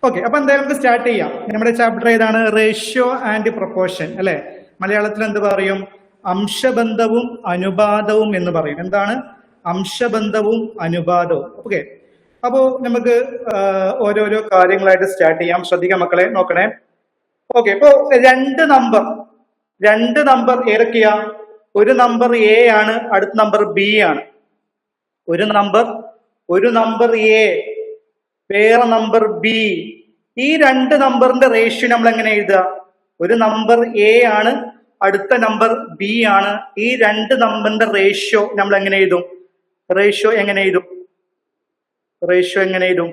Okay, അപ്പൊ എന്തായാലും നമുക്ക് സ്റ്റാർട്ട് ചെയ്യാം. നമ്മുടെ ചാപ്റ്റർ ഏതാണ്? റേഷ്യോ ആൻഡ് പ്രൊപ്പോർഷൻ അല്ലെ. മലയാളത്തിൽ എന്ത് പറയും? അംശബന്ധവും അനുപാതവും എന്ന് പറയും. എന്താണ്? അംശബന്ധവും അനുപാതവും. ഓക്കെ, അപ്പോ നമുക്ക് ഓരോരോ കാര്യങ്ങളായിട്ട് സ്റ്റാർട്ട് ചെയ്യാം. ശ്രദ്ധിക്കാം മക്കളെ, നോക്കണേ. ഓക്കെ, ഇപ്പോ രണ്ട് നമ്പർ ഏതൊക്കെയാ? ഒരു നമ്പർ എ ആണ്, അടുത്ത നമ്പർ ബി ആണ്. ഒരു നമ്പർ എ, വേറെ നമ്പർ ബി. ഈ രണ്ട് നമ്പറിന്റെ റേഷ്യോ നമ്മൾ എങ്ങനെ എഴുതുക? ഒരു നമ്പർ എ ആണ്, അടുത്ത നമ്പർ ബി ആണ്. ഈ രണ്ട് നമ്പറിന്റെ റേഷ്യോ നമ്മൾ എങ്ങനെ എഴുതും? റേഷ്യോ എങ്ങനെ എഴുതും?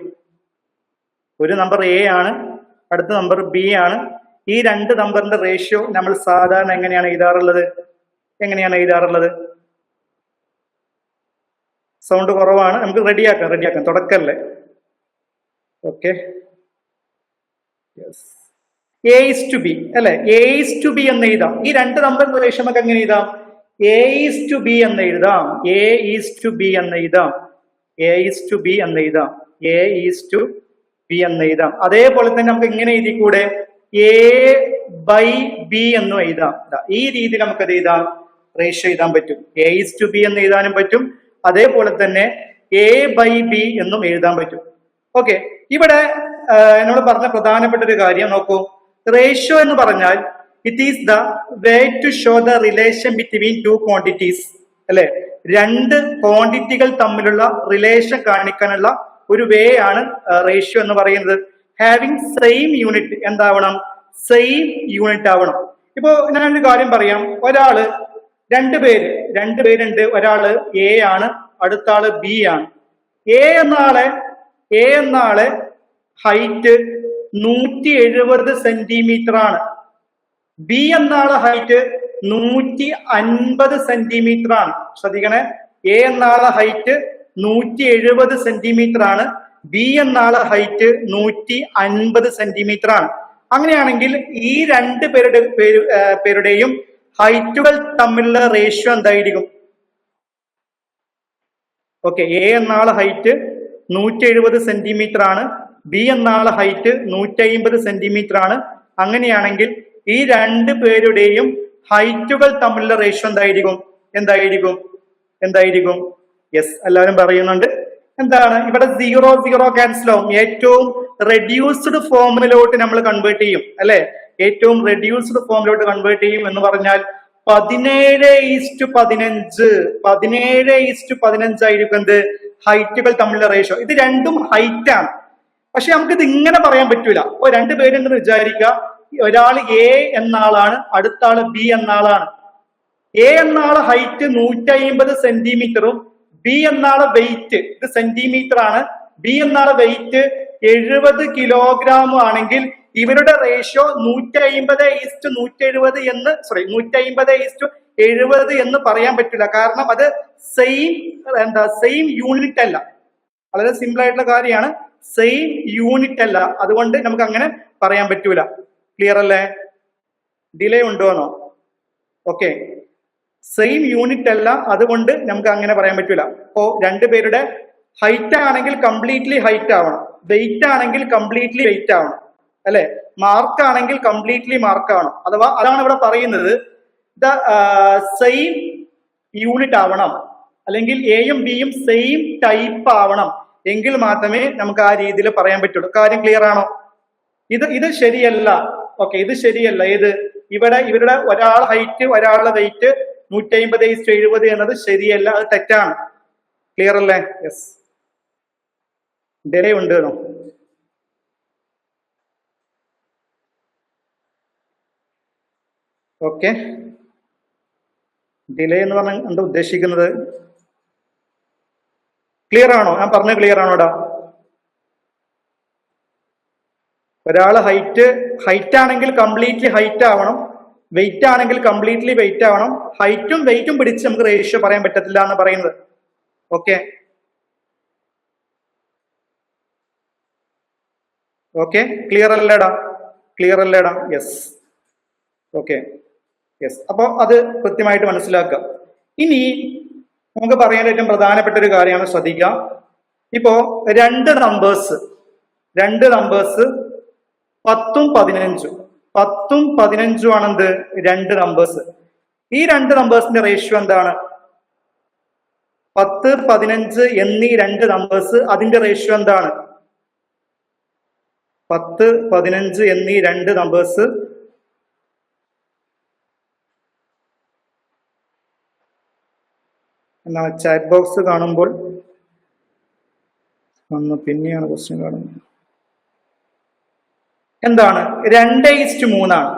ഒരു നമ്പർ എ ആണ്, അടുത്ത നമ്പർ ബി ആണ്. ഈ രണ്ട് നമ്പറിന്റെ റേഷ്യോ നമ്മൾ സാധാരണ എങ്ങനെയാണ് എഴുതാറുള്ളത്? സൗണ്ട് കുറവാണ്, നമുക്ക് റെഡിയാക്കാം. തുടക്കല്ലേ? Okay, A is to B അല്ലെ. എ ഈസ് ടു ബി എന്ന് എഴുതാം. ഈ രണ്ട് നമ്പറിന്റെ റേഷ്യോ നമുക്ക് എങ്ങനെ എഴുതാം? എ ഈസ് ടു ബി എന്ന് എഴുതാം. അതേപോലെ തന്നെ നമുക്ക് എങ്ങനെ എഴുതിക്കൂടെ? എ ബൈ ബി എന്നും എഴുതാം. ഈ രീതിയിൽ നമുക്ക് അത് എഴുതാം, റേഷ്യോ എഴുതാൻ പറ്റും. എ ഈസ് ടു ബി എന്ന് എഴുതാനും പറ്റും, അതേപോലെ തന്നെ എ ബൈ ബി എന്നും എഴുതാൻ പറ്റും. ഓക്കെ, ഇവിടെ എന്നോട് പറഞ്ഞ പ്രധാനപ്പെട്ട ഒരു കാര്യം നോക്കൂ. റേഷ്യോ എന്ന് പറഞ്ഞാൽ it is the way to show the relation between two quantities അല്ലെ. രണ്ട് ക്വാണ്ടിറ്റികൾ തമ്മിലുള്ള റിലേഷൻ കാണിക്കാനുള്ള ഒരു വേ ആണ് റേഷ്യോ എന്ന് പറയുന്നത്. ഹാവിങ് സെയിം യൂണിറ്റ് എന്താവണം? സെയിം യൂണിറ്റ് ആവണം. ഇപ്പോ ഞാനൊരു കാര്യം പറയാം. രണ്ടുപേരുണ്ട്. ഒരാള് എ ആണ്, അടുത്ത ആള് ബി ആണ്. എ എന്ന ആളെ ഹൈറ്റ് 170 സെന്റിമീറ്റർ ആണ്. ബി എന്ന ആളെ ഹൈറ്റ് 150 സെന്റിമീറ്റർ ആണ്. ശ്രദ്ധിക്കണേ, എ എന്ന ആളെ ഹൈറ്റ് 170 സെന്റിമീറ്റർ ആണ്, ബി എന്ന ആളെ ഹൈറ്റ് 150 സെന്റിമീറ്റർ ആണ്. അങ്ങനെയാണെങ്കിൽ ഈ രണ്ട് പേരുടെയും ഹൈറ്റുകൾ തമ്മിലുള്ള റേഷ്യോ എന്തായിരിക്കും? ഓക്കെ, എ എന്ന ആളെ ഹൈറ്റ് 170 സെന്റിമീറ്റർ ആണ്, ബി എന്ന ആളെ ഹൈറ്റ് 150 സെന്റിമീറ്റർ ആണ്. അങ്ങനെയാണെങ്കിൽ ഈ രണ്ട് പേരുടെയും ഹൈറ്റുകൾ തമ്മിലുള്ള റേഷ്യോ എന്തായിരിക്കും? യെസ്, എല്ലാവരും പറയുന്നുണ്ട്. എന്താണ്? ഇവിടെ 0 ക്യാൻസൽ ആവും. ഏറ്റവും റെഡ്യൂസ്ഡ് ഫോമിലോട്ട് നമ്മൾ കൺവേർട്ട് ചെയ്യും അല്ലെ. ഏറ്റവും റെഡ്യൂസ്ഡ് ഫോമിലോട്ട് കൺവേർട്ട് ചെയ്യും എന്ന് പറഞ്ഞാൽ 17:15 ആയിരിക്കും എന്ത്? ഹൈറ്റുകൾ തമ്മിലുള്ള റേഷ്യോ. ഇത് രണ്ടും ഹൈറ്റ് ആണ്. പക്ഷെ നമുക്കിത് ഇങ്ങനെ പറയാൻ പറ്റൂല. രണ്ടുപേരുണ്ടെന്ന് വിചാരിക്കുക. ഒരാൾ എ എന്ന ആളാണ്, അടുത്ത ആള് ബി എന്ന ആളാണ്. എ എന്ന ആള് ഹൈറ്റ് 150 സെന്റിമീറ്ററും ബി എന്ന ആള് വെയിറ്റ്, ഇത് സെന്റിമീറ്റർ ആണ്, ബി എന്ന ആള് വെയിറ്റ് 70 കിലോഗ്രാം ആണെങ്കിൽ ഇവരുടെ റേഷ്യോ 150:70 എന്ന് പറയാൻ പറ്റില്ല. കാരണം അത് സെയിം യൂണിറ്റ് അല്ല. വളരെ സിമ്പിൾ ആയിട്ടുള്ള കാര്യമാണ്. സെയിം യൂണിറ്റ് അല്ല, അതുകൊണ്ട് നമുക്ക് അങ്ങനെ പറയാൻ പറ്റൂല. ക്ലിയർ അല്ലേ? ഡിലേ ഉണ്ടോന്നോ? ഓക്കെ, സെയിം യൂണിറ്റ് അല്ല, അതുകൊണ്ട് നമുക്ക് അങ്ങനെ പറയാൻ പറ്റൂല. അപ്പോ രണ്ടുപേരുടെ ഹൈറ്റ് ആണെങ്കിൽ കംപ്ലീറ്റ്ലി ഹൈറ്റ് ആവണം, വെയിറ്റ് ആണെങ്കിൽ കംപ്ലീറ്റ്ലി വെയിറ്റ് ആവണം അല്ലെ, മാർക്ക് ആണെങ്കിൽ കംപ്ലീറ്റ്ലി മാർക്ക് ആവണം. അഥവാ അതാണ് ഇവിടെ പറയുന്നത്, സെയിം യൂണിറ്റ് ആവണം, അല്ലെങ്കിൽ എയും ബിയും സെയിം ടൈപ്പ് ആവണം. എങ്കിൽ മാത്രമേ നമുക്ക് ആ രീതിയിൽ പറയാൻ പറ്റുള്ളൂ. കാര്യം ക്ലിയർ ആണോ? ഇത് ശരിയല്ല. ഓക്കെ, ഇത് ശരിയല്ല. ഇവരുടെ ഒരാൾ ഹൈറ്റ് ഒരാളുടെ വെയിറ്റ് 150:70 എന്നത് ശരിയല്ല, അത് തെറ്റാണ്. ക്ലിയർ അല്ലേ? യെസ്, ഡിലേ ഉണ്ട്. ഓക്കെ, ഡിലേ എന്ന് പറഞ്ഞാൽ എന്താ ഉദ്ദേശിക്കുന്നത്? ക്ലിയർ ആണോ? ഞാൻ പറഞ്ഞ ക്ലിയർ ആണോടാ? ഒരാള് ഹൈറ്റ് ആണെങ്കിൽ കംപ്ലീറ്റ്ലി ഹൈറ്റ് ആവണം, വെയിറ്റ് ആണെങ്കിൽ കംപ്ലീറ്റ്ലി വെയിറ്റ് ആവണം. ഹൈറ്റും വെയിറ്റും പിടിച്ച് നമുക്ക് റേഷ്യോ പറയാൻ പറ്റത്തില്ല എന്ന് പറയുന്നത്. ഓക്കെ, ക്ലിയർ അല്ലേടാ? Yes, okay, yes. അപ്പൊ അത് കൃത്യമായിട്ട് മനസ്സിലാക്കുക. ഇനി നമുക്ക് പറയാൻ ഏറ്റവും പ്രധാനപ്പെട്ട ഒരു കാര്യമാണ്, ശ്രദ്ധിക്കുക. ഇപ്പോ രണ്ട് രണ്ട് നമ്പേഴ്സ് 10ഉം 15ഉം. 10ഉം 15ഉം ആണെന്ത് രണ്ട് നമ്പേഴ്സ്. ഈ രണ്ട് നമ്പേഴ്സിന്റെ റേഷ്യോ എന്താണ്? 10, 15 എന്നീ രണ്ട് നമ്പേഴ്സ് അതിന്റെ റേഷ്യോ എന്താണ്? 10, 15 എന്നീ രണ്ട് നമ്പേഴ്സ് എന്നാ ചാറ്റ് ബോക്സ് കാണുമ്പോൾ പിന്നെയാണ് ക്വസ്റ്റ്യൻ കാണുന്നത്. എന്താണ്? 2:3 ആണ്.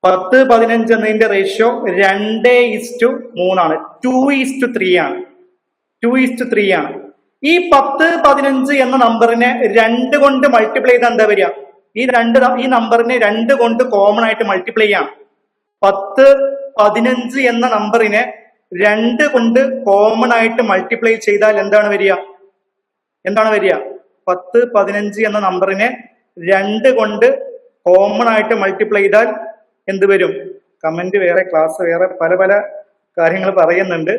10, 15 എന്നതിന്റെ റേഷ്യോ 2:3 ആണ്. 2:3 ആണ്. 2:3 ആണ്. ഈ 10, 15 എന്ന നമ്പറിനെ 2 കൊണ്ട് മൾട്ടിപ്ലൈ ചെയ്താൽ എന്താ വരിക? ഈ നമ്പറിനെ 2 കൊണ്ട് കോമൺ ആയിട്ട് മൾട്ടിപ്ലൈ ചെയ്യാം. 10, 15 എന്ന നമ്പറിനെ 2 കൊണ്ട് കോമൺ ആയിട്ട് മൾട്ടിപ്ലൈ ചെയ്താൽ എന്താണ് വരിക? 10, 15 എന്ന നമ്പറിനെ 2 കൊണ്ട് കോമൺ ആയിട്ട് മൾട്ടിപ്ലൈ ചെയ്താൽ എന്ത് വരും? കമന്റ് വേറെ, ക്ലാസ് വേറെ, പല പല കാര്യങ്ങൾ പറയുന്നുണ്ട്.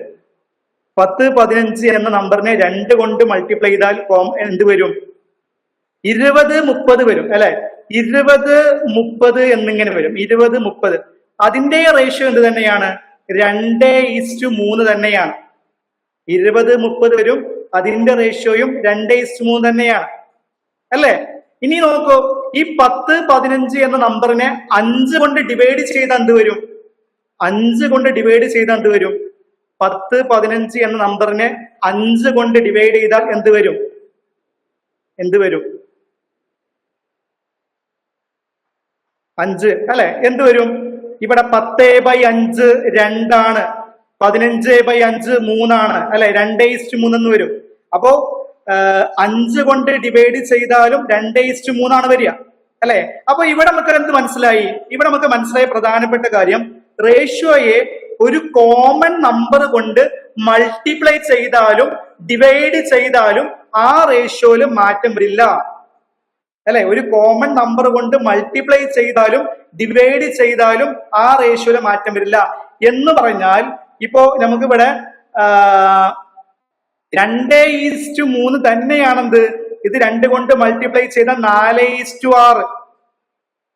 10, 15 എന്ന നമ്പറിനെ 2 കൊണ്ട് മൾട്ടിപ്ലൈ ചെയ്താൽ എന്ത് വരും? 20, 30 വരും അല്ലെ? 20, 30 എന്നിങ്ങനെ വരും. 20, 30 അതിന്റെ റേഷ്യോ എന്ത് തന്നെയാണ്? 2:3 തന്നെയാണ്. 20, 30 വരും. അതിന്റെ റേഷ്യോയും 2:3 തന്നെയാണ് അല്ലേ? ഇനി നോക്കൂ, ഈ 10, 15 എന്ന നമ്പറിനെ 5 കൊണ്ട് ഡിവൈഡ് ചെയ്താൽ എന്ത് വരും? 5 കൊണ്ട് ഡിവൈഡ് ചെയ്താൽ എന്ത് വരും? 10, 15 എന്ന നമ്പറിനെ 5 കൊണ്ട് ഡിവൈഡ് ചെയ്താൽ എന്ത് വരും? 5 അല്ലെ? എന്ത് വരും? ഇവിടെ 10/5 2 15/5 3 അല്ലെ? 2:3 എന്ന് വരും. അപ്പോ 5 കൊണ്ട് ഡിവൈഡ് ചെയ്താലും 2:3 വരിക അല്ലെ? അപ്പൊ ഇവിടെ നമുക്ക് എന്ത് മനസ്സിലായി? ഇവിടെ നമുക്ക് മനസ്സിലായ പ്രധാനപ്പെട്ട കാര്യം, റേഷ്യോയെ ഒരു കോമൺ നമ്പർ കൊണ്ട് മൾട്ടിപ്ലൈ ചെയ്താലും ഡിവൈഡ് ചെയ്താലും ആ റേഷ്യോയിലും മാറ്റം വരില്ല അല്ലെ? ഒരു കോമൺ നമ്പർ കൊണ്ട് മൾട്ടിപ്ലൈ ചെയ്താലും ഡിവൈഡ് ചെയ്താലും ആ റേഷ്യോയില് മാറ്റം വരില്ല എന്ന് പറഞ്ഞാൽ, ഇപ്പോ നമുക്കിവിടെ 2:3 തന്നെയാണെന്ത്? ഇത് 2 കൊണ്ട് മൾട്ടിപ്ലൈ ചെയ്ത 4:6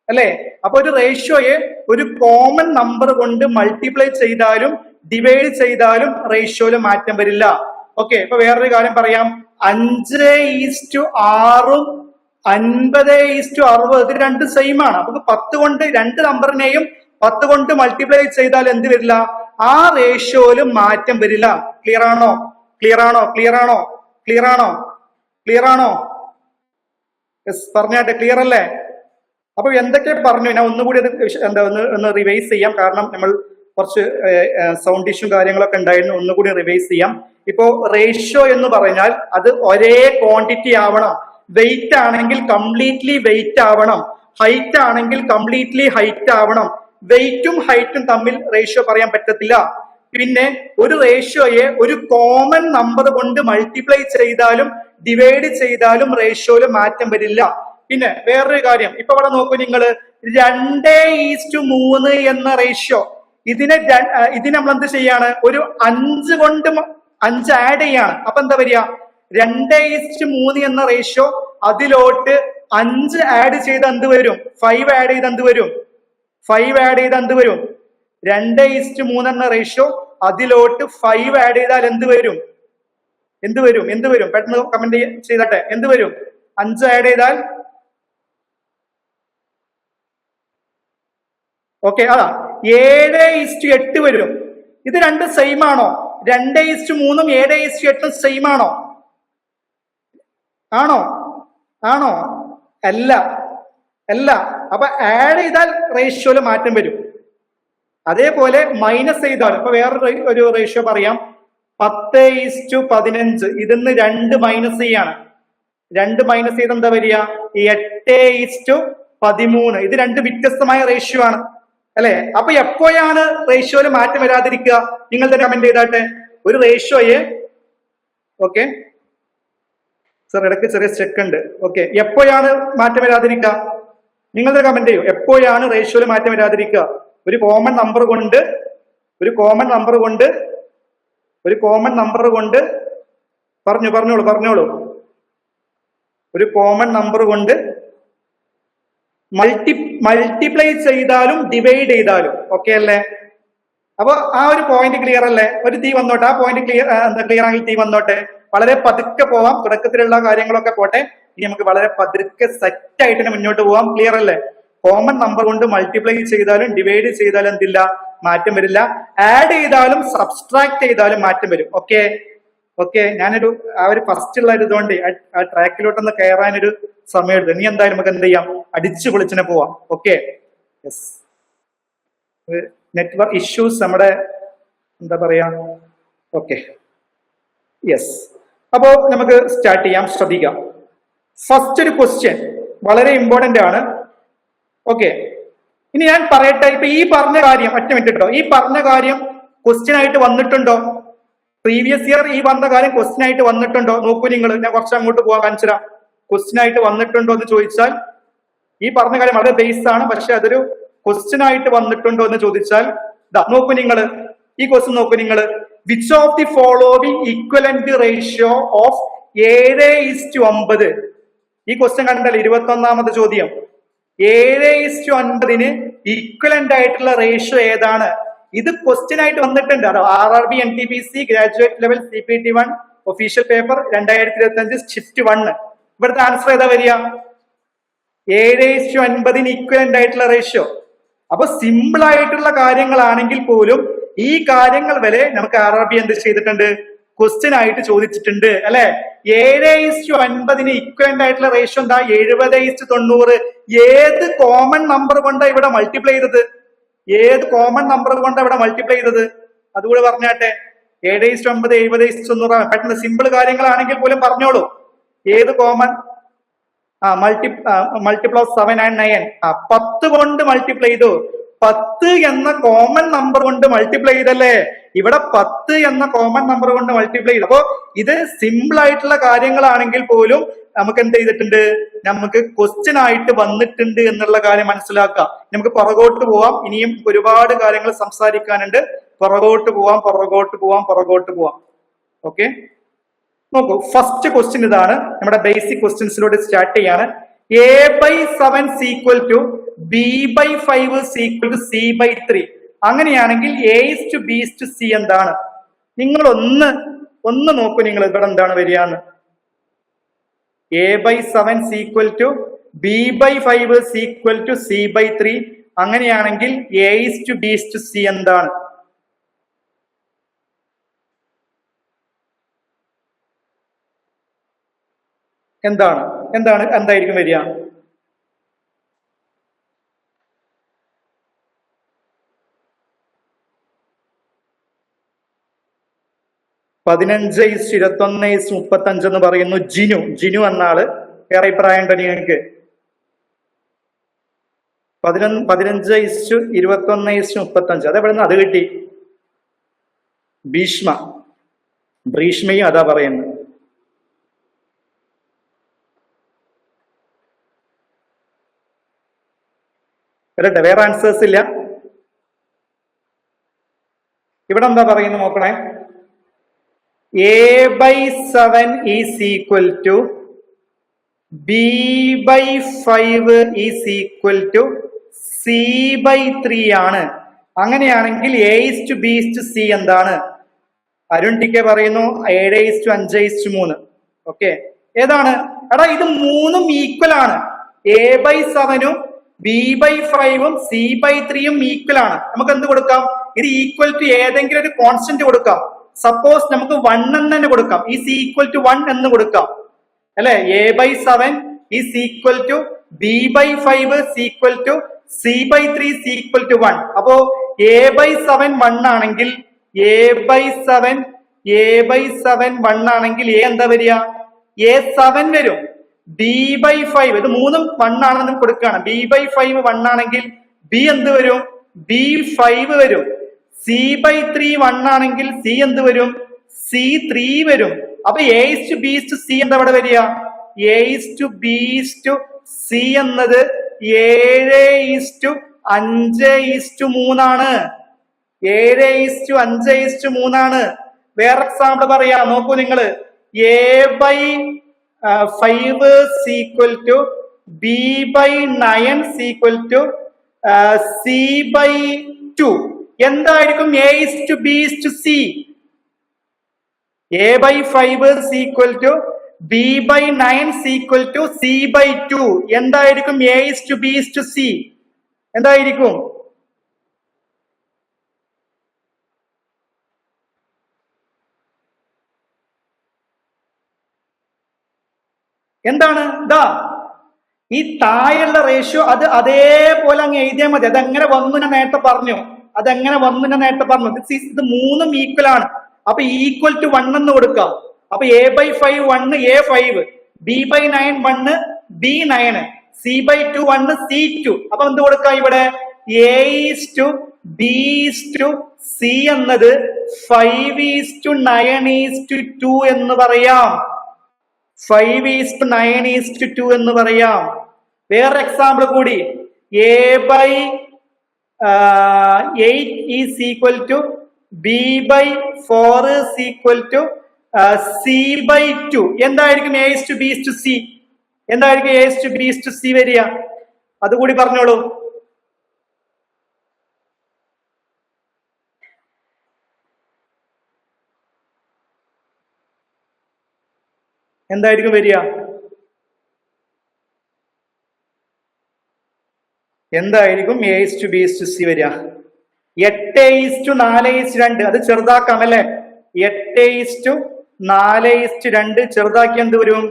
അല്ലെ? അപ്പൊ ഒരു റേഷ്യോയെ ഒരു കോമൺ നമ്പർ കൊണ്ട് മൾട്ടിപ്ലൈ ചെയ്താലും ഡിവൈഡ് ചെയ്താലും റേഷ്യോയില് മാറ്റം വരില്ല. ഓക്കെ, ഇപ്പൊ വേറൊരു കാര്യം പറയാം. 5:6 50:60 ഇത് രണ്ടും സെയിം ആണ്. അപ്പൊ 10 കൊണ്ട് രണ്ട് നമ്പറിനെയും 10 കൊണ്ട് മൾട്ടിപ്ലൈ ചെയ്താൽ എന്ത് വരില്ല? ആ റേഷ്യോയില് മാറ്റം വരില്ല. ക്ലിയർ ആണോ? പറഞ്ഞാട്ടെ, ക്ലിയർ അല്ലേ? അപ്പൊ എന്തൊക്കെ പറഞ്ഞു? ഞാൻ ഒന്നുകൂടി അത് ഒന്ന് റിവൈസ് ചെയ്യാം. കാരണം നമ്മൾ കുറച്ച് സൗണ്ട് ഇഷ്യൂ കാര്യങ്ങളൊക്കെ ഉണ്ടായിരുന്നു. ഒന്നുകൂടി റിവൈസ് ചെയ്യാം. ഇപ്പോ റേഷ്യോ എന്ന് പറഞ്ഞാൽ അത് ഒരേ ക്വാണ്ടിറ്റി ആവണം. വെയിറ്റ് ആണെങ്കിൽ കംപ്ലീറ്റ്ലി വെയിറ്റ് ആവണം. ഹൈറ്റ് ആണെങ്കിൽ കംപ്ലീറ്റ്ലി ഹൈറ്റ് ആവണം. വെയിറ്റും ഹൈറ്റും തമ്മിൽ റേഷ്യോ പറയാൻ പറ്റത്തില്ല. പിന്നെ ഒരു റേഷ്യോയെ ഒരു കോമൺ നമ്പർ കൊണ്ട് മൾട്ടിപ്ലൈ ചെയ്താലും ഡിവൈഡ് ചെയ്താലും റേഷ്യോയില് മാറ്റം വരില്ല. പിന്നെ വേറൊരു കാര്യം, ഇപ്പൊ ഇവിടെ നോക്കൂ നിങ്ങള്, 2:3 എന്ന റേഷ്യോ, ഇതിനെ നമ്മൾ എന്ത് ചെയ്യാണ്? ഒരു 5 കൊണ്ട് 5 ആഡ് ചെയ്യാണ്. അപ്പൊ എന്താ വരിക? 2:3 എന്ന റേഷ്യോ അതിലോട്ട് 5 ആഡ് ചെയ്ത് എന്ത് വരും? 5 ആഡ് ചെയ്ത് എന്ത് വരും? 2:3 എന്ന റേഷ്യോ അതിലോട്ട് 5 ആഡ് ചെയ്താൽ എന്ത് വരും? പെട്ടെന്ന് കമന്റ് ചെയ്തട്ടെ. എന്ത് വരും? 5 ആഡ് ചെയ്താൽ ഓക്കെ, അതാ 7:8 വരും. ഇത് രണ്ടും സെയിം ആണോ? 2:3 7:8 സെയിം ആണോ? അല്ല. അപ്പൊ ആഡ് ചെയ്താൽ റേഷ്യോയില് മാറ്റം വരും. അതേപോലെ മൈനസ് ചെയ്താലും, ഇപ്പൊ വേറൊരു റേഷ്യോ പറയാം. 10:15 ഇതിന്ന് 2 മൈനസ് ചെയ്യാണ്. 2 മൈനസ് ചെയ്ത് എന്താ വരിക? 8:13 ഇത് 2 വ്യത്യസ്തമായ റേഷ്യോ ആണ് അല്ലെ? അപ്പൊ എപ്പോഴാണ് റേഷ്യോയില് മാറ്റം വരാതിരിക്കുക? നിങ്ങൾ തന്നെ കമന്റ് ചെയ്താട്ടെ. ഒരു റേഷ്യോയെ, ഓക്കെ സർ ഇടയ്ക്ക് ചെറിയ സ്റ്റെക്ക് ഉണ്ട്. ഓക്കെ, എപ്പോഴാണ് മാറ്റം വരാതിരിക്കുക? നിങ്ങളുടെ കമന്റ് ചെയ്യൂ. എപ്പോഴാണ് റേഷ്യോയില് മാറ്റം വരാതിരിക്കുക? ഒരു കോമൺ നമ്പർ കൊണ്ട് പറഞ്ഞോളൂ. ഒരു കോമൺ നമ്പർ കൊണ്ട് മൾട്ടിപ്ലൈ ചെയ്താലും ഡിവൈഡ് ചെയ്താലും ഓക്കെ അല്ലേ? അപ്പൊ ആ ഒരു പോയിന്റ് ക്ലിയർ അല്ലേ? ഒരു തീ വന്നോട്ടെ, ആ പോയിന്റ് ക്ലിയർ ആണെങ്കിൽ തീ വന്നോട്ടെ. വളരെ പതുക്കെ പോവാം, തുടക്കത്തിലുള്ള കാര്യങ്ങളൊക്കെ പോട്ടെ. ഇനി നമുക്ക് വളരെ പതുക്കെ സെറ്റ് ആയിട്ട് തന്നെ മുന്നോട്ട് പോവാം. ക്ലിയർ അല്ലേ? കോമൺ നമ്പർ കൊണ്ട് മൾട്ടിപ്ലൈ ചെയ്താലും ഡിവൈഡ് ചെയ്താലും എന്തില്ല, മാറ്റം വരില്ല. ആഡ് ചെയ്താലും സബ്സ്ട്രാക്ട് ചെയ്താലും മാറ്റം വരും. ഓക്കെ ഓക്കെ, ഞാനൊരു ആ ഒരു ഫസ്റ്റ് ഉള്ള ഇതുകൊണ്ട് ആ ട്രാക്കിലോട്ടൊന്ന് കയറാനൊരു സമയം എടുത്തു. ഇനി എന്തായാലും നമുക്ക് എന്ത് ചെയ്യാം, അടിച്ചു പൊളിച്ചിനെ പോവാം. Okay, yes. നെറ്റ്വർക്ക് ഇഷ്യൂസ് നമ്മുടെ എന്താ പറയാ. Okay, yes. അപ്പോ നമുക്ക് സ്റ്റാർട്ട് ചെയ്യാം. ശ്രദ്ധിക്കാം. ഫസ്റ്റ് ഒരു ക്വസ്റ്റ്യൻ വളരെ ഇമ്പോർട്ടന്റ് ആണ്. ഓക്കെ, ഇനി ഞാൻ പറയട്ടെ. ഇപ്പൊ ഈ പറഞ്ഞ കാര്യം ഒറ്റ മിനിറ്റ് കേട്ടോ, ഈ പറഞ്ഞ കാര്യം ക്വസ്റ്റ്യൻ ആയിട്ട് വന്നിട്ടുണ്ടോ? പ്രീവിയസ് ഇയർ ഈ പറഞ്ഞ കാര്യം ക്വസ്റ്റ്യൻ ആയിട്ട് വന്നിട്ടുണ്ടോ? നോക്കൂ നിങ്ങൾ, ഞാൻ കുറച്ച് അങ്ങോട്ട് പോകാൻ കാണിച്ചു തരാം. ക്വസ്റ്റ്യൻ ആയിട്ട് വന്നിട്ടുണ്ടോ എന്ന് ചോദിച്ചാൽ, ഈ പറഞ്ഞ കാര്യം വളരെ ബേസ് ആണ്, പക്ഷെ അതൊരു ക്വസ്റ്റ്യൻ ആയിട്ട് വന്നിട്ടുണ്ടോ എന്ന് ചോദിച്ചാൽ നോക്കൂ നിങ്ങൾ, ഈ ക്വസ്റ്റ്യൻ നോക്കൂ നിങ്ങൾ. Which of the following equivalent ratio of 7:9? ഈ ക്വസ്റ്റ്യൻ കണ്ടാൽ 21ാമത്തെ ചോദ്യം. 7:9 ഈക്വലന്റ് ആയിട്ടുള്ള റേഷ്യോ ഏതാണ്? ഇത് ക്വസ്റ്റ്യൻ ആയിട്ട് വന്നിട്ടുണ്ട്. RRB NTPC graduate level CPT-1 official paper 2025 shift 1. ഇവിടുത്തെ ആൻസർ ഏതാ വരിക? 7:9 ഈക്വലന്റ് ആയിട്ടുള്ള റേഷ്യോ. അപ്പൊ സിമ്പിൾ ആയിട്ടുള്ള കാര്യങ്ങളാണെങ്കിൽ പോലും ഈ കാര്യങ്ങൾ വരെ നമുക്ക് RRB എന്ത് ചെയ്തിട്ടുണ്ട്, ക്വസ്റ്റ്യൻ ആയിട്ട് ചോദിച്ചിട്ടുണ്ട് അല്ലെ. 7:9 ഈക്വലന്റ് ആയിട്ടുള്ള റേഷ്യോ എന്താ? 70:90. ഏത് കോമൺ നമ്പർ കൊണ്ടാ ഇവിടെ മൾട്ടിപ്ലൈ ചെയ്തത്? ഏത് കോമൺ നമ്പർ കൊണ്ടാ ഇവിടെ മൾട്ടിപ്ലൈ ചെയ്തത്? അതുകൂടെ പറഞ്ഞാട്ടെ. 7:9 70:90. പെട്ടെന്ന് സിമ്പിൾ കാര്യങ്ങളാണെങ്കിൽ പോലും പറഞ്ഞോളൂ. ഏത് കോമൺ? Multiply 7 and 9. 10 കൊണ്ട് മൾട്ടിപ്ലൈ ചെയ്തു. 10 എന്ന കോമൺ നമ്പർ കൊണ്ട് മൾട്ടിപ്ലൈ ചെയ്തല്ലേ. ഇവിടെ 10 എന്ന കോമൺ നമ്പർ കൊണ്ട് മൾട്ടിപ്ലൈ ചെയ്തു. അപ്പോ ഇത് സിമ്പിൾ ആയിട്ടുള്ള കാര്യങ്ങളാണെങ്കിൽ പോലും നമുക്ക് എന്ത് ചെയ്തിട്ടുണ്ട്, നമുക്ക് ക്വസ്റ്റ്യൻ ആയിട്ട് വന്നിട്ടുണ്ട് എന്നുള്ള കാര്യം മനസ്സിലാക്കാം. നമുക്ക് പുറകോട്ട് പോവാം. ഇനിയും ഒരുപാട് കാര്യങ്ങൾ സംസാരിക്കാനുണ്ട്. പുറകോട്ട് പോവാം. ഓക്കെ, നോക്കൂ. ഫസ്റ്റ് ക്വസ്റ്റ്യൻ ഇതാണ്. നമ്മുടെ ബേസിക് ക്വസ്റ്റ്യൻസിലൂടെ സ്റ്റാർട്ട് ചെയ്യാണ്. A/7 equal to B/5 equal to C/3. അങ്ങനെയാണെങ്കിൽ A:B:C എന്താണ്? നിങ്ങൾ ഒന്ന് നോക്കൂ. നിങ്ങൾ ഇവിടെ എന്താണ് വരികയെന്ന്. A/7 equal to B/5 equal to C/3. അങ്ങനെയാണെങ്കിൽ A:B:C എന്താണ്? എന്തായിരിക്കും വരിക? (15 21 35) എന്ന് പറയുന്നു. ജിനു എന്ന ആള്. വേറെ അഭിപ്രായം ഉണ്ടോ നിങ്ങൾക്ക്? 15 21 35. അതെവിടുന്ന് അത് കിട്ടി? ഭീഷ്മയും അതാ പറയുന്നത്. വരട്ടെ, വേറെ ആൻസേഴ്സ് ഇല്ല. ഇവിടെ എന്താ പറയുന്നത് നോക്കണേ. A/7 is equal to B/5 is equal to C/3 ആണ്. അങ്ങനെയാണെങ്കിൽ A:B:C എന്താണ്? അരുൺ TK പറയുന്നു 7:5:3. ഓക്കെ, ഏതാണ്? എടാ, ഇത് മൂന്നും ഈക്വൽ ആണ്. A/7 B/5 C/3 ഈക്വൽ ആണ്. നമുക്ക് എന്ത് കൊടുക്കാം? ഇത് ഈക്വൽ ടു ഏതെങ്കിലും ഒരു കോൺസ്റ്റന്റ് കൊടുക്കാം. സപ്പോസ് നമുക്ക് 1 എന്ന് തന്നെ കൊടുക്കാം. ഈസ് ഈക്വൽ ടു 1 എന്ന് കൊടുക്കാം അല്ലെ. A/7 is equal to B/5 equal to C/3 equal to 1. അപ്പോ A/7 1 ആണെങ്കിൽ A/7 1 ആണെങ്കിൽ A എന്താ വരിക? A7 വരും. B/5 ഇത് മൂന്നും 1 ആണെന്ന് കൊടുക്കുകയാണ്. B/5 1 ആണെങ്കിൽ B എന്ത് വരും? B5 വരും. C/3 1 ആണെങ്കിൽ C എന്ത് വരും? C3 വരും. അപ്പൊ A:B:C എന്താ ഇവിടെ വരിക? A:B:C എന്നത് 7:5:3 ആണ്. 7:5:3 ആണ്. വേറെ എക്സാമ്പിൾ പറയാ. നോക്കൂ നിങ്ങള്. A/7 5 equal to B by 9 equal to C by 2. എന്തായിരിക്കും A is to B is to C? A by 5 equal to B by 9 equal to C by 2. എന്തായിരിക്കും A is to B is to C? എന്തായിരിക്കും? എന്താണ്? ഇതാ ഈ താഴെയുള്ള ratio അത് അതേപോലെ അങ്ങ് എഴുതിയാൽ മതി. അതെങ്ങനെ വന്നു ഞാൻ നേരത്തെ പറഞ്ഞു. ഇത് മൂന്നും ഈക്വൽ ആണ്. അപ്പൊ ഈക്വൽ ടു 1 എന്ന് കൊടുക്കാം. അപ്പൊ A by 5 1 A 5, B by 9 1 B 9, C by 2 1 C 2. അപ്പൊ എന്ത് കൊടുക്കാം ഇവിടെ? A is to B is to C എന്നത് 5 ഈസ് ടു 9 ഈസ് ടു 2 എന്ന് പറയാം. 5 ഈസ് ടു 9 ഈസ് ടു 2 എന്ന് പറയാം. വേറെ എക്സാമ്പിൾ കൂടി. A by 8 is equal to B by 4 is equal to C by 2. എന്തായിരിക്കും A is to B is to C? എന്തായിരിക്കും A is to B is to C വരിക? അതുകൂടി പറഞ്ഞോളൂ. എന്തായിരിക്കും വരിക? എന്തായിരിക്കും A is to B is to C വരിക? 8 is to 4 is 2. അത് ചെറുതാക്കാം അല്ലെ? 8 ഈസ് ടു 4 ഈസ് 2 ചെറുതാക്കി എന്ത് വരും?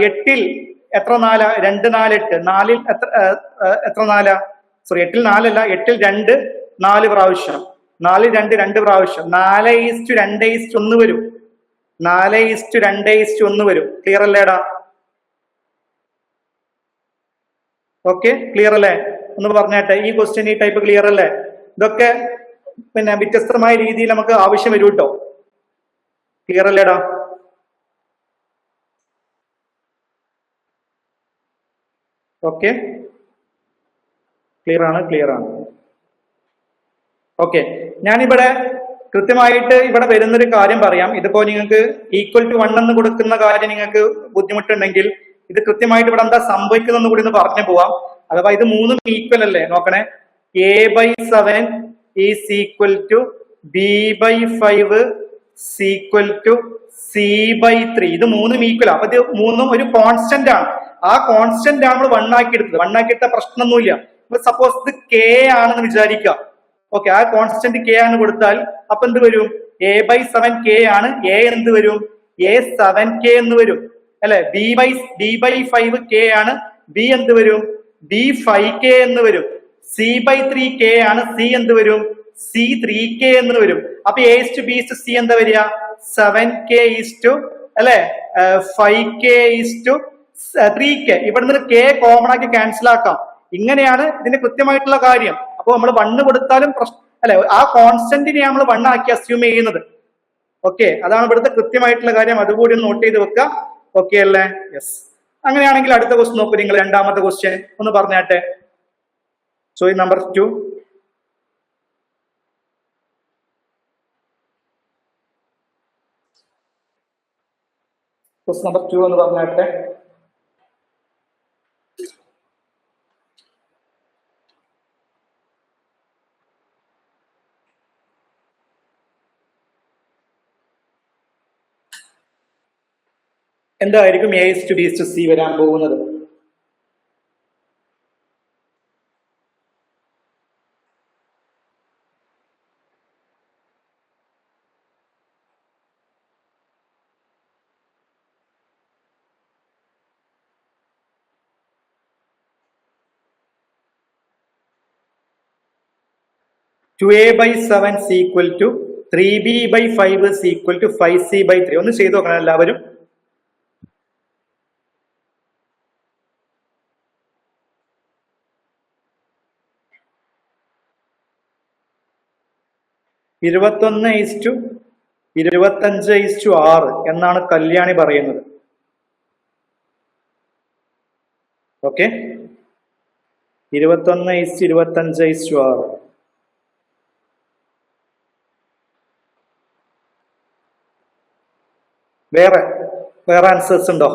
8ൽ എത്ര 4? 2 4 8. 4ൽ എത്ര 4? സോറി 8ൽ 4 അല്ല, 8ൽ 2 4 പ്രാവശ്യം. 4ൽ 2 2 പ്രാവശ്യം. 4 ഈസ് ടു 2 ഈസ് 1 വരും. 4 ഈസ് ടു 2 ഈസ് 1 വരും. ക്ലിയർ അല്ലേടാ? ഓക്കെ, ക്ലിയർ അല്ലേ? ഒന്ന് പറഞ്ഞേട്ടെ. ഈ ക്വസ്റ്റ്യൻ ഈ ടൈപ്പ് ക്ലിയർ അല്ലേ? ഇതൊക്കെ പിന്നെ വ്യത്യസ്തമായ രീതിയിൽ നമുക്ക് ആവശ്യം വരും കേട്ടോ. ക്ലിയർ അല്ലേടാ? ഓക്കെ, ക്ലിയർ ആണ്. ഓക്കെ, ഞാനിവിടെ കൃത്യമായിട്ട് ഇവിടെ വരുന്നൊരു കാര്യം പറയാം. ഇതിപ്പോ നിങ്ങൾക്ക് ഈക്വൽ ടു 1 എന്ന് കൊടുക്കുന്ന കാര്യം നിങ്ങൾക്ക് ബുദ്ധിമുട്ടുണ്ടെങ്കിൽ ഇത് കൃത്യമായിട്ട് ഇവിടെ എന്താ സംഭവിക്കുന്നതെന്ന് കൂടി ഒന്ന് പറഞ്ഞു പോവാം. അഥവാ ഇത് മൂന്നും ഈക്വൽ അല്ലേ? നോക്കണേ. A by 7 is equal to B by 5 equal to C by 3. ഇത് മൂന്നും ഈക്വൽ. അപ്പൊ ഇത് മൂന്നും ഒരു കോൺസ്റ്റന്റ് ആണ്. ആ കോൺസ്റ്റന്റ് ആണ് നമ്മൾ 1 ആക്കി എടുത്തത്. 1 ആക്കി എടുത്ത പ്രശ്നമൊന്നുമില്ല. സപ്പോസ് ഇത് കെ ആണെന്ന് വിചാരിക്കുക. ഓക്കെ, ആ കോൺസ്റ്റന്റ് കെ ആണ് കൊടുത്താൽ അപ്പൊ എന്ത് വരും? എ ബൈ 7 കെ ആണ്. എ എന്ത് വരും? എ 7K എന്ന് വരും അല്ലെ? ബി ബൈ 5 കെ ആണ്. ബി എന്ത് വരും? ബി 5K എന്ന് വരും. സി ബൈ 3 കെ ആണ്. സി എന്ത് വരും? സി 3K എന്ന് വരും. അപ്പൊ A is to B is to C എന്താ വരിക? 7K ഈസ് ടു അല്ലെ 5K ഈസ് ടു 3K. ഇവിടെ നിന്ന് കെ കോമൺ ആക്കി ക്യാൻസൽ ആക്കാം. ഇങ്ങനെയാണ് ഇതിന്റെ കൃത്യമായിട്ടുള്ള കാര്യം. അപ്പൊ നമ്മൾ 1 കൊടുത്താലും അല്ലെ, ആ കോൺസ്റ്റന്റിനെ നമ്മൾ 1 ആക്കി അസ്യൂം ചെയ്യുന്നത്. ഓക്കെ, അതാണ് ഇവിടുത്തെ കൃത്യമായിട്ടുള്ള കാര്യം. അതുകൂടി ഒന്ന് നോട്ട് ചെയ്ത് വെക്കുക. ഓക്കെ അല്ലേ? യെസ്. അങ്ങനെയാണെങ്കിൽ അടുത്ത ക്വസ്റ്റ്യൻ നോക്കൂ നിങ്ങൾ. രണ്ടാമത്തെ ക്വസ്റ്റ്യൻ ഒന്ന് പറഞ്ഞാട്ടെ. ചോദ്യം നമ്പർ 2. ക്വസ്റ്റ്യൻ നമ്പർ 2 എന്ന് പറഞ്ഞാട്ടെ. എന്തായിരിക്കും A is to B is to C വരാൻ പോകുന്നത്? Two A by 7 equal to 3b by 5 is equal to 5c by 3. ഒന്ന് ചെയ്തു നോക്കണം എല്ലാവരും. ഇരുപത്തൊന്ന് 25:6 എന്നാണ് കല്യാണി പറയുന്നത്. ഓക്കെ, 21:25:6. വേറെ വേറെ ആൻസേഴ്സ് ഉണ്ടോ?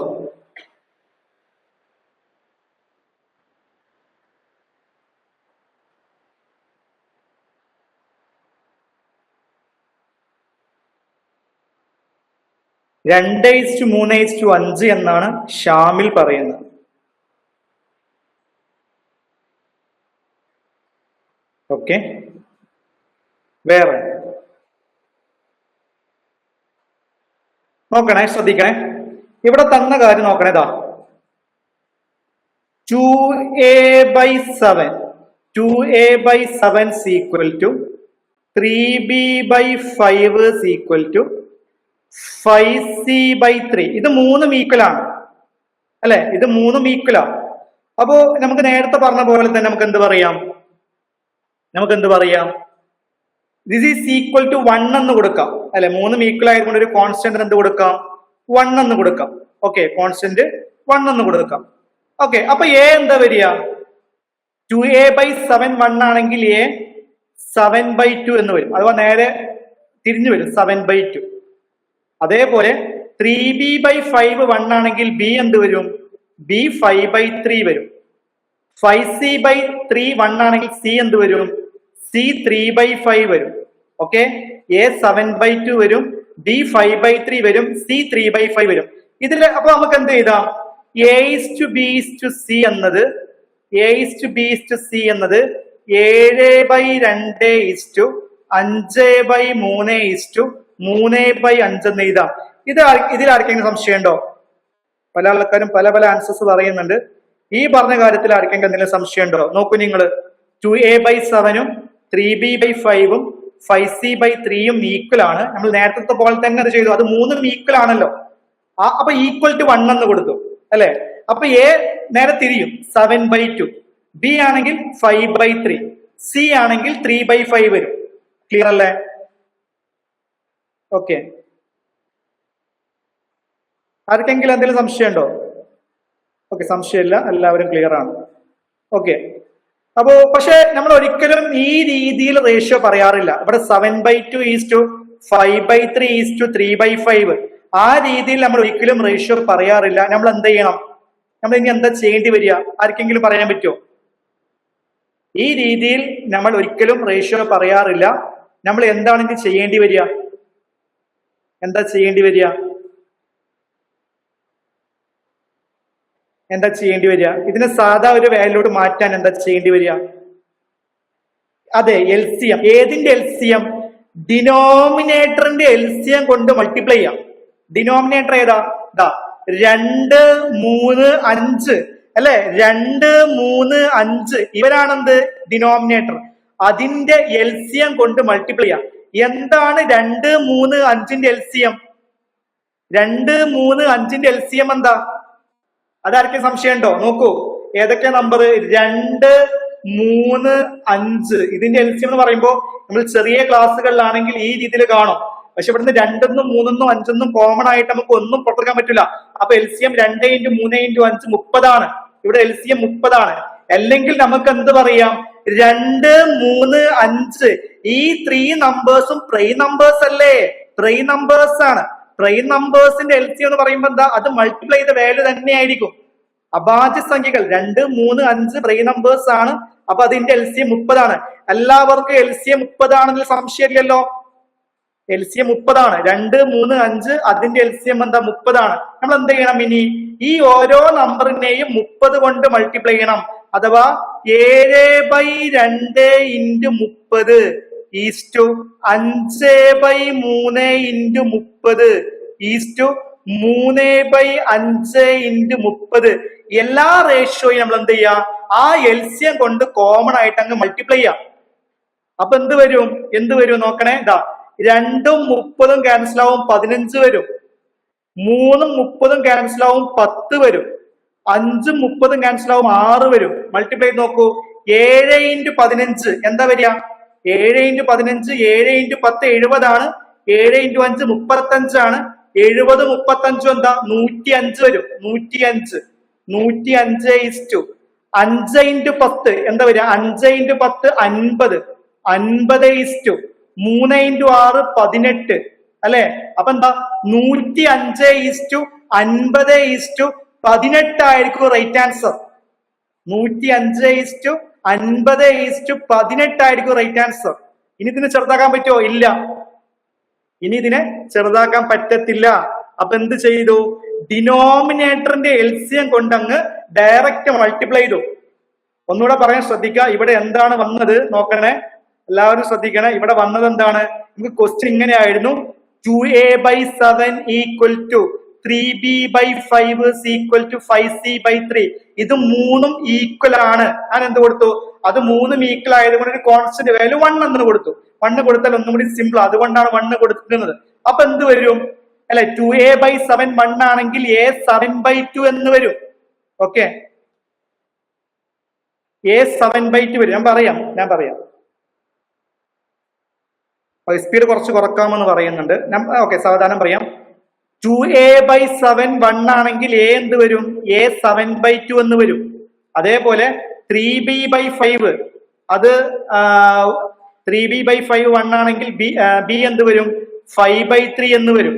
രണ്ട് 3:5 എന്നാണ് ഷാമിൽ പറയുന്നത്. ഓക്കെ, വേറെ നോക്കണേ, ശ്രദ്ധിക്കണേ. ഇവിടെ തന്ന കാര്യം നോക്കണേ. ഇതാ 2a/7 2a/7 equal to 3b/5 equal to 5c/3. ഇത് മൂന്നും ഈക്വൽ ആണ് അല്ലെ? ഇത് മൂന്നും ഈക്വൽ ആണ്. അപ്പോ നമുക്ക് നേരത്തെ പറഞ്ഞ പോലെ തന്നെ നമുക്ക് എന്ത് പറയാം? ദിസ് ഈസ് ഈക്വൽ ടു 1 എന്ന് കൊടുക്കാം അല്ലെ? മൂന്നും ഈക്വൽ ആയതുകൊണ്ട് ഒരു കോൺസ്റ്റന്റ് എന്ത് കൊടുക്കാം? 1 എന്ന് കൊടുക്കാം. ഓക്കെ, കോൺസ്റ്റന്റ് 1 എന്ന് കൊടുക്കാം. ഓക്കെ, അപ്പൊ എ എന്താ വരിക? 2a/7 1 ആണെങ്കിൽ എ 7/2 എന്ന് വരും. അഥവാ നേരെ തിരിഞ്ഞു വരും, 7/2. അതേപോലെ 3b/5 1 ആണെങ്കിൽ ബി എന്ത് വരും? ബി 5/3 വരും. 5c/3 1 ആണെങ്കിൽ സി എന്ത് വരും? സി 3/5 വരും. ഓക്കെ, എ 7/2 വരും, ബി 5/3 വരും, സി 3/5 വരും. ഇതിൽ അപ്പൊ നമുക്ക് എന്ത് ചെയ്താം? a/b/c എന്നത് 7/2 5/3 എന്ന് എഴുതാം. ഇതിൽ ആർക്കെങ്കിലും സംശയം ഉണ്ടോ? പല ആൾക്കാരും പല ആൻസേഴ്സ് പറയുന്നുണ്ട്. ഈ പറഞ്ഞ കാര്യത്തിൽ ആർക്കെങ്കിലും എന്തെങ്കിലും സംശയം ഉണ്ടോ? നോക്കൂ നിങ്ങൾ, 2a/7 3b/5 5c/3 ഈക്വൽ ആണ്. നമ്മൾ നേരത്തെ പോലെ തന്നെ അത് ചെയ്തു. അത് മൂന്നും ഈക്വൽ ആണല്ലോ. അപ്പൊ ഈക്വൽ ടു 1 എന്ന് കൊടുത്തു അല്ലെ? അപ്പൊ എ നേരെ തിരിയും, 7/2. ബി ആണെങ്കിൽ 5/3, സി ആണെങ്കിൽ 3/5 വരും. ക്ലിയർ അല്ലേ? ഓക്കെ, ആർക്കെങ്കിലും എന്തെങ്കിലും സംശയം ഉണ്ടോ? ഓക്കെ, സംശയമില്ല, എല്ലാവരും ക്ലിയർ ആണ്. ഓക്കെ, അപ്പോ പക്ഷെ നമ്മൾ ഒരിക്കലും ഈ രീതിയിൽ റേഷ്യോ പറയാറില്ല. ഇവിടെ 7/2 5/3 3/5 ആ രീതിയിൽ നമ്മൾ ഒരിക്കലും റേഷ്യോ പറയാറില്ല. നമ്മൾ എന്ത് ചെയ്യണം? നമ്മൾ ഇനി എന്താ ചെയ്യേണ്ടി വരിക? ആർക്കെങ്കിലും പറയാൻ പറ്റുമോ? ഈ രീതിയിൽ നമ്മൾ ഒരിക്കലും റേഷ്യോ പറയാറില്ല. നമ്മൾ എന്താണ് ഇനി ചെയ്യേണ്ടി വരിക? എന്താ ചെയ്യേണ്ടി വരിക? ഇതിനെ സാധാ ഒരു വാല്യൂട്ട് മാറ്റാൻ എന്താ ചെയ്യേണ്ടി വരിക? അതെ, LCM. ഏതിന്റെ LCM? ഡിനോമിനേറ്ററിന്റെ LCM കൊണ്ട് മൾട്ടിപ്ലൈ ചെയ്യാം. ഡിനോമിനേറ്റർ ഏതാ? 2 3 5 അല്ലെ? 2 3 5 ഇവരാണെന്ത്? ഡിനോമിനേറ്റർ. അതിന്റെ LCM കൊണ്ട് മൾട്ടിപ്ലൈ ചെയ്യാം. എന്താണ് 2 3 5ന്റെ LCM? 2 3 5ന്റെ LCM എന്താ? അതാർക്കും സംശയം ഉണ്ടോ? നോക്കൂ, ഏതൊക്കെ നമ്പർ? 2 3 5. ഇതിന്റെ LCM എന്ന് പറയുമ്പോൾ നമ്മൾ ചെറിയ ക്ലാസ്സുകളിലാണെങ്കിൽ ഈ രീതിയിൽ കാണും. പക്ഷെ ഇവിടുന്ന് 2 3 5 കോമൺ ആയിട്ട് നമുക്ക് ഒന്നും പുറത്തെടുക്കാൻ പറ്റില്ല. അപ്പൊ LCM 2 × 3 × 5 30 ആണ്. ഇവിടെ LCM 30 ആണ്. അല്ലെങ്കിൽ നമുക്ക് എന്ത് പറയാം? 2 3 5 ഈ 3 നമ്പേഴ്സും പ്രൈം നമ്പേഴ്സ് അല്ലേ? പ്രൈം നമ്പേഴ്സ് ആണ്. പ്രൈം നമ്പേഴ്സിന്റെ LCM എന്ന് പറയുമ്പോൾ എന്താ? അത് മൾട്ടിപ്ലൈ ചെയ്ത വാല്യൂ തന്നെയായിരിക്കും. അഭാജ്യ സംഖ്യകൾ 2 3 5 പ്രൈം നമ്പേഴ്സ് ആണ്. അപ്പൊ അതിന്റെ LCM 30 ആണ്. എല്ലാവർക്കും LCM 30 ആണെന്ന് സംശയമില്ലല്ലോ. LCM 30 ആണ്. 2 3 5 അതിന്റെ LCM എന്താ? 30 ആണ്. നമ്മൾ എന്ത് ചെയ്യണം? ഇനി ഈ ഓരോ നമ്പറിനെയും 30 കൊണ്ട് മൾട്ടിപ്ലൈ ചെയ്യണം. അഥവാ 7/2 × 30 ഈസ്റ്റു 5/3 × 30 ഈസ്റ്റു 3/5 × 30. എല്ലാ റേഷ്യോയും നമ്മൾ എന്ത് ചെയ്യാം? ആ LCM കൊണ്ട് കോമൺ ആയിട്ട് അങ്ങ് മൾട്ടിപ്ലൈ ചെയ്യാം. അപ്പൊ എന്ത് വരും നോക്കണേ. 2ഉം 30ഉം ക്യാൻസൽ ആവും, 15 വരും. 3ഉം 30ഉം ക്യാൻസൽ ആവും, 10 വരും. 5ഉം 30ഉം ക്യാൻസൽ ആവും, 6 വരും. മൾട്ടിപ്ലൈ നോക്കൂ. 7 × 15 എന്താ വരിക? 7 × 15 7 × 10 70 ആണ്. 7 × 5 35 ആണ്. 70 35 എന്താ? 105 വരും. 105 105 5 × 10 എന്താ വരിക? 5 × 10 50 50 3 × 6 18 അല്ലെ? അപ്പൊ എന്താ? 105 150:18 ആയിരിക്കും റൈറ്റ് ആൻസർ. 105:50:18 ആയിരിക്കും റൈറ്റ് ആൻസർ. ഇനി ഇതിനെ ചെറുതാക്കാൻ പറ്റുമോ? ഇല്ല. ഇനി ഇതിനെ ചെറുതാക്കാൻ പറ്റത്തില്ല. അപ്പൊ എന്ത് ചെയ്തു? ഡിനോമിനേറ്ററിന്റെ എൽസിയം കൊണ്ടങ്ങ് ഡയറക്റ്റ് മൾട്ടിപ്ലൈ ചെയ്തു. ഒന്നുകൂടെ പറയാൻ ശ്രദ്ധിക്കുക. ഇവിടെ എന്താണ് വന്നത് നോക്കണേ, എല്ലാവരും ശ്രദ്ധിക്കണേ. ഇവിടെ വന്നത് എന്താണ്? നമുക്ക് ക്വസ്റ്റ്യൻ ഇങ്ങനെയായിരുന്നു, 2a/7 = 3b/5 = 5c/3. ഇത് മൂന്നും ഈക്വൽ ആണ്. ഞാൻ എന്ത് കൊടുത്തു? അത് മൂന്നും ഈക്വൽ ആയതുകൊണ്ട് ഒരു കോൺസ്റ്റന്റ് വാല്യൂ 1 എന്ന് കൊടുത്തു. 1 കൊടുത്താൽ ഒന്നും കൂടി സിമ്പിൾ, അതുകൊണ്ടാണ് 1 കൊടുക്കുന്നത്. അപ്പൊ എന്ത് വരും? അല്ലെ, 2a/7 1 ആണെങ്കിൽ a 7/2 എന്ന് വരും. ഓക്കെ, a 7/2 വരും. ഞാൻ പറയാം സ്പീഡ് കുറച്ച് കുറക്കാമെന്ന് പറയുന്നുണ്ട്. ഓക്കെ, സാവധാനം പറയാം. 2a/7 1 ആണെങ്കിൽ a എന്ത് വരും? a 7/2 എന്ന് വരും. അതേപോലെ 3b/5 അത് 3b/5 1 ആണെങ്കിൽ b എന്ത് വരും? 5/3 എന്ന് വരും.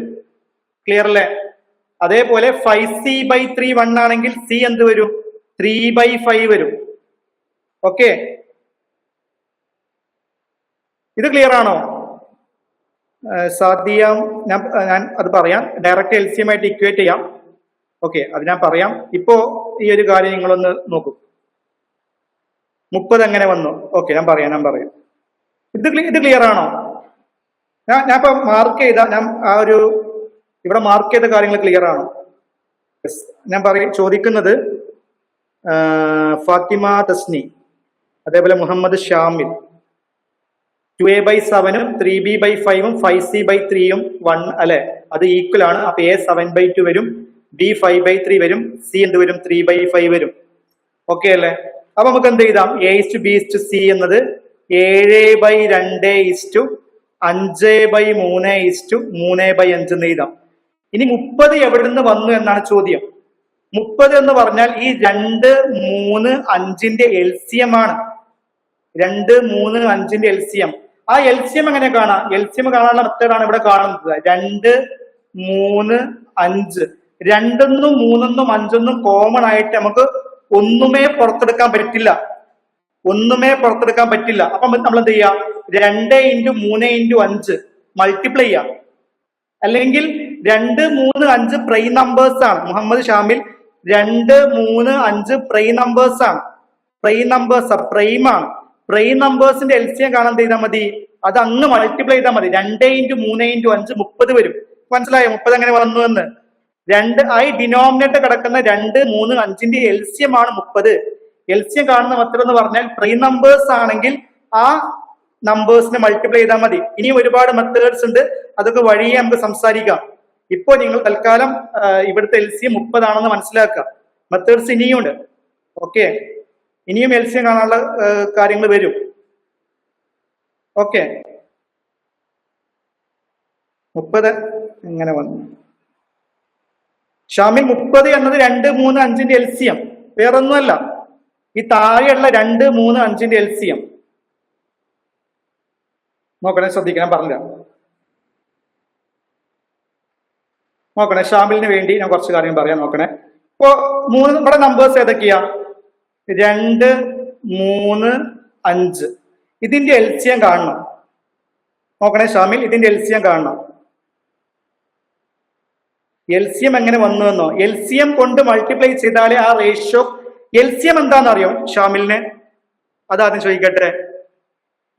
ക്ലിയർ അല്ലേ? അതേപോലെ 5c/3 1 ആണെങ്കിൽ c എന്ത് വരും? 3/5 വരും. ഓക്കെ, ഇത് ക്ലിയർ ആണോ? സാധ്യം ഞാൻ അത് പറയാം. ഡയറക്റ്റ് എൽസിയം ആയിട്ട് ഇക്വേറ്റ് ചെയ്യാം. ഓക്കെ, അത് ഞാൻ പറയാം. ഇപ്പോ ഈ ഒരു കാര്യം നിങ്ങളൊന്ന് നോക്കൂ. 30 എങ്ങനെ വന്നു? ഓക്കെ, ഞാൻ പറയാം. ഇത് ക്ലിയർ ആണോ? ഞാൻ ഇപ്പൊ മാർക്ക് ചെയ്ത ഇവിടെ മാർക്ക് ചെയ്ത കാര്യങ്ങൾ ക്ലിയർ ആണോ? ഞാൻ ചോദിക്കുന്നത് ഫാത്തിമ തസ്നി, അതേപോലെ Muhammad Shamil, 2a/7 3b/5 5c/3 1 അല്ലെ, അത് ഈക്വൽ ആണ്. അപ്പൊ a 7/2 വരും, b 5/3 വരും, c എന്ത് വരും? 3/5 വരും. ഓക്കെ അല്ലെ? അപ്പൊ നമുക്ക് എന്ത് ചെയ്താം? a/b/c എന്നത് 7/2 5/3 3/5 എന്ന് എഴുതാം. ഇനി 30 എവിടെ നിന്ന് വന്നു എന്നാണ് ചോദ്യം. 30 എന്ന് പറഞ്ഞാൽ ഈ 2, 3, 5ന്റെ എൽസിയം ആണ്. 2, 3, 5ന്റെ എൽസിയം. ആ എൽസിയം എങ്ങനെ കാണാം? എൽസിയം കാണാനുള്ള മെത്തേഡാണ് ഇവിടെ കാണുന്നത്. 2, 3, 5. 2 3 5 കോമൺ ആയിട്ട് നമുക്ക് ഒന്നുമേ പുറത്തെടുക്കാൻ പറ്റില്ല. അപ്പൊ നമ്മൾ എന്ത് ചെയ്യാം? 2 × 3 × 5 മൾട്ടിപ്ലൈ ചെയ്യാം. അല്ലെങ്കിൽ 2, 3, 5 പ്രൈം നമ്പേഴ്സ് ആണ്. മുഹമ്മദ് ഷാമിൽ 2, 3, 5 പ്രൈം നമ്പേഴ്സ് ആണ്. പ്രൈം ആണ്. പ്രൈം നമ്പേഴ്സിന്റെ എൽസിയം കാണാൻ ചെയ്താൽ മതി, അത് അങ്ങ് മൾട്ടിപ്ലൈ ചെയ്താൽ മതി. 2 × 3 × 5 30 വരും. മനസ്സിലായോ 30 എങ്ങനെ വന്നു എന്ന്? ഡിനോമിനേറ്റർ കിടക്കുന്ന 2, 3, 5ന്റെ എൽസിയം ആണ് 30. എൽസിയം കാണുന്ന മെത്തേഡ് എന്ന് പറഞ്ഞാൽ പ്രൈം നമ്പേഴ്സ് ആണെങ്കിൽ ആ നമ്പേഴ്സിനെ മൾട്ടിപ്ലൈ ചെയ്താൽ മതി. ഇനിയും ഒരുപാട് മെത്തേഡ്സ് ഉണ്ട്, അതൊക്കെ വഴിയെ നമുക്ക് സംസാരിക്കാം. ഇപ്പോ നിങ്ങൾ തൽക്കാലം ഇവിടുത്തെ എൽസിയം 30 ആണെന്ന് മനസ്സിലാക്കുക. മെത്തേഡ്സ് ഇനിയുണ്ട്. ഓക്കെ, ഇനിയും എൽസിയം കാണാനുള്ള കാര്യങ്ങൾ വരും. ഓക്കെ, 30 എങ്ങനെ വന്നു? ഷാമിൽ 30 എന്നത് 2, 3, 5ന്റെ എൽസിയം, വേറൊന്നുമല്ല. ഈ താഴെയുള്ള 2, 3, 5ന്റെ എൽസിയം നോക്കണേ, ശ്രദ്ധിക്കണം, പറഞ്ഞില്ല. നോക്കണേ, ഷാമിലിന് വേണ്ടി ഞാൻ കുറച്ച് കാര്യം പറയാം. നോക്കണേ, ഇപ്പോ ഇവിടെ നമ്പേഴ്സ് ഏതൊക്കെയാ? 2, 3, 5. ഇതിന്റെ എൽസിയം കാണണം. നോക്കണേ ഷാമിൽ, ഇതിന്റെ എൽസിയം കാണണം. എൽസിയം എങ്ങനെ വന്നു എന്നോ? എൽസിയം കൊണ്ട് മൾട്ടിപ്ലൈ ചെയ്താലേ ആ റേഷ്യോ. എൽസിയം എന്താണെന്നറിയോ ഷാമിലിന്? അതാദ്യം ചോദിക്കട്ടെ.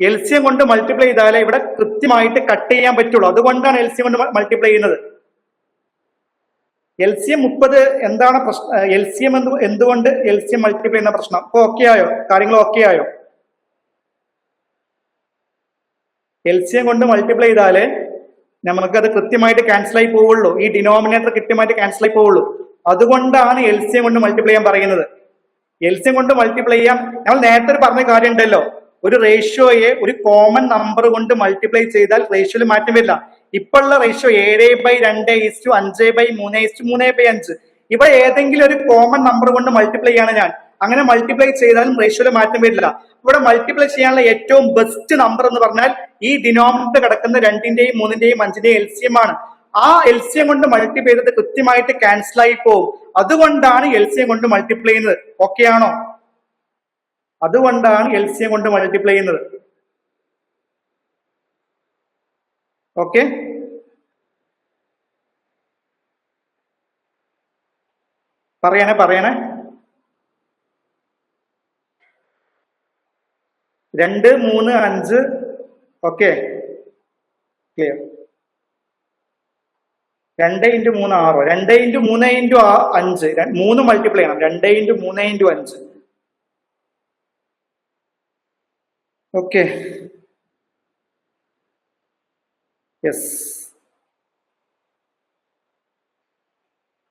എൽസിയം കൊണ്ട് മൾട്ടിപ്ലൈ ചെയ്താലേ ഇവിടെ കൃത്യമായിട്ട് കട്ട് ചെയ്യാൻ പറ്റുള്ളൂ. അതുകൊണ്ടാണ് എൽസിയം കൊണ്ട് മൾട്ടിപ്ലൈ ചെയ്യുന്നത്. എൽസിയം 30 എന്താണ് പ്രശ്നം? എൽസിയം എന്തുകൊണ്ട് എൽസിയം മൾട്ടിപ്ലൈ ചെയ്യുന്ന പ്രശ്നം? ഇപ്പൊ ഓക്കെ ആയോ? കാര്യങ്ങൾ ഓക്കെ ആയോ? എൽസിയം കൊണ്ട് മൾട്ടിപ്ലൈ ചെയ്താലേ നമുക്കത് കൃത്യമായിട്ട് ക്യാൻസൽ ആയി പോവുള്ളൂ. ഈ ഡിനോമിനേറ്റർ കൃത്യമായിട്ട് ക്യാൻസൽ ആയി പോവുള്ളൂ. അതുകൊണ്ടാണ് എൽസിയം കൊണ്ട് മൾട്ടിപ്ലൈ ചെയ്യാൻ പറയുന്നത്. എൽസിയം കൊണ്ട് മൾട്ടിപ്ലൈ ചെയ്യാം. നമ്മൾ നേരത്തെ പറഞ്ഞ കാര്യം ഉണ്ടല്ലോ, ഒരു റേഷ്യോയെ ഒരു കോമൺ നമ്പർ കൊണ്ട് മൾട്ടിപ്ലൈ ചെയ്താൽ റേഷ്യോയിൽ മാറ്റം വരില്ല. ഇപ്പോഴുള്ള റേഷ്യോ 7/2 5/3 3/5. ഇവിടെ ഏതെങ്കിലും ഒരു കോമൺ നമ്പർ കൊണ്ട് മൾട്ടിപ്ലൈ ചെയ്യാണ് ഞാൻ. അങ്ങനെ മൾട്ടിപ്ലൈ ചെയ്താലും റേഷ്യോയിൽ മാറ്റം വരില്ല. ഇവിടെ മൾട്ടിപ്ലൈ ചെയ്യാനുള്ള ഏറ്റവും ബെസ്റ്റ് നമ്പർ എന്ന് പറഞ്ഞാൽ ഈ ഡിനോമിനേറ്റർ കിടക്കുന്ന 2ന്റെയും 3ന്റെയും 5ന്റെയും എൽസിയം ആണ്. ആ LCM കൊണ്ട് മൾട്ടിപ്ലൈ ചെയ്തത് കൃത്യമായിട്ട് ക്യാൻസൽ ആയി പോകും. അതുകൊണ്ടാണ് LCM കൊണ്ട് മൾട്ടിപ്ലൈ ചെയ്യുന്നത്. ഓക്കെ ആണോ? അതുകൊണ്ടാണ് LCM കൊണ്ട് മൾട്ടിപ്ലൈ ചെയ്യുന്നത്. ഓക്കെ, പറയണേ 2, 3, 5. Okay, clear. 2 × 3 6. 2 × 3 × 5 3 മൾട്ടിപ്ലൈ ചെയ്യണം. 2 × 3 × 5. Okay, yes.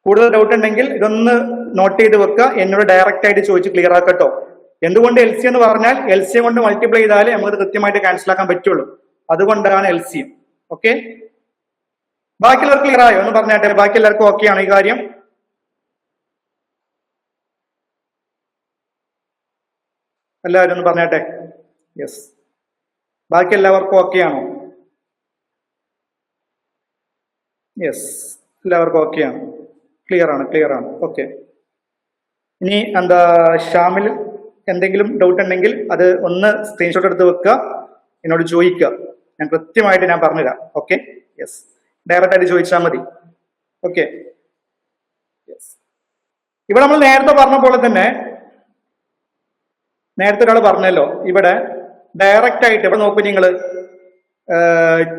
കൂടുതൽ ഡൗട്ട് ഉണ്ടെങ്കിൽ ഇതൊന്ന് നോട്ട് ചെയ്ത് വെക്കുക, എന്നോട് ഡയറക്റ്റ് ആയിട്ട് ചോദിച്ച് ക്ലിയർ ആക്കട്ടോ. എന്തുകൊണ്ട് LCM എന്ന് പറഞ്ഞാൽ LCM കൊണ്ട് മൾട്ടിപ്ലൈ ചെയ്താലേ നമുക്ക് കൃത്യമായിട്ട് ക്യാൻസൽ ആക്കാൻ പറ്റുള്ളൂ. അതുകൊണ്ടാണ് LCM. ഓക്കെ, ബാക്കിയുള്ളവർക്ക് ക്ലിയർ ആയോ? ഒന്ന് പറഞ്ഞാട്ടെ, ബാക്കി എല്ലാവർക്കും ഓക്കെ ആണോ ഈ കാര്യം? എല്ലാവരും ഒന്ന് പറഞ്ഞാട്ടെ. യെസ്, ബാക്കി എല്ലാവർക്കും ഓക്കെ ആണോ? യെസ്, എല്ലാവർക്കും ഓക്കെ ആണ്. ക്ലിയർ ആണ്. ഓക്കെ, ഇനി എന്താ ഷാമിൽ എന്തെങ്കിലും ഡൗട്ട് ഉണ്ടെങ്കിൽ അത് ഒന്ന് സ്ക്രീൻഷോട്ട് എടുത്ത് വെക്കുക, എന്നോട് ചോദിക്കുക. ഞാൻ കൃത്യമായിട്ട് ഞാൻ പറഞ്ഞുതരാം. ഓക്കെ, യെസ്, ഡയറക്റ്റ് ആയിട്ട് ചോദിച്ചാൽ മതി. Okay, yes. ഇവിടെ നമ്മൾ നേരത്തെ പറഞ്ഞ പോലെ തന്നെ, നേരത്തെ ഒരാൾ പറഞ്ഞല്ലോ, ഇവിടെ ഡയറക്റ്റ് ആയിട്ട് ഇവിടെ നോക്കൂ നിങ്ങൾ,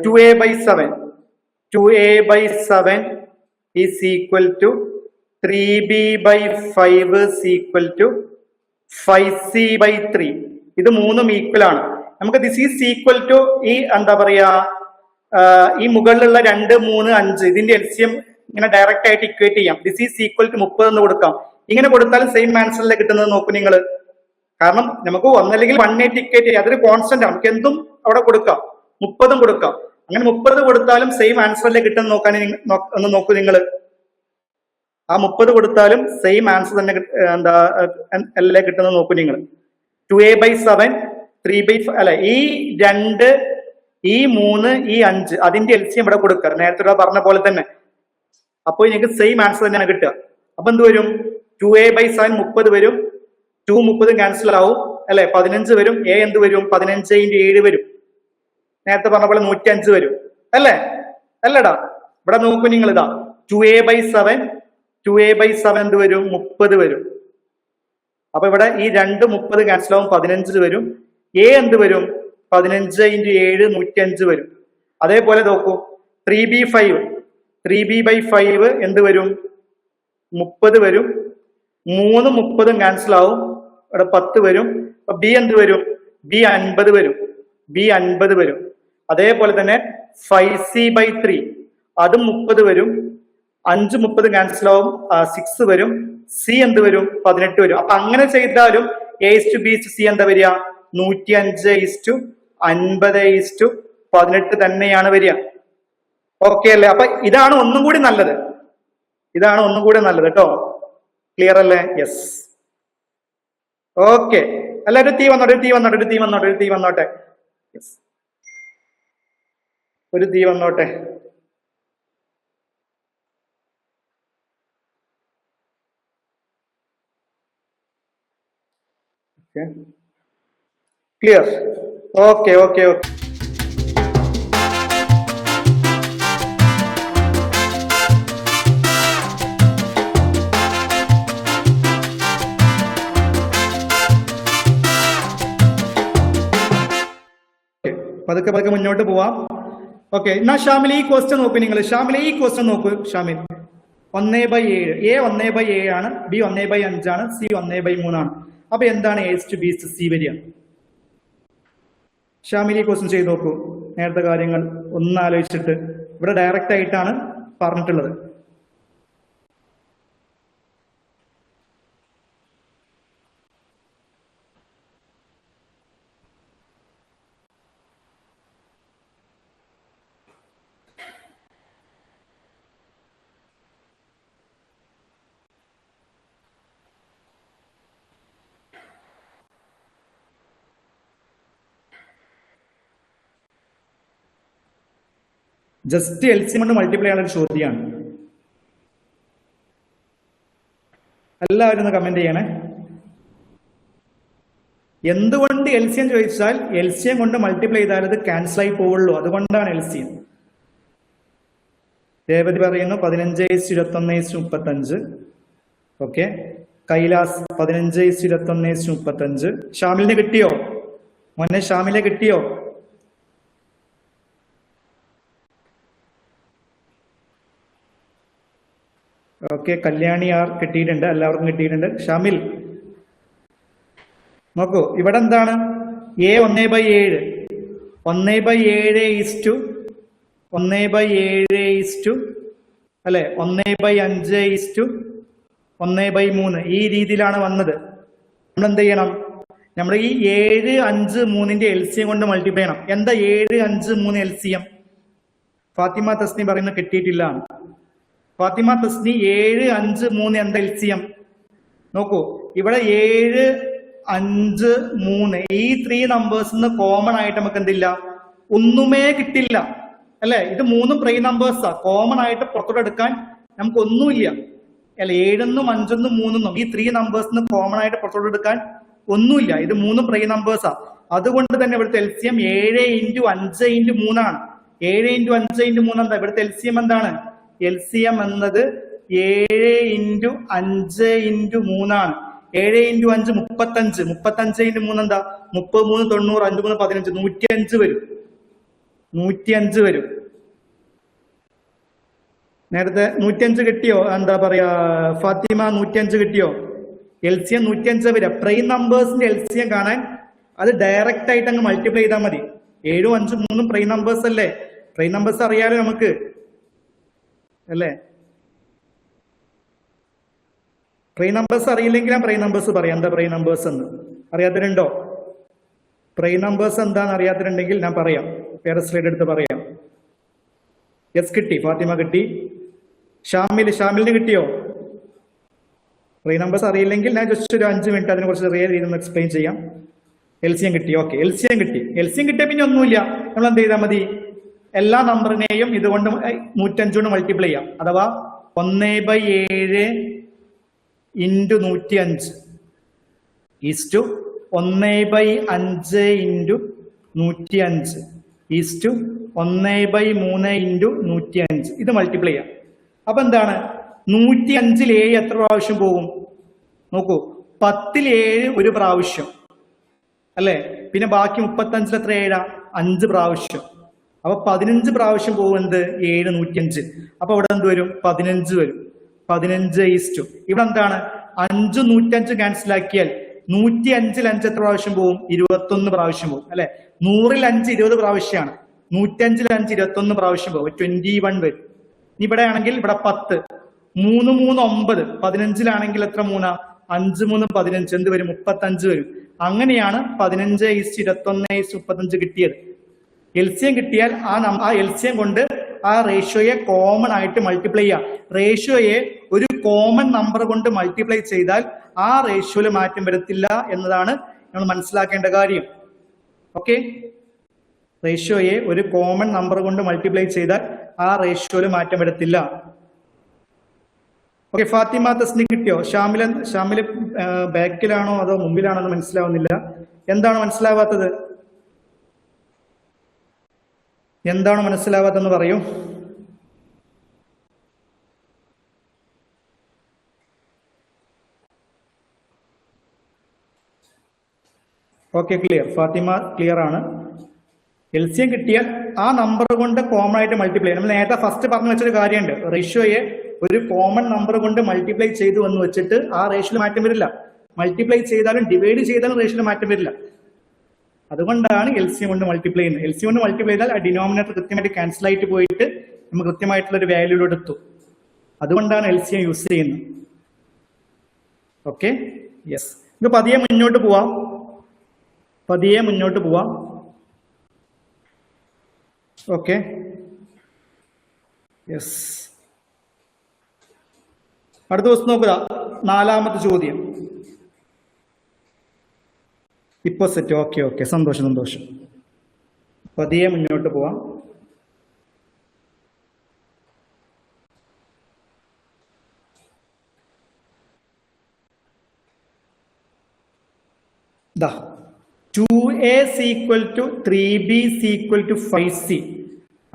2a/7 2a/7 is equal to 3b/5 is equal to 5c/3. ഇത് മൂന്നും ഈക്വൽ ആണ്. നമുക്ക് ദിസ് ഈസ് ഈക്വൽ ടു ഈ എന്താ പറയാ, ഈ മുകളിലുള്ള 2, 3, 5 ഇതിന്റെ LCM ഇങ്ങനെ ഡയറക്റ്റ് ആയിട്ട് ഇക്വേറ്റ് ചെയ്യാം. ദിസ് ഈസ് ഈക്വൽ ടു 30 എന്ന് കൊടുക്കാം. ഇങ്ങനെ കൊടുത്താലും സെയിം ആൻസറിലെ കിട്ടുന്നത് നോക്കൂ നിങ്ങൾ. കാരണം നമുക്ക് ഒന്നല്ലെങ്കിൽ 180 ഇക്വേറ്റ് ചെയ്യാം, അതൊരു കോൺസ്റ്റന്റ് ആണ്, നമുക്ക് എന്തും അവിടെ കൊടുക്കാം. 30 കൊടുക്കാം. അങ്ങനെ 30 കൊടുത്താലും സെയിം ആൻസറിലെ കിട്ടുന്ന നോക്കാൻ ഒന്ന് നോക്കൂ നിങ്ങൾ. ആ 30 കൊടുത്താലും സെയിം ആൻസർ തന്നെ എന്താ അല്ലേ കിട്ടുന്നത് നോക്കൂ നിങ്ങൾ. 2a/7 3/5 അല്ലെ, ഈ 2 ഈ 3 ഈ 5 അതിന്റെ LCM ഇവിടെ കൊടുക്കുക, നേരത്തെ പറഞ്ഞ പോലെ തന്നെ. അപ്പോൾ നിങ്ങൾക്ക് സെയിം ആൻസർ തന്നെയാണ് കിട്ടുക. അപ്പൊ എന്ത് വരും? 2a/7 30 വരും. 2 30 ക്യാൻസൽ ആവും അല്ലെ, 15 വരും. A എന്ത് വരും? 15 × 7 വരും. നേരത്തെ പറഞ്ഞ പോലെ 105 വരും അല്ലേ? അല്ലടാ, ഇവിടെ നോക്കൂ നിങ്ങൾ, ഇതാ 2a/7 എന്ത് വരും? 30 വരും. അപ്പൊ ഇവിടെ ഈ 2 30 ക്യാൻസൽ ആവും, 15 വരും. A എന്ത് വരും? 15 × 7 105 വരും. അതേപോലെ നോക്കൂ 3b/5 എന്ത് വരും? 30 വരും. 3 30 ക്യാൻസൽ ആവും, ഇവിടെ 10 വരും. അപ്പൊ B എന്ത് വരും? B 50 വരും. B 50 വരും. അതേപോലെ തന്നെ 5c/3 അതും 30 വരും. 5 30 ക്യാൻസൽ ആവും, 6 വരും. C എന്ത് വരും? 18 വരും. അപ്പൊ അങ്ങനെ ചെയ്താലും A/B/C എന്താ വരിക? 105:50:18 തന്നെയാണ് വരിക. ഓക്കെ അല്ലേ? അപ്പൊ ഇതാണ് ഒന്നും കൂടി നല്ലത്. കേട്ടോ. ക്ലിയർ അല്ലേ? യെസ്. ഓക്കെ, എല്ലാവരും തീ വന്നോട്ടെ. യെസ്, ഒരു തീ വന്നോട്ടെ. ക്ലിയർ? ഓക്കെ. പതുക്കെ മുന്നോട്ട് പോവാം. ഓക്കെ, എന്നാ ഷാമിൽ ഈ ക്വസ്റ്റ്യൻ നോക്കൂ നിങ്ങൾ. ഷാമിൽ 1/7. A 1/7 ആണ്, B 1/5 ആണ്, C 1/3 ആണ്. അപ്പൊ എന്താണ് A/B/C വരിക? ഷാമിൽ ഈ ക്വസ്റ്റ്യൻ ചെയ്ത് നോക്കൂ. നേരത്തെ കാര്യങ്ങൾ ഒന്ന് ആലോചിച്ചിട്ട്, ഇവിടെ ഡയറക്റ്റ് ആയിട്ടാണ് പറഞ്ഞിട്ടുള്ളത്. ജസ്റ്റ് LCM കൊണ്ട് മൾട്ടിപ്ലൈ ചെയ്യാനുള്ള ഒരു ചോദ്യമാണ്. എല്ലാവരും ഒന്ന് കമന്റ് ചെയ്യണേ. എന്തുകൊണ്ട് LCM ചോദിച്ചാൽ LCM കൊണ്ട് മൾട്ടിപ്ലൈ ചെയ്താൽ അത് ക്യാൻസൽ ആയി പോവുള്ളൂ, അതുകൊണ്ടാണ് LCM. രേവതി പറയുന്നു 15:21:35. ഓക്കെ. കൈലാസ് 15:21:35. ഷാമിലിന് കിട്ടിയോ മോനെ? ഷാമിലെ കിട്ടിയോ? ഓക്കെ. കല്യാണി ആർ കിട്ടിയിട്ടുണ്ട്, എല്ലാവർക്കും കിട്ടിയിട്ടുണ്ട്. ഷാമിൽ നോക്കൂ, ഇവിടെ എന്താണ്? A 1/7 1/7 1/7 അല്ലെ, 1/5 1/3 ഈ രീതിയിലാണ് വന്നത്. നമ്മൾ എന്ത് ചെയ്യണം? നമ്മൾ ഈ 7, 5, 3ന്റെ LCM കൊണ്ട് മൾട്ടിപ്ലൈ ചെയ്യണം. എന്താ 7, 5, 3 LCM? ഫാത്തിമ തസ്നി പറയുന്നത് കിട്ടിയിട്ടില്ല. ഫാത്തിമ തസ്നി 7, 5, 3 എന്താ LCM? നോക്കൂ, ഇവിടെ 7, 5, 3 ഈ 3 നമ്പേഴ്സിന് കോമൺ ആയിട്ട് നമുക്ക് എന്തില്ല? ഒന്നുമേ കിട്ടില്ല അല്ലെ. ഇത് 3 പ്രൈം നമ്പേഴ്സാ. കോമൺ ആയിട്ട് പുറത്തോട്ട് എടുക്കാൻ നമുക്ക് ഒന്നുമില്ല അല്ലെ. 7 5 3 ഈ 3 നമ്പേഴ്സിന് കോമൺ ആയിട്ട് പുറത്തോട്ട് എടുക്കാൻ ഒന്നുമില്ല. ഇത് 3 പ്രൈം നമ്പേഴ്സാ. അതുകൊണ്ട് തന്നെ ഇവിടുത്തെ LCM 7 × 5 × 3 ആണ്. 7 × 5 × 3 എന്താ? ഇവിടുത്തെ LCM എന്താണ്? LCM എന്നത് 7 × 5 × 3 ആണ്. 7 × 5 35. 35 × 3 എന്താ? 33 90 5 3 15 105 വരും. 105 വരും. നേരത്തെ 105 കിട്ടിയോ? എന്താ പറയാ ഫാത്തിമ, 105 കിട്ടിയോ? LCM 105 വരിക. പ്രൈം നമ്പേഴ്സിന്റെ LCM കാണാൻ അത് ഡയറക്റ്റ് ആയിട്ട് അങ്ങ് മൾട്ടിപ്ലൈ ചെയ്താൽ മതി. 7, 5, 3 പ്രൈം നമ്പേഴ്സ് അല്ലേ. പ്രൈം നമ്പേഴ്സ് അറിയാലോ നമുക്ക് അല്ലേ. പ്രൈം നമ്പേഴ്സ് അറിയില്ലെങ്കിൽ ഞാൻ പ്രൈം നമ്പേഴ്സ് പറയാം. എന്താ പ്രൈം നമ്പേഴ്സ് എന്ന് അറിയാത്തവരുണ്ടോ? പ്രൈം നമ്പേഴ്സ് എന്താണെന്ന് അറിയാത്തവരുണ്ടെങ്കിൽ ഞാൻ പറയാം. വേറെ സ്ലൈഡ് എടുത്ത് പറയാം. യെസ് കിട്ടി, ഫാത്തിമ കിട്ടി. ഷാമിലിന് കിട്ടിയോ? പ്രൈം നമ്പേഴ്സ് അറിയില്ലെങ്കിൽ ഞാൻ ജസ്റ്റ് ഒരു 5 മിനിറ്റ് അതിനെ കുറിച്ച് ചെറിയ രീതിയിൽ എക്സ്പ്ലെയിൻ ചെയ്യാം. LCM കിട്ടി. ഓക്കെ, LCM കിട്ടി. LCM കിട്ടിയ പിന്നെ ഒന്നുമില്ല, നമ്മൾ എന്ത് ചെയ്താൽ മതി? എല്ലാ നമ്പറിനെയും ഇതുകൊണ്ട് 105 കൊണ്ട് മൾട്ടിപ്ലൈ ചെയ്യാം. അഥവാ 1/7 × 105 ഈസ്റ്റു 1/5 × 105 ഈസ്റ്റു 1/3 × 105. ഇത് മൾട്ടിപ്ലൈ ചെയ്യാം. അപ്പൊ എന്താണ്? 105-ൽ 7 എത്ര പ്രാവശ്യം പോകും? നോക്കൂ, 10-ൽ 7 ഒരു പ്രാവശ്യം അല്ലെ. പിന്നെ ബാക്കി 35-ൽ എത്ര? 7 5 പ്രാവശ്യം. അപ്പൊ 15 പ്രാവശ്യം പോകുന്നത് 7 105. അപ്പൊ ഇവിടെ എന്ത് വരും? 15 വരും. 15 ഈസ്റ്റു ഇവിടെ എന്താണ്? 5 105 ക്യാൻസൽ ആക്കിയാൽ 105-ൽ 5 എത്ര പ്രാവശ്യം പോകും? 21 പ്രാവശ്യം പോകും അല്ലെ. 100-ൽ 5 20 പ്രാവശ്യമാണ്. 105-ൽ 5 21 പ്രാവശ്യം പോകും. 21 വരും. ഇവിടെ ആണെങ്കിൽ ഇവിടെ 10 3 3 9. 15-ലാണെങ്കിൽ എത്ര? 3 5 3 15 എന്ത് വരും? 35 വരും. അങ്ങനെയാണ് 15:21:35 കിട്ടിയത്. LCM കിട്ടിയാൽ ആ LCM കൊണ്ട് ആ റേഷ്യോയെ കോമൺ ആയിട്ട് മൾട്ടിപ്ലൈ ചെയ്യാം. റേഷ്യോയെ ഒരു കോമൺ നമ്പർ കൊണ്ട് മൾട്ടിപ്ലൈ ചെയ്താൽ ആ റേഷ്യോയിൽ മാറ്റം വരത്തില്ല എന്നതാണ് നമ്മൾ മനസ്സിലാക്കേണ്ട കാര്യം. ഓക്കെ, റേഷ്യോയെ ഒരു കോമൺ നമ്പർ കൊണ്ട് മൾട്ടിപ്ലൈ ചെയ്താൽ ആ റേഷ്യോയിൽ മാറ്റം വരത്തില്ല. ഓക്കെ, ഫാത്തിമ തസ്നി കിട്ടിയോ? ഷാമില് ബാക്കിലാണോ അതോ മുമ്പിലാണോ എന്ന് മനസ്സിലാവുന്നില്ല. എന്താണ് മനസ്സിലാവാത്തത്? എന്താണ് മനസ്സിലാവാത്തെന്ന് പറയൂ. Okay, clear. ഫാത്തിമ ക്ലിയർ ആണ്. LCM കിട്ടിയാൽ ആ നമ്പർ കൊണ്ട് കോമൺ ആയിട്ട് മൾട്ടിപ്ലൈ. നമ്മൾ നേരത്തെ ഫസ്റ്റ് പറഞ്ഞു വെച്ചൊരു കാര്യമുണ്ട്. റേഷ്യോയെ ഒരു കോമൺ നമ്പർ കൊണ്ട് മൾട്ടിപ്ലൈ ചെയ്തു എന്ന് വെച്ചിട്ട് ആ റേഷ്യോയിൽ മാറ്റം വരില്ല. മൾട്ടിപ്ലൈ ചെയ്താലും ഡിവൈഡ് ചെയ്താലും റേഷ്യോയിൽ മാറ്റം വരില്ല. അതുകൊണ്ടാണ് LCM കൊണ്ട് മൾട്ടിപ്ലൈ ചെയ്യുന്നത്. LCM കൊണ്ട് മൾട്ടിപ്ലൈ ചെയ്താൽ ആ ഡിനോമിനേറ്റർ കൃത്യമായിട്ട് ക്യാൻസൽ ആയിട്ട് പോയിട്ട് നമുക്ക് കൃത്യമായിട്ടുള്ള ഒരു വാല്യൂലോട് എത്തും. അതുകൊണ്ടാണ് LCM യൂസ് ചെയ്യുന്നത്. Okay, yes. നമുക്ക് പതിയെ മുന്നോട്ട് പോവാം. Okay, yes. അടുത്ത ദിവസം നോക്കുക. 4ാമത്തെ ചോദ്യം. ഇപ്പൊ സെറ്റ്. ഓക്കെ, സന്തോഷം. പതിയെ മുന്നോട്ട് പോവാം. 2a equal to 3b equal to 5c.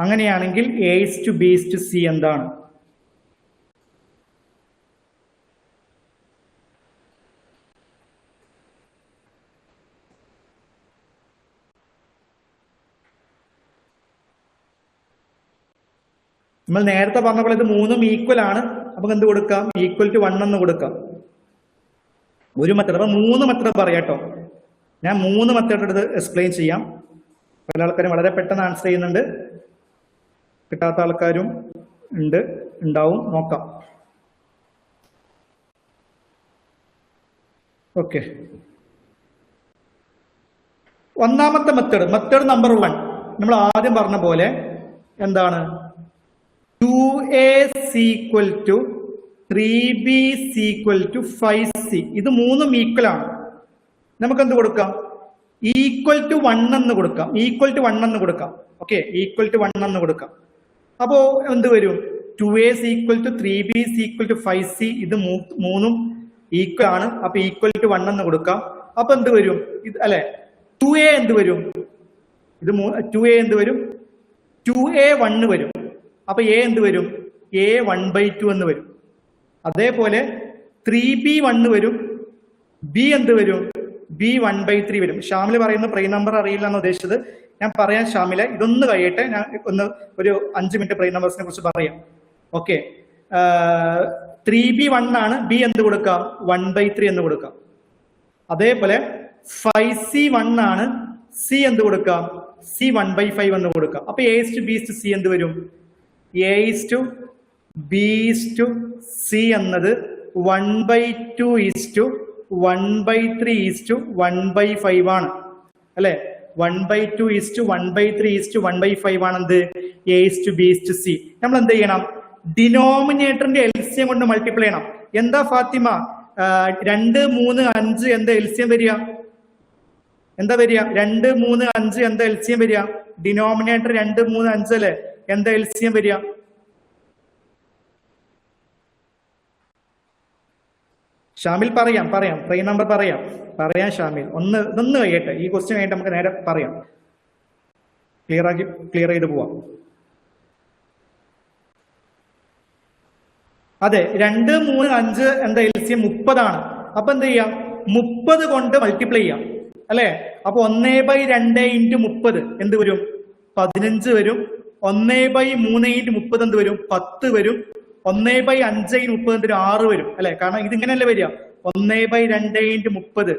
അങ്ങനെയാണെങ്കിൽ a:b:c എന്താണ്? നമ്മൾ നേരത്തെ പറഞ്ഞ പോലെ ഇത് മൂന്നും ഈക്വൽ ആണ്. അപ്പൊ എന്ത് കൊടുക്കാം? ഈക്വൽ ടു 1 എന്ന് കൊടുക്കാം. ഒരു മെത്തേഡ്. അപ്പൊ 3 മെത്തേഡ് പറയാട്ടോ. ഞാൻ 3 മെത്തേഡ് എടുത്ത് എക്സ്പ്ലെയിൻ ചെയ്യാം. പല ആൾക്കാരും വളരെ പെട്ടെന്ന് ആൻസർ ചെയ്യുന്നുണ്ട്, കിട്ടാത്ത ആൾക്കാരും ഉണ്ടാവും. നോക്കാം. ഓക്കെ, ഒന്നാമത്തെ മെത്തേഡ് നമ്പർ 1 നമ്മൾ ആദ്യം പറഞ്ഞ പോലെ എന്താണ്? 2a equal to 3b equal to 5c. ഇത് മൂന്നും ഈക്വൽ ആണ്. നമുക്ക് എന്ത് കൊടുക്കാം? ഈക്വൽ ടു 1 എന്ന് കൊടുക്കാം. ഈക്വൽ ടു 1 എന്ന് കൊടുക്കാം. ഓക്കെ, ഈക്വൽ ടു 1 എന്ന് കൊടുക്കാം. അപ്പോ എന്ത് വരും? 2a equal to 3b equal to 5c. ഇത് മൂന്നും ഈക്വൽ ആണ്. അപ്പൊ ഈക്വൽ ടു 1 എന്ന് കൊടുക്കാം. അപ്പൊ എന്ത് വരും? ഇത് അല്ലെ 2a എന്ത് വരും? ഇത് 2a എന്ത് വരും? 2a 1 വരും. അപ്പൊ a എന്ത് വരും? a 1/2 എന്ന് വരും. അതേപോലെ 3b 1 വരും. b എന്ത് വരും? b 1/3 വരും. ഷാമില് പറയുന്ന പ്രൈം നമ്പർ അറിയില്ല എന്ന് ഉദ്ദേശിച്ചത്. ഞാൻ പറയാൻ ഷാമിലെ ഇതൊന്ന് കഴിയട്ടെ, ഞാൻ ഒരു 5 മിനിറ്റ് പ്രൈം നമ്പേഴ്സിനെ കുറിച്ച് പറയാം. ഓക്കെ, 3b 1 ആണ്. b എന്ത് കൊടുക്കാം? 1/3 എന്ന് കൊടുക്കാം. അതേപോലെ 5c 1 ആണ്. c എന്ത് കൊടുക്കാം? c 1/5 എന്ന് കൊടുക്കാം. അപ്പൊ a:b:c എന്ത് വരും? a:b:c എന്നത് 1/2 1/3 1/5 ആണ് അല്ലെ? 1/2 1/3 1/5 ആണ് എന്ത്? a:b:c. നമ്മൾ എന്ത് ചെയ്യണം? ഡിനോമിനേറ്ററിന്റെ എൽസിയം കൊണ്ട് മൾട്ടിപ്ലൈ ചെയ്യണം. എന്താ ഫാത്തിമ 2 3 5 എന്താ എൽസിയം വരിക? എന്താ വരിക? 2 3 5 എന്താ എൽസിയം വരിക? ഡിനോമിനേറ്റർ 2 3 5 അല്ലെ? എന്താ എൽസിയം വരിക? ഷാമിൽ പറയാം പ്രൈം നമ്പർ പറയാം ഷാമിൽ. ഇതൊന്ന് കഴിയട്ടെ. ഈ ക്വസ്റ്റ്യൻ കഴിഞ്ഞിട്ട് നമുക്ക് നേരെ പറയാം. ക്ലിയർ ചെയ്ത് പോവാം. അതെ, 2 3 5 എന്താ എൽസിയം 30 ആണ്. അപ്പൊ എന്ത് ചെയ്യാം? 30 കൊണ്ട് മൾട്ടിപ്ലൈ ചെയ്യാം അല്ലെ? അപ്പൊ 1/2 ഇൻറ്റു 30 എന്ത് വരും? 15 വരും. 1/3 ഇൻറ്റു 30 എന്ത് വരും? 10 വരും. 1/5 ഇൻറ്റു 30 എന്തൊരു 6 വരും അല്ലെ? കാരണം ഇതിങ്ങനെയല്ലേ വരിക? 1/2 ഇൻറ്റു 30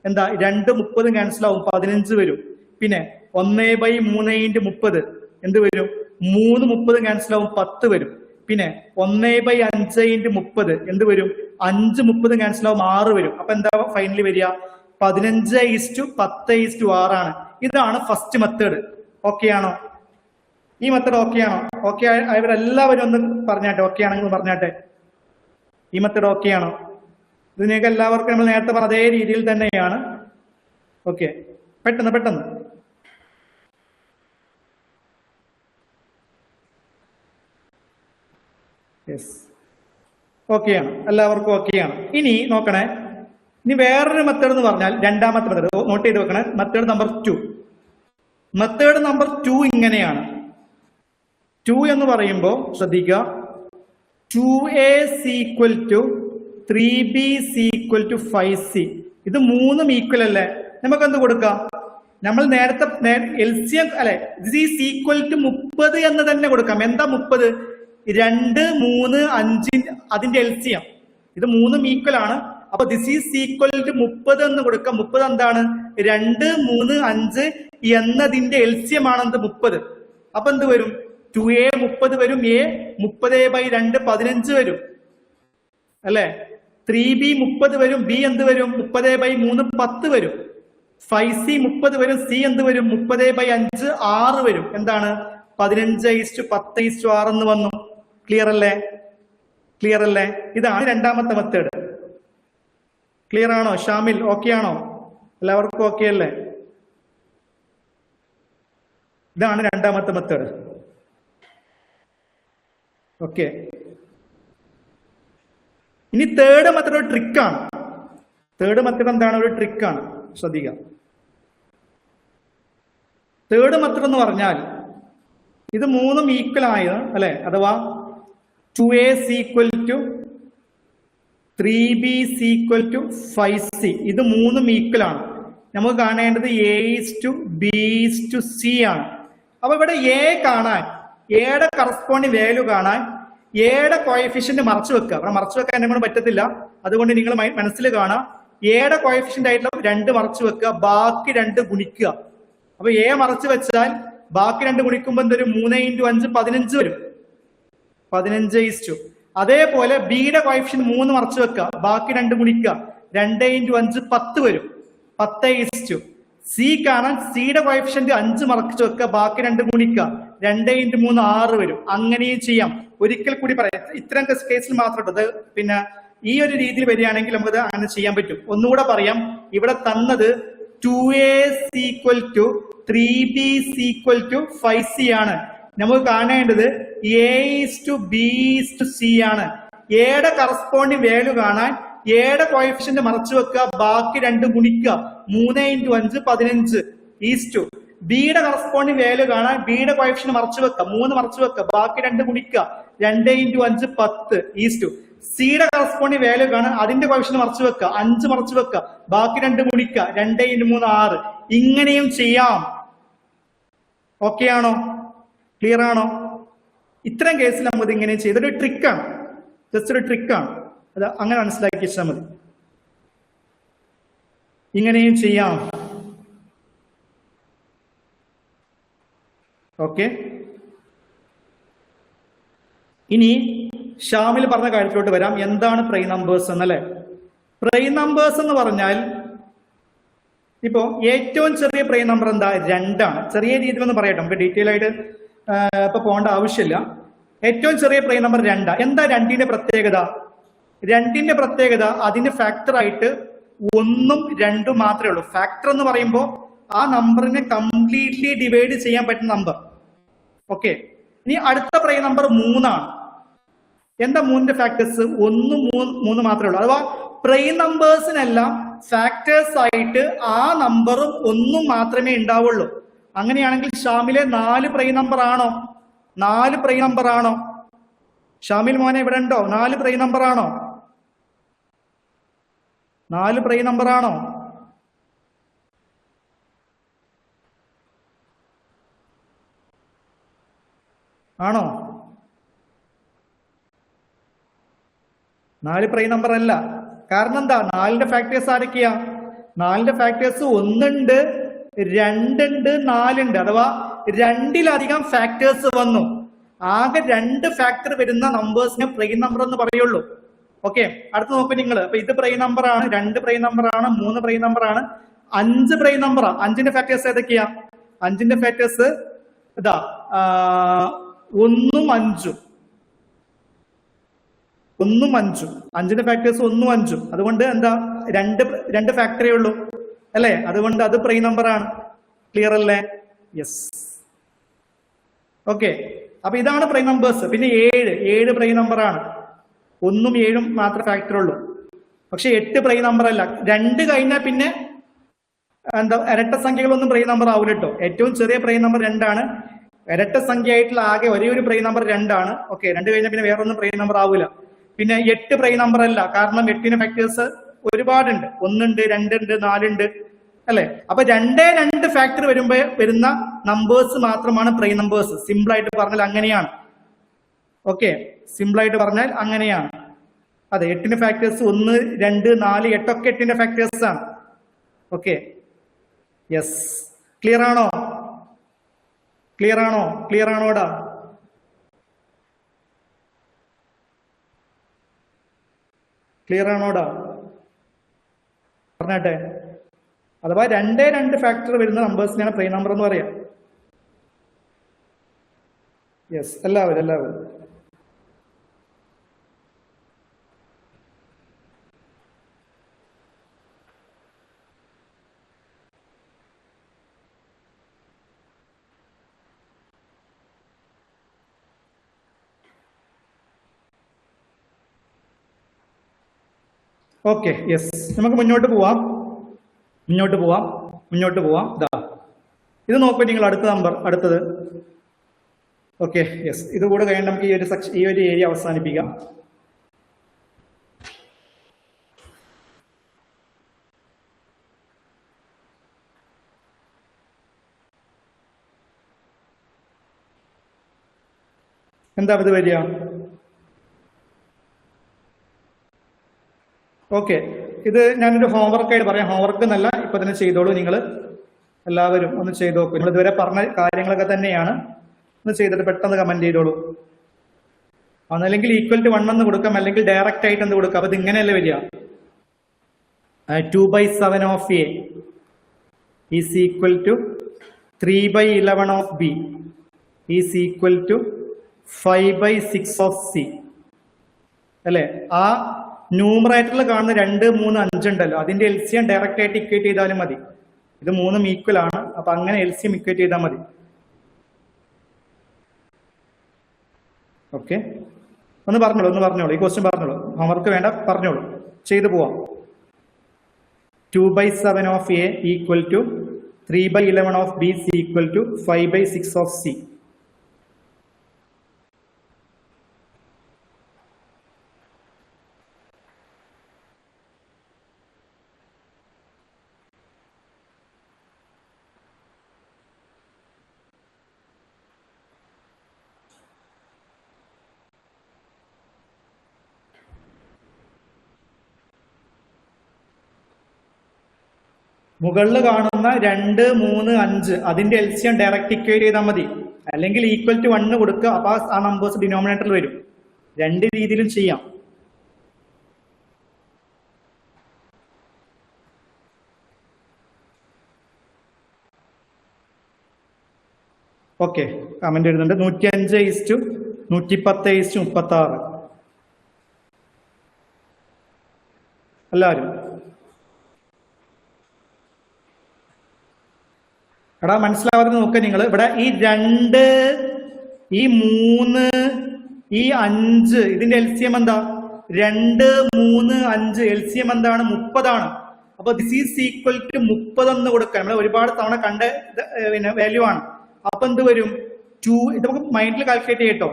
എന്താ? 2 30 ക്യാൻസൽ ആവും, 15 വരും. പിന്നെ 1/3 ഇൻറ്റു 30 എന്ത് വരും? 3 30 ക്യാൻസൽ ആവും, 10 വരും. പിന്നെ 1/5 ഇൻറ്റു 30 എന്ത് വരും? 5 30 ക്യാൻസൽ ആവും, 6 വരും. അപ്പൊ എന്താ ഫൈനലി വരിക? 15:10:6 ആണ്. ഇതാണ് ഫസ്റ്റ് മെത്തേഡ്. ഓക്കെ ആണോ? ഈ മെത്തേഡ് ഓക്കെ ആണോ? ഓക്കെ ഇവരെല്ലാവരും ഒന്ന് പറഞ്ഞാട്ടെ. ഓക്കെ ആണെങ്കിൽ പറഞ്ഞാട്ടെ. ഈ മെത്തേഡ് ഓക്കെ ആണോ? ഇത് നിങ്ങൾക്ക് എല്ലാവർക്കും നമ്മൾ നേരത്തെ പറഞ്ഞ അതേ രീതിയിൽ തന്നെയാണ്. ഓക്കെ, പെട്ടെന്ന് യെസ്, ഓക്കെയാണ്. എല്ലാവർക്കും ഓക്കെയാണ്. ഇനി നോക്കണേ, ഇനി വേറൊരു മെത്തേഡ് എന്ന് പറഞ്ഞാൽ രണ്ടാമത്തെ മെത്തേഡ് നോട്ട് ചെയ്ത് വെക്കണേ. Method number 2. മെത്തേഡ് നമ്പർ 2 ഇങ്ങനെയാണ്. 2 എന്ന് പറയുമ്പോൾ ശ്രദ്ധിക്കുക, 2a equal to 3b equal to 5c. ഇത് മൂന്നും ഈക്വൽ അല്ലേ? നമുക്ക് എന്ത് കൊടുക്കാം? നമ്മൾ നേരത്തെ എൽസിയം അല്ലെ, ദിസ് ഈസ് ഈക്വൽ ടു 30 എന്ന് തന്നെ കൊടുക്കാം. എന്താ 30? 2 3 5 അതിന്റെ എൽസിയം. ഇത് മൂന്നും ഈക്വൽ ആണ്. അപ്പൊ ദിസ് ഈസ് ഈക്വൽ ടു 30 എന്ന് കൊടുക്കാം. 30 എന്താണ്? 2 3 5 എന്നതിന്റെ എൽസിയം ആണെന്ത്? 30. അപ്പൊ എന്ത് വരും? 2a 30 വരും. a 30/2 15 വരും അല്ലെ? 3b 30 വരും. b എന്ത് വരും? 30/3 10 വരും. 5c 30 വരും. c എന്ത് വരും? 30/5 6 വരും. എന്താണ്? 15:10:6 എന്ന് വന്നു. ക്ലിയർ അല്ലേ? ഇതാണ് രണ്ടാമത്തെ മെത്തേഡ്. ക്ലിയർ ആണോ? ഷാമിൽ ഓക്കെ ആണോ? എല്ലാവർക്കും ഓക്കെ അല്ലേ? ഇതാണ് രണ്ടാമത്തെ മെത്തേഡ്. ഓക്കെ, ഇനി തേർഡ് മെത്തേഡ് ഒരു ട്രിക്കാണ്. തേർഡ് മെത്തേഡ് എന്താണ്? ഒരു ട്രിക്കാണ്. ശ്രദ്ധിക്കുക. തേർഡ് മെത്തേഡ് എന്ന് പറഞ്ഞാൽ ഇത് മൂന്നും ഈക്വൽ ആയത് അല്ലെ, അഥവാ 2a equal to 3b equal to 5c, ഇത് മൂന്നും ഈക്വൽ ആണ്. നമുക്ക് കാണേണ്ടത് a:b:c ആണ്. അപ്പൊ ഇവിടെ എ കാണാൻ, എയുടെ കറസ്പോണ്ടിങ് വാല്യൂ കാണാൻ എയുടെ കോഎഫിഷ്യന്റ് മറച്ചു വെക്കുക. അവിടെ മറച്ചു വെക്കാൻ എന്നെ കൊണ്ട് പറ്റത്തില്ല, അതുകൊണ്ട് നിങ്ങൾ മനസ്സിൽ കാണാം. എയുടെ കോഎഫിഷ്യന്റ് ആയിട്ടുള്ള 2 മറച്ചു വെക്കുക, ബാക്കി 2 ഗുണിക്കുക. അപ്പൊ എ മറച്ചു വെച്ചാൽ ബാക്കി 2 ഗുണിക്കുമ്പോൾ എന്തൊരു 3 × 5 15 വരും, 15:. അതേപോലെ ബിയുടെ കോഎഫിഷ്യന്റ് 3 മറച്ചു വെക്കുക, ബാക്കി 2 ഗുണിക്കുക, 2 × 5 10 വരും, 10:. സി കാണാൻ സിയുടെ കോഎഫിഷ്യന്റ് 5 മറച്ചു വെക്കുക, ബാക്കി 2 ഗുണിക്കുക, 2 × 3 6 വരും. അങ്ങനെയും ചെയ്യാം. ഒരിക്കൽ കൂടി പറയാം, ഇത്തരം കേസിൽ മാത്രം. അത് പിന്നെ ഈ ഒരു രീതിയിൽ വരികയാണെങ്കിൽ നമുക്കത് അങ്ങനെ ചെയ്യാൻ പറ്റും. ഒന്നുകൂടെ പറയാം. ഇവിടെ തന്നത് 2a equal to 3b equal to 5c ആണ്. നമുക്ക് കാണേണ്ടത് a:b:c ആണ്. എയുടെ കറസ്പോണ്ടിങ് വാല്യൂ കാണാൻ എയുടെ കോഎഫിഷ്യന്റ് മറച്ചു വെക്കുക, ബാക്കി 2 ഗുണിക്കുക, 3 × 5 15:. ബിയുടെ കറസ്പോണ്ടിങ് വാല്യൂ കാണാൻ ബിയുടെ കോഎഫിഷ്യന്റ് മറച്ചു വെക്കുക, 3 മറച്ചു വെക്കുക, ബാക്കി 2 ഗുണിക്കുക, 2 × 5 10:. സിയുടെ കറസ്പോണ്ടിങ് വാല്യൂ കാണാൻ അതിന്റെ കോഎഫിഷ്യന്റ് മറച്ചു വെക്കുക, 5 മറച്ചു വെക്കുക, ബാക്കി 2 ഗുണിക്കുക, 2 × 3 6. ഇങ്ങനെയും ചെയ്യാം. ഓക്കെ ആണോ? ക്ലിയർ ആണോ? ഇത്തരം കേസിൽ നമുക്ക് ഇങ്ങനെ ചെയ്തൊരു ട്രിക്കാണ്, ജസ്റ്റ് ഒരു ട്രിക്കാണ്. അത് അങ്ങനെ മനസ്സിലാക്കി വെച്ചാൽ മതി. ഇങ്ങനെയും ചെയ്യാം. ഓക്കെ. ഇനി ഷാമിൽ പറഞ്ഞ കാര്യത്തിലോട്ട് വരാം. എന്താണ് പ്രൈം നമ്പേഴ്സ് എന്നല്ലേ? പ്രൈം നമ്പേഴ്സ് എന്ന് പറഞ്ഞാൽ ഇപ്പോ ഏറ്റവും ചെറിയ പ്രൈം നമ്പർ എന്താ? 2 ആണ്. ചെറിയ രീതിയിൽ ഒന്ന് പറയട്ടെ, നമുക്ക് ഡീറ്റെയിൽ ആയിട്ട് ഇപ്പൊ പോകേണ്ട ആവശ്യമില്ല. ഏറ്റവും ചെറിയ പ്രൈം നമ്പർ 2. എന്താ 2ന്റെ പ്രത്യേകത? 2ന്റെ പ്രത്യേകത അതിന്റെ ഫാക്ടർ ആയിട്ട് 1ഉം 2ഉം മാത്രമേ ഉള്ളൂ. ഫാക്ടർ എന്ന് പറയുമ്പോൾ ആ നമ്പറിനെ കംപ്ലീറ്റ്ലി ഡിവൈഡ് ചെയ്യാൻ പറ്റുന്ന നമ്പർ. ഓക്കെ. ഇനി അടുത്ത പ്രൈം നമ്പർ 3 ആണ്. എന്താ 3ന്റെ ഫാക്ടേഴ്സ്? 1ഉം 3 മാത്രമേ ഉള്ളൂ. അഥവാ പ്രൈം നമ്പേഴ്സിനെല്ലാം ഫാക്ടേഴ്സ് ആയിട്ട് ആ നമ്പറും 1ഉം മാത്രമേ ഉണ്ടാവുള്ളൂ. അങ്ങനെയാണെങ്കിൽ ഷാമിലെ 4 പ്രൈം നമ്പർ ആണോ? 4 പ്രൈം നമ്പർ ആണോ? ഷാമിൽ മോനെ ഇവിടെ ഉണ്ടോ? 4 പ്രൈം നമ്പർ ആണോ? 4 പ്രൈം നമ്പർ ആണോ? ആണോ? 4 പ്രൈം നമ്പർ അല്ല. കാരണം എന്താ? 4ന്റെ ഫാക്ടേഴ്സ് ആരൊക്കെയാ? 4ന്റെ ഫാക്ടേഴ്സ് 1 ഉണ്ട്, 2 ഉണ്ട്, 4 ഉണ്ട്. അഥവാ 2-ലധികം ഫാക്ടേഴ്സ് വന്നു. ആകെ 2 ഫാക്ടർ വരുന്ന നമ്പേഴ്സിനെ പ്രൈം നമ്പർ എന്ന് പറയുള്ളൂ. ഓക്കെ. അടുത്ത് നോക്കൂ നിങ്ങൾ. അപ്പൊ ഇത് പ്രൈം നമ്പർ ആണ്, 2 പ്രൈം നമ്പർ ആണ്, 3 പ്രൈം നമ്പർ ആണ്, 5 പ്രൈം നമ്പർ ആണ്. 5ന്റെ ഫാക്ടേഴ്സ് ഏതൊക്കെയാ? 5ന്റെ ഫാക്ടേഴ്സ് ഇതാ 1ഉം 5ഉം. 1ഉം 5ഉം. 5ന്റെ ഫാക്ടേഴ്സ് 1ഉം 5ഉം. അതുകൊണ്ട് എന്താ? 2 ഫാക്ടറേ ഉള്ളൂ അല്ലെ? അതുകൊണ്ട് അത് പ്രൈം നമ്പർ ആണ്. ക്ലിയർ അല്ലേ? യെസ്. ഓക്കെ. അപ്പൊ ഇതാണ് പ്രൈം നമ്പേഴ്സ്. പിന്നെ 7 പ്രൈം നമ്പർ ആണ്. 1ഉം 7ഉം മാത്രമേ ഫാക്ടർ ഉള്ളൂ. പക്ഷെ 8 പ്രൈം നമ്പർ അല്ല. 2 കഴിഞ്ഞാൽ പിന്നെ എന്താ ഇരട്ട സംഖ്യകളൊന്നും പ്രൈം നമ്പർ ആവില്ല കേട്ടോ. ഏറ്റവും ചെറിയ പ്രൈം നമ്പർ 2 ആണ്. ഇരട്ട സംഖ്യ ആയിട്ടുള്ള ആകെ ഒരേ ഒരു പ്രൈം നമ്പർ 2 ആണ്. ഓക്കെ. 2 കഴിഞ്ഞാൽ പിന്നെ വേറൊന്നും പ്രൈം നമ്പർ ആവില്ല. പിന്നെ 8 പ്രൈം നമ്പർ അല്ല. കാരണം 8ന്റെ ഫാക്ടേഴ്സ് ഒരുപാടുണ്ട്. 1 ഉണ്ട്, 2 ഉണ്ട്, 4 ഉണ്ട് അല്ലെ? അപ്പൊ 2 ഫാക്ടർ വരുമ്പോ വരുന്ന നമ്പേഴ്സ് മാത്രമാണ് പ്രൈം നമ്പേഴ്സ്. സിമ്പിൾ ആയിട്ട് പറഞ്ഞാൽ അങ്ങനെയാണ്. ഓക്കെ. സിമ്പിൾ ആയിട്ട് പറഞ്ഞാൽ അങ്ങനെയാണ്. അതെ, 8ന്റെ ഫാക്ടേഴ്സ് 1, 2, 4, 8 ഒക്കെ 8ന്റെ ഫാക്ടേഴ്സ് ആണ്. ഓക്കെ. യെസ്. ക്ലിയർ ആണോ? ക്ലിയർ ആണോ? ക്ലിയർ ആണോടാ? ക്ലിയർ ആണോടാ? പറഞ്ഞാട്ടെ. അഥവാ 2 ഫാക്ടർ വരുന്ന നമ്പേഴ്സിനാണ് പ്രൈം നമ്പർ എന്ന് പറയാം. യെസ്. എല്ലാവരും ഓക്കെ. യെസ്. നമുക്ക് മുന്നോട്ട് പോവാം. മുന്നോട്ട് പോവാം. ഇതാ ഇത് നോക്കൂ നിങ്ങൾ, അടുത്ത നമ്പർ, അടുത്തത്. ഓക്കെ, യെസ്, ഇത് കൂടെ കഴിഞ്ഞ് നമുക്ക് ഈ ഒരു ഏരിയ അവസാനിപ്പിക്കാം. എന്താ ഇത് വരിക? ഓക്കെ, ഇത് ഞാനൊരു ഹോംവർക്കായിട്ട് പറയാം. ഹോംവർക്ക് എന്നല്ല, ഇപ്പൊ തന്നെ ചെയ്തോളൂ. നിങ്ങൾ എല്ലാവരും ഒന്ന് ചെയ്ത് നോക്കൂ. നിങ്ങൾ ഇതുവരെ പറഞ്ഞ കാര്യങ്ങളൊക്കെ തന്നെയാണ്. ഒന്ന് ചെയ്തിട്ട് പെട്ടെന്ന് കമന്റ് ചെയ്തോളൂ. ഒന്നല്ലെങ്കിൽ = 1 എന്ന് കൊടുക്കാം, അല്ലെങ്കിൽ ഡയറക്റ്റ് ആയിട്ട് എന്ത് കൊടുക്കാം. അപ്പൊ ഇത് ഇങ്ങനെയല്ലേ വരിക? 2/7 of A is equal to 3/11 of B is equal to 5/6 of C. അല്ലെ? ആ ന്യൂമറേറ്ററിൽ കാണുന്ന 2, 3, 5 ഉണ്ടല്ലോ, അതിന്റെ LCM ഡയറക്റ്റ് ആയിട്ട് ഇക്വേറ്റ് ചെയ്താലും മതി. ഇത് 3 ഈക്വൽ ആണ്, അപ്പൊ അങ്ങനെ LCM ഇക്വേറ്റ് ചെയ്താൽ മതി. ഓക്കെ, ഒന്ന് പറഞ്ഞോളൂ. ഈ ക്വസ്റ്റ്യൻ പറഞ്ഞോളൂ. ഹോംവർക്ക് വേണ്ട, പറഞ്ഞോളൂ. ചെയ്തു പോവാം. 2/7 of A equal to 3/11 of B is equal to 5/6 of C. മുകളിൽ കാണുന്ന 2, 3, 5 അതിന്റെ LCM ഡയറക്റ്റ് ഇക്വേറ്റ് ചെയ്താൽ മതി. അല്ലെങ്കിൽ = 1 കൊടുക്കുക, അപ്പൊ ആ നമ്പേഴ്സ് ഡിനോമിനേറ്ററിൽ വരും. 2 രീതിയിലും ചെയ്യാം. ഓക്കെ, കമന്റ് എഴുതുന്നുണ്ട്. 105:110:36 എല്ലാവരും. എടാ മനസ്സിലാവാതെ നോക്കുക നിങ്ങൾ. ഇവിടെ ഈ 2, ഈ 3, ഈ 5 ഇതിന്റെ LCM എന്താ? 2, 3, 5 LCM എന്താണ്? 30 ആണ്. അപ്പൊ ദിസ് ഈസ് ഈക്വൽ ടു 30 എന്ന് കൊടുക്കുക. നമ്മൾ ഒരുപാട് തവണ കണ്ട വാല്യൂ ആണ്. അപ്പൊ എന്ത് വരും? 2, ഇത് നമുക്ക് മൈൻഡിൽ കാൽക്കുലേറ്റ് ചെയ്യട്ടോ.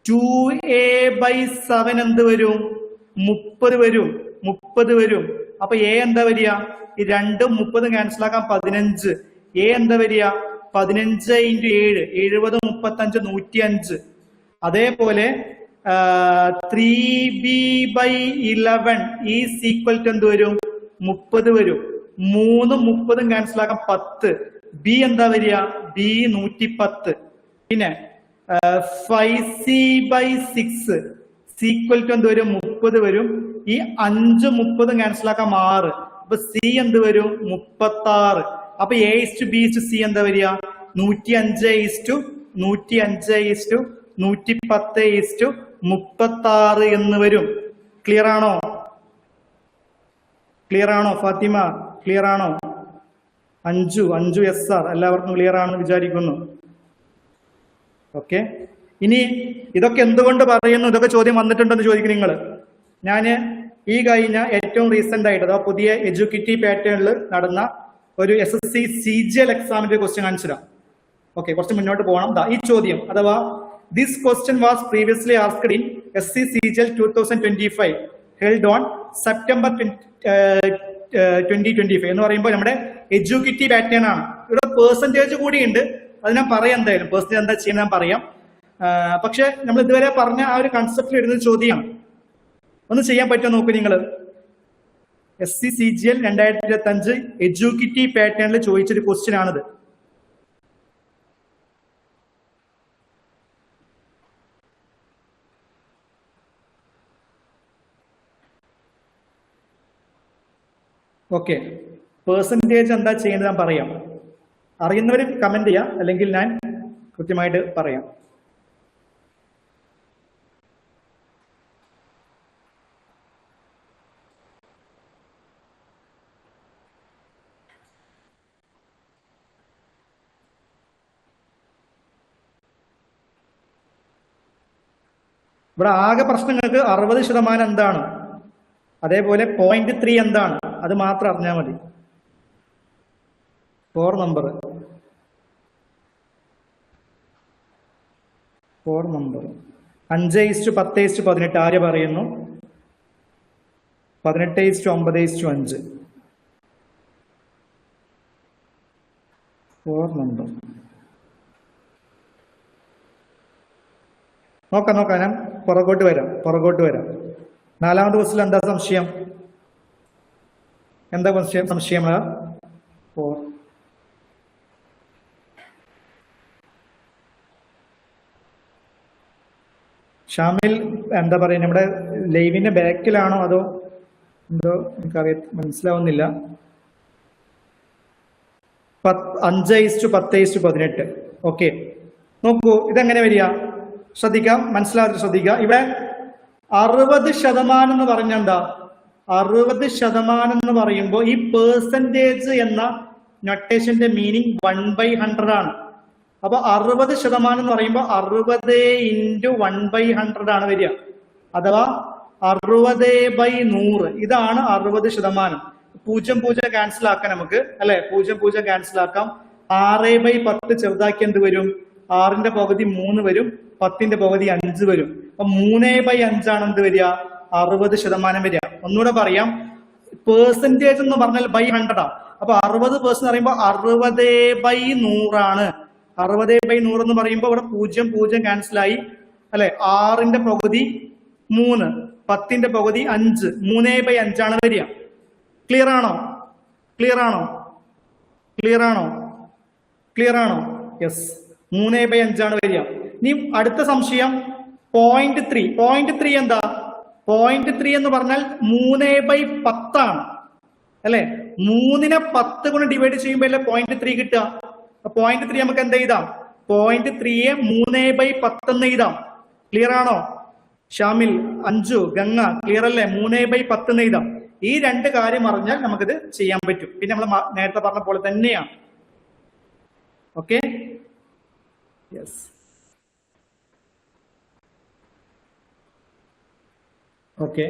2A/7 എന്ത് വരും? 30 വരും. അപ്പൊ A എന്താ വരിക? ഈ 2ഉം 30ഉം ക്യാൻസൽ ആക്കാൻ 15. A എന്താ വരിക? 15 × 7 70, 35, 105. അതേപോലെ 3B/11 ഈസ് ഈക്വൽ ടു എന്ത് വരും? 30 വരും. 3ഉം 30ഉം ക്യാൻസൽ ആക്കാൻ 10. B എന്താ വരിക? B 110. പിന്നെ 5C/6 ഈക്വൽ ടു എന്ത് വരും? 30 വരും. ഈ 5ഉം 30ഉം ക്യാൻസൽ ആക്കാൻ 6. അപ്പൊ C എന്ത് വരും? 36. അപ്പൊ A/B/C എന്താ വരിക? 105:110:136 എന്ന് വരും. ക്ലിയർ ആണോ ഫാത്തിമ? ക്ലിയർ ആണോ? അഞ്ജു SR എല്ലാവർക്കും ക്ലിയർ ആണെന്ന് വിചാരിക്കുന്നു. ഓക്കെ, ഇനി ഇതൊക്കെ എന്തുകൊണ്ട് പറയുന്നു? ഇതൊക്കെ ചോദ്യം വന്നിട്ടുണ്ടെന്ന് ചോദിക്കും നിങ്ങൾ. ഞാൻ ഈ കഴിഞ്ഞ ഏറ്റവും റീസെന്റ് ആയിട്ട് അഥവാ പുതിയ എഡ്യൂക്കേറ്റീവ് പാറ്റേണിൽ നടന്ന ഒരു SSC CGL എക്സാമിന്റെ ക്വസ്റ്റ്യൻ കാണിച്ചു തരാം. ഓക്കെ, കുറച്ച് മുന്നോട്ട് പോകണം. ഈ ചോദ്യം അഥവാ this question was previously asked in SC CGL 2025 held on September 2025 എന്ന് പറയുമ്പോൾ നമ്മുടെ എഡ്യൂക്കേറ്റീവ് പാറ്റേൺ ആണ്. ഇവിടെ പെർസെന്റേജ് കൂടിയുണ്ട്, അത് ഞാൻ പറയാം. എന്തായാലും പെർസെന്റേജ് എന്താ ചെയ്യുന്നത് ഞാൻ പറയാം. പക്ഷെ നമ്മൾ ഇതുവരെ പറഞ്ഞ ആ ഒരു കൺസെപ്റ്റിൽ ഇടുന്ന ചോദ്യമാണ്. ഒന്ന് ചെയ്യാൻ പറ്റുമോ നോക്കൂ നിങ്ങൾ. SC CGL 2025 എഡ്യൂക്കേറ്റീവ് പാറ്റേണിൽ ചോദിച്ചൊരു ക്വസ്റ്റ്യൻ ആണിത്. ഓക്കെ, പെർസെന്റേജ് എന്താ ചെയ്യേണ്ടത് ഞാൻ പറയാം. അറിയുന്നവർ കമന്റ് ചെയ്യാം, അല്ലെങ്കിൽ ഞാൻ കൃത്യമായിട്ട് പറയാം. ഇവിടെ ആകെ പ്രശ്നങ്ങൾക്ക് 60% എന്താണ്, അതേപോലെ 0.3 എന്താണ്, അത് മാത്രം അറിഞ്ഞാൽ മതി. 4 നമ്പർ 5:10:18 ആര് പറയുന്നു? 18:9:5 4 നമ്പർ. നോക്കാം ഞാൻ പുറകോട്ട് വരാം. 4ാമത്തെ ക്വസ്റ്റ്യൻ എന്താ സംശയം? സംശയം 4. ഷാമിൽ എന്താ പറയുക, നമ്മുടെ ലൈവിന്റെ ബാക്കിലാണോ അതോ എന്തോ മനസ്സിലാവുന്നില്ല. 5:10:18. ഓക്കെ, നോക്കൂ ഇതെങ്ങനെ വരിക ശ്രദ്ധിക്കാം, മനസ്സിലാക്കുക. ഇവിടെ 60% എന്ന് പറഞ്ഞ എന്താ? 60% എന്ന് പറയുമ്പോൾ ഈ പെർസെന്റേജ് എന്ന നൊട്ടേഷന്റെ മീനിങ് 1/100 ആണ്. അപ്പൊ 60% എന്ന് പറയുമ്പോൾ 60 × 1/100 ആണ് വരിക, അഥവാ 60/100. ഇതാണ് 60%. 0 ക്യാൻസൽ ആക്കാം നമുക്ക്, അല്ലെ? 0 ക്യാൻസൽ ആക്കാം. 6/10 ചെറുതാക്കി എന്ത് വരും? 6ന്റെ പകുതി 3 വരും, 10ന്റെ പകുതി 5 വരും. അപ്പൊ 3/5 ആണ് എന്ത് വരിക? 60% വരിക. ഒന്നുകൂടെ പറയാം, പെർസെന്റേജ് എന്ന് പറഞ്ഞാൽ /100 ആണ്. അപ്പൊ 60% പറയുമ്പോൾ 60/100 ആണ്. 60/100 എന്ന് പറയുമ്പോൾ ഇവിടെ 0 ക്യാൻസൽ ആയി, അല്ലെ? 6ന്റെ പകുതി 3, 10ന്റെ പകുതി 5, 3/5 ആണ് വരിക. ക്ലിയർ ആണോ? യെസ്, 3/5 ആണ് വരിക. ഇനി അടുത്ത സംശയം 0.3 എന്താ? 0.3 എന്ന് പറഞ്ഞാൽ 3/10 ആണ്, അല്ലെ? 3നെ 10 കൊണ്ട് ഡിവൈഡ് ചെയ്യുമ്പോൾ അല്ലേ 0.3 കിട്ടുക. 0.3 നമുക്ക് എന്ത് എഴുതാം? 0.3യെ 3/10 എന്ന് എഴുതാം. ക്ലിയർ ആണോ? ഷാമിൽ, അഞ്ജു, ഗംഗ ക്ലിയർ അല്ലേ? 3/10 എന്ന് എഴുതാം. ഈ 2 കാര്യം അറിഞ്ഞാൽ നമുക്കിത് ചെയ്യാൻ പറ്റും. പിന്നെ നമ്മൾ നേരത്തെ പറഞ്ഞ പോലെ തന്നെയാണ്. Okay, yes. ഓക്കെ,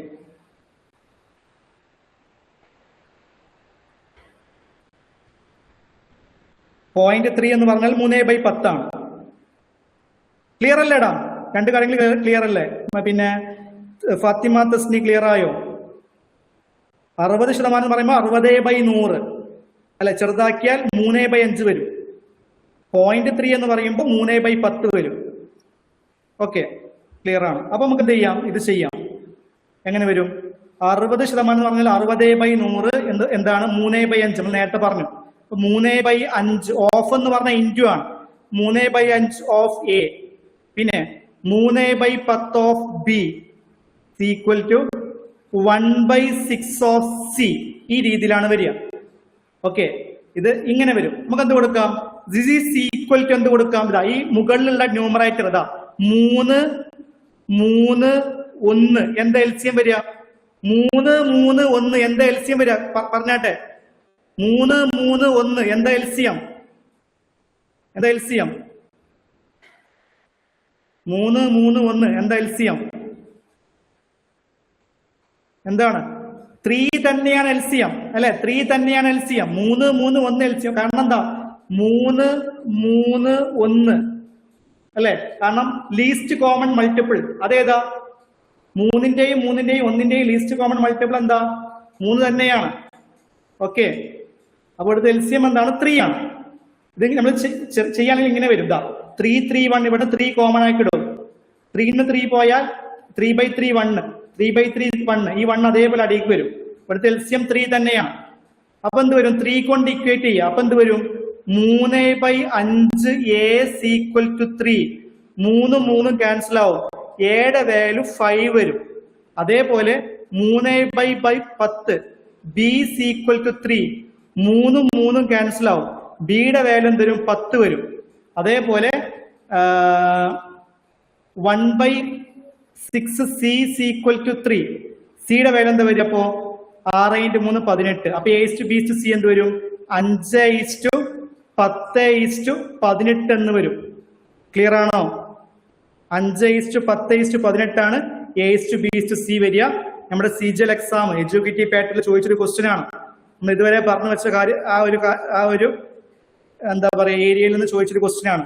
.3 എന്ന് പറഞ്ഞാൽ 3/10 ആണ്. ക്ലിയർ അല്ലേടാ? 2 കാര്യങ്ങൾ ക്ലിയർ അല്ലേ? പിന്നെ ഫാത്തിമ തസ്നി ക്ലിയർ ആയോ? 60% എന്ന് പറയുമ്പോൾ 60/100, അല്ലെ? ചെറുതാക്കിയാൽ 3/5 വരും. 0.3 എന്ന് പറയുമ്പോൾ 3/10 വരും. ഓക്കെ, ക്ലിയർ ആണ്. അപ്പൊ നമുക്ക് എന്ത് ചെയ്യാം? ഇത് ചെയ്യാം. എങ്ങനെ വരും? 60% എന്ന് പറഞ്ഞാൽ 60/100 എന്താണ്? 3/5. നമ്മൾ നേരത്തെ പറഞ്ഞു. 3/5 ഓഫ് എന്ന് പറഞ്ഞാൽ ഇൻറ്റു ആണ്. 3/5 ഓഫ് എ, പിന്നെ 3/10 of B equal to 1/6 of C. ഈ രീതിയിലാണ് വരിക. ഓക്കെ, ഇത് ഇങ്ങനെ വരും. നമുക്ക് എന്ത് കൊടുക്കാം? ദിസ് ഈസ് ഈക്വൽ ടു എന്ത് കൊടുക്കാം? ഇതാ ഈ മുകളിലുള്ള ന്യൂമറേറ്റർ ഇതാ 3, 3, 1 എന്താ എൽസിയം വരിക? 3, 3, 1 എന്താ എൽസിയം വരിക? പറഞ്ഞാട്ടെ. 3, 3, 1 എന്താ എൽസിയം? 3, 3, 1 എന്താ എൽസിയം? എന്താണ്? 3 തന്നെയാണ് എൽസിയം, അല്ലെ? 3 തന്നെയാണ് എൽസിയം. 3, 3, 1 എൽസിയം. കാരണം എന്താ? 3, 3, 1 അല്ലെ? കാരണം ലീസ്റ്റ് കോമൺ മൾട്ടിപ്പിൾ അതേതാ? 3ന്റെയും 1ന്റെയും ലീസ്റ്റ് കോമൺ മൾട്ടിപ്പിൾ എന്താ? 3 തന്നെയാണ്. ഓക്കെ, അപ്പോൾ ഇവിടുത്തെ എൽസിയം എന്താണ്? 3 ആണ്. ഇത് നമ്മൾ ചെയ്യുകയാണെങ്കിൽ ഇങ്ങനെ വരും. 3, 3, 1. ഇവിടെ 3 കോമൺ ആയിട്ട് ഇടും. 3 3 പോയാൽ 3/3 1, 3/3 1. ഈ 1 അതേപോലെ അടിയിലേക്ക് വരും. ഇവിടുത്തെ എൽസിയം 3 തന്നെയാണ്. അപ്പൊ എന്ത് വരും? 3 കൊണ്ട് ഇക്വേറ്റ് ചെയ്യുക. അപ്പൊ എന്ത് വരും? 3/5 A ഈക്വൽ ടു 3. 3, 3 ക്യാൻസൽ ആവും. എയുടെ വാല്യൂ 5 വരും. അതേപോലെ 3/10 B ഈക്വൽ ടു 3. 3, 3 ക്യാൻസൽ ആവും. ബിയുടെ വാല്യൂ എന്ത് വരും? 10 വരും. അതേപോലെ 1/6 C ഈക്വൽ ടു 3. സിയുടെ വാല്യൂ എന്താ വരും? അപ്പോ 6 × 3 18. അപ്പൊ A/B/C എന്ത് വരും? 5:10:18 എന്ന് വരും. ക്ലിയർ ആണോ? 5:10:18 ആണ് A/B/C വരിക. നമ്മുടെ CGL എക്സാം എഡ്യൂക്കേറ്റീവ് പാറ്റേണിൽ ചോദിച്ചൊരു ക്വസ്റ്റ്യൻ ആണ്. നമ്മൾ ഇതുവരെ പറഞ്ഞു വെച്ച കാര്യം ആ ഒരു എന്താ പറയാ ഏരിയയിൽ നിന്ന് ചോദിച്ചൊരു ക്വസ്റ്റ്യൻ ആണ്.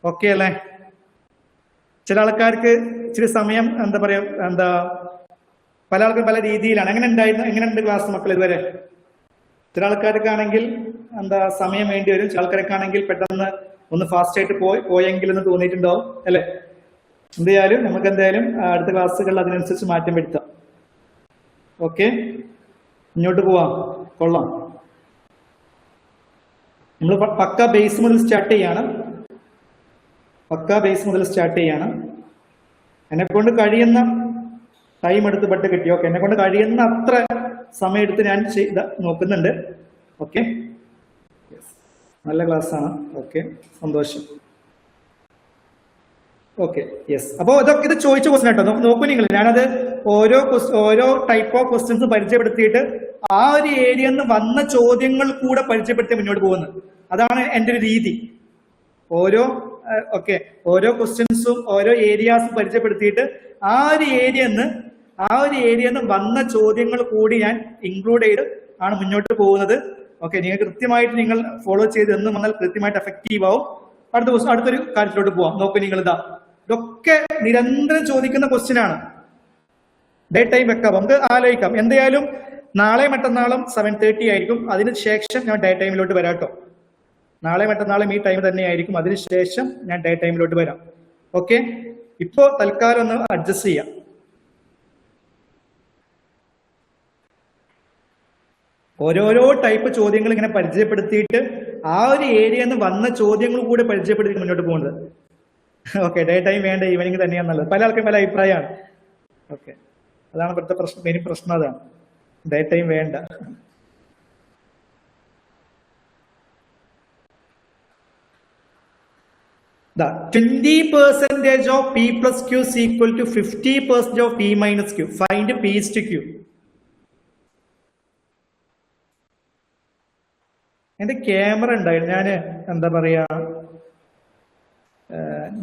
ഓക്കെ അല്ലേ? ചില ആൾക്കാർക്ക് ഇച്ചിരി സമയം എന്താ പറയാ പല ആൾക്കും പല രീതിയിലാണ്. എങ്ങനെയുണ്ട് ക്ലാസ് മക്കൾ ഇതുവരെ? ചില ആൾക്കാർക്കാണെങ്കിൽ സമയം വേണ്ടി വരും, ചില ആൾക്കാർക്കാണെങ്കിൽ പെട്ടെന്ന് ഒന്ന് ഫാസ്റ്റ് ആയിട്ട് പോയെങ്കിൽ എന്ന് തോന്നിയിട്ടുണ്ടാവും അല്ലെ? എന്തായാലും നമുക്ക് അടുത്ത ക്ലാസ്സുകളിൽ അതിനനുസരിച്ച് മാറ്റം വരുത്താം. ഓക്കെ, മുന്നോട്ട് പോവാം. കൊള്ളാം. നമ്മൾ പക്ക ബേസ് മുതൽ സ്റ്റാർട്ട് ചെയ്യാണ്. എന്നെ കൊണ്ട് കഴിയുന്ന ടൈം എടുത്ത് പെട്ട് കിട്ടി. ഓക്കെ, എന്നെ കൊണ്ട് കഴിയുന്ന അത്ര സമയം എടുത്ത് ഞാൻ നോക്കുന്നുണ്ട്. ഓക്കെ, നല്ല ക്ലാസ് ആണ്. ഓക്കെ, സന്തോഷം. Okay, yes. അപ്പോൾ ഇത് ചോദിച്ച ക്വസ്റ്റ്യൻ കേട്ടോ. നോക്കൂ നിങ്ങൾ, ഞാനത് ഓരോ ടൈപ്പ് ഓഫ് ക്വസ്റ്റ്യൻസ് പരിചയപ്പെടുത്തിയിട്ട് ആ ഒരു ഏരിയ നിന്ന് വന്ന ചോദ്യങ്ങൾ കൂടെ പരിചയപ്പെടുത്തി മുന്നോട്ട് പോകുന്നത്. അതാണ് എൻ്റെ ഒരു രീതി. ഓരോ ക്വസ്റ്റ്യൻസും ഓരോ ഏരിയാസും പരിചയപ്പെടുത്തിയിട്ട് ആ ഒരു ഏരിയ നിന്ന് വന്ന ചോദ്യങ്ങൾ കൂടി ഞാൻ ഇൻക്ലൂഡ് ചെയ്ത് ആണ് മുന്നോട്ട് പോകുന്നത്. ഓക്കെ, നിങ്ങൾ കൃത്യമായിട്ട് നിങ്ങൾ ഫോളോ ചെയ്ത് എന്ന് വന്നാൽ കൃത്യമായിട്ട് എഫക്റ്റീവ് ആവും. അടുത്തൊരു കാര്യത്തിലോട്ട് പോവാം. നോക്കൂ നിങ്ങൾ, ഇതൊക്കെ നിരന്തരം ചോദിക്കുന്ന ക്വസ്റ്റ്യൻ ആണ്. ഡേ ടൈം വെക്കാം, നമുക്ക് ആലോചിക്കാം. എന്തായാലും നാളെ മറ്റന്നാളും 7:30 ആയിരിക്കും. അതിനുശേഷം ഞാൻ ഡേ ടൈമിലോട്ട് വരാം കേട്ടോ. നാളെ മറ്റന്നാളും ഈ ടൈം തന്നെ ആയിരിക്കും. അതിനുശേഷം ഞാൻ ഡേ ടൈമിലോട്ട് വരാം. ഓക്കെ, ഇപ്പോ തൽക്കാലം ഒന്ന് അഡ്ജസ്റ്റ് ചെയ്യാം. ഓരോരോ ടൈപ്പ് ചോദ്യങ്ങൾ ഇങ്ങനെ പരിചയപ്പെടുത്തിയിട്ട് ആ ഒരു ഏരിയ നിന്ന് വന്ന ചോദ്യങ്ങൾ കൂടി പരിചയപ്പെടുത്തി മുന്നോട്ട് പോകുന്നത്. ഓക്കെ, ഡേ ടൈം വേണ്ട, ഈവനിങ് തന്നെയാണ് നല്ലത്. പല ആൾക്കും പല അഭിപ്രായമാണ്. ഓക്കെ, അതാണ് ഇവിടുത്തെ മെയിൻ പ്രശ്നം. അതാണ് ഡേ ടൈം വേണ്ട. The 20% of P plus Q is equal to 50% of P minus Q. Find P is to Q. എന്റെ ക്യാമറ ഉണ്ടായിരുന്നു.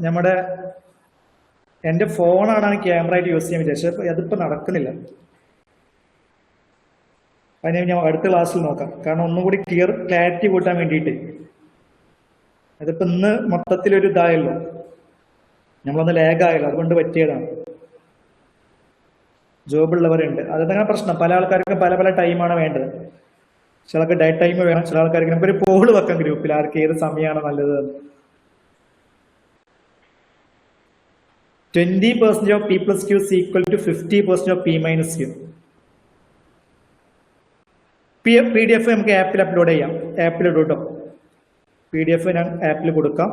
ഞാൻ എന്റെ ഫോണാണ് ക്യാമറ ആയിട്ട് യൂസ് ചെയ്യാൻ വിചാരിച്ചത്. അതിപ്പോ നടക്കുന്നില്ല. അതിന് ഞാൻ അടുത്ത ക്ലാസ്സിൽ നോക്കാം. കാരണം ഒന്നും കൂടി ക്ലാരിറ്റി കൂട്ടാൻ വേണ്ടിയിട്ട്. അതിപ്പോ ഇന്ന് മൊത്തത്തിലൊരു ഇതായല്ലോ, നമ്മളൊന്ന് ലാഗായല്ലോ, അതുകൊണ്ട് പറ്റിയതാണ്. ജോബുള്ളവരുണ്ട്, അതാണ് പ്രശ്നം. പല ആൾക്കാർക്കും പല പല ടൈമാണ് വേണ്ടത്. ചില ആൾക്ക് ഡേ ടൈം വേണം, ചില ആൾക്കാർക്ക് നമുക്കൊരു പോള് വെക്കാം ഗ്രൂപ്പിൽ, ആർക്ക് ഏത് സമയമാണ് നല്ലത്. 20% of P plus Q is equal to 50% of P minus Q. PDF നമുക്ക് ആപ്പിൽ അപ്ലോഡ് ചെയ്യാം. ആപ്പിലിടും കേട്ടോ. PDF ഞാൻ ആപ്പിൽ കൊടുക്കാം.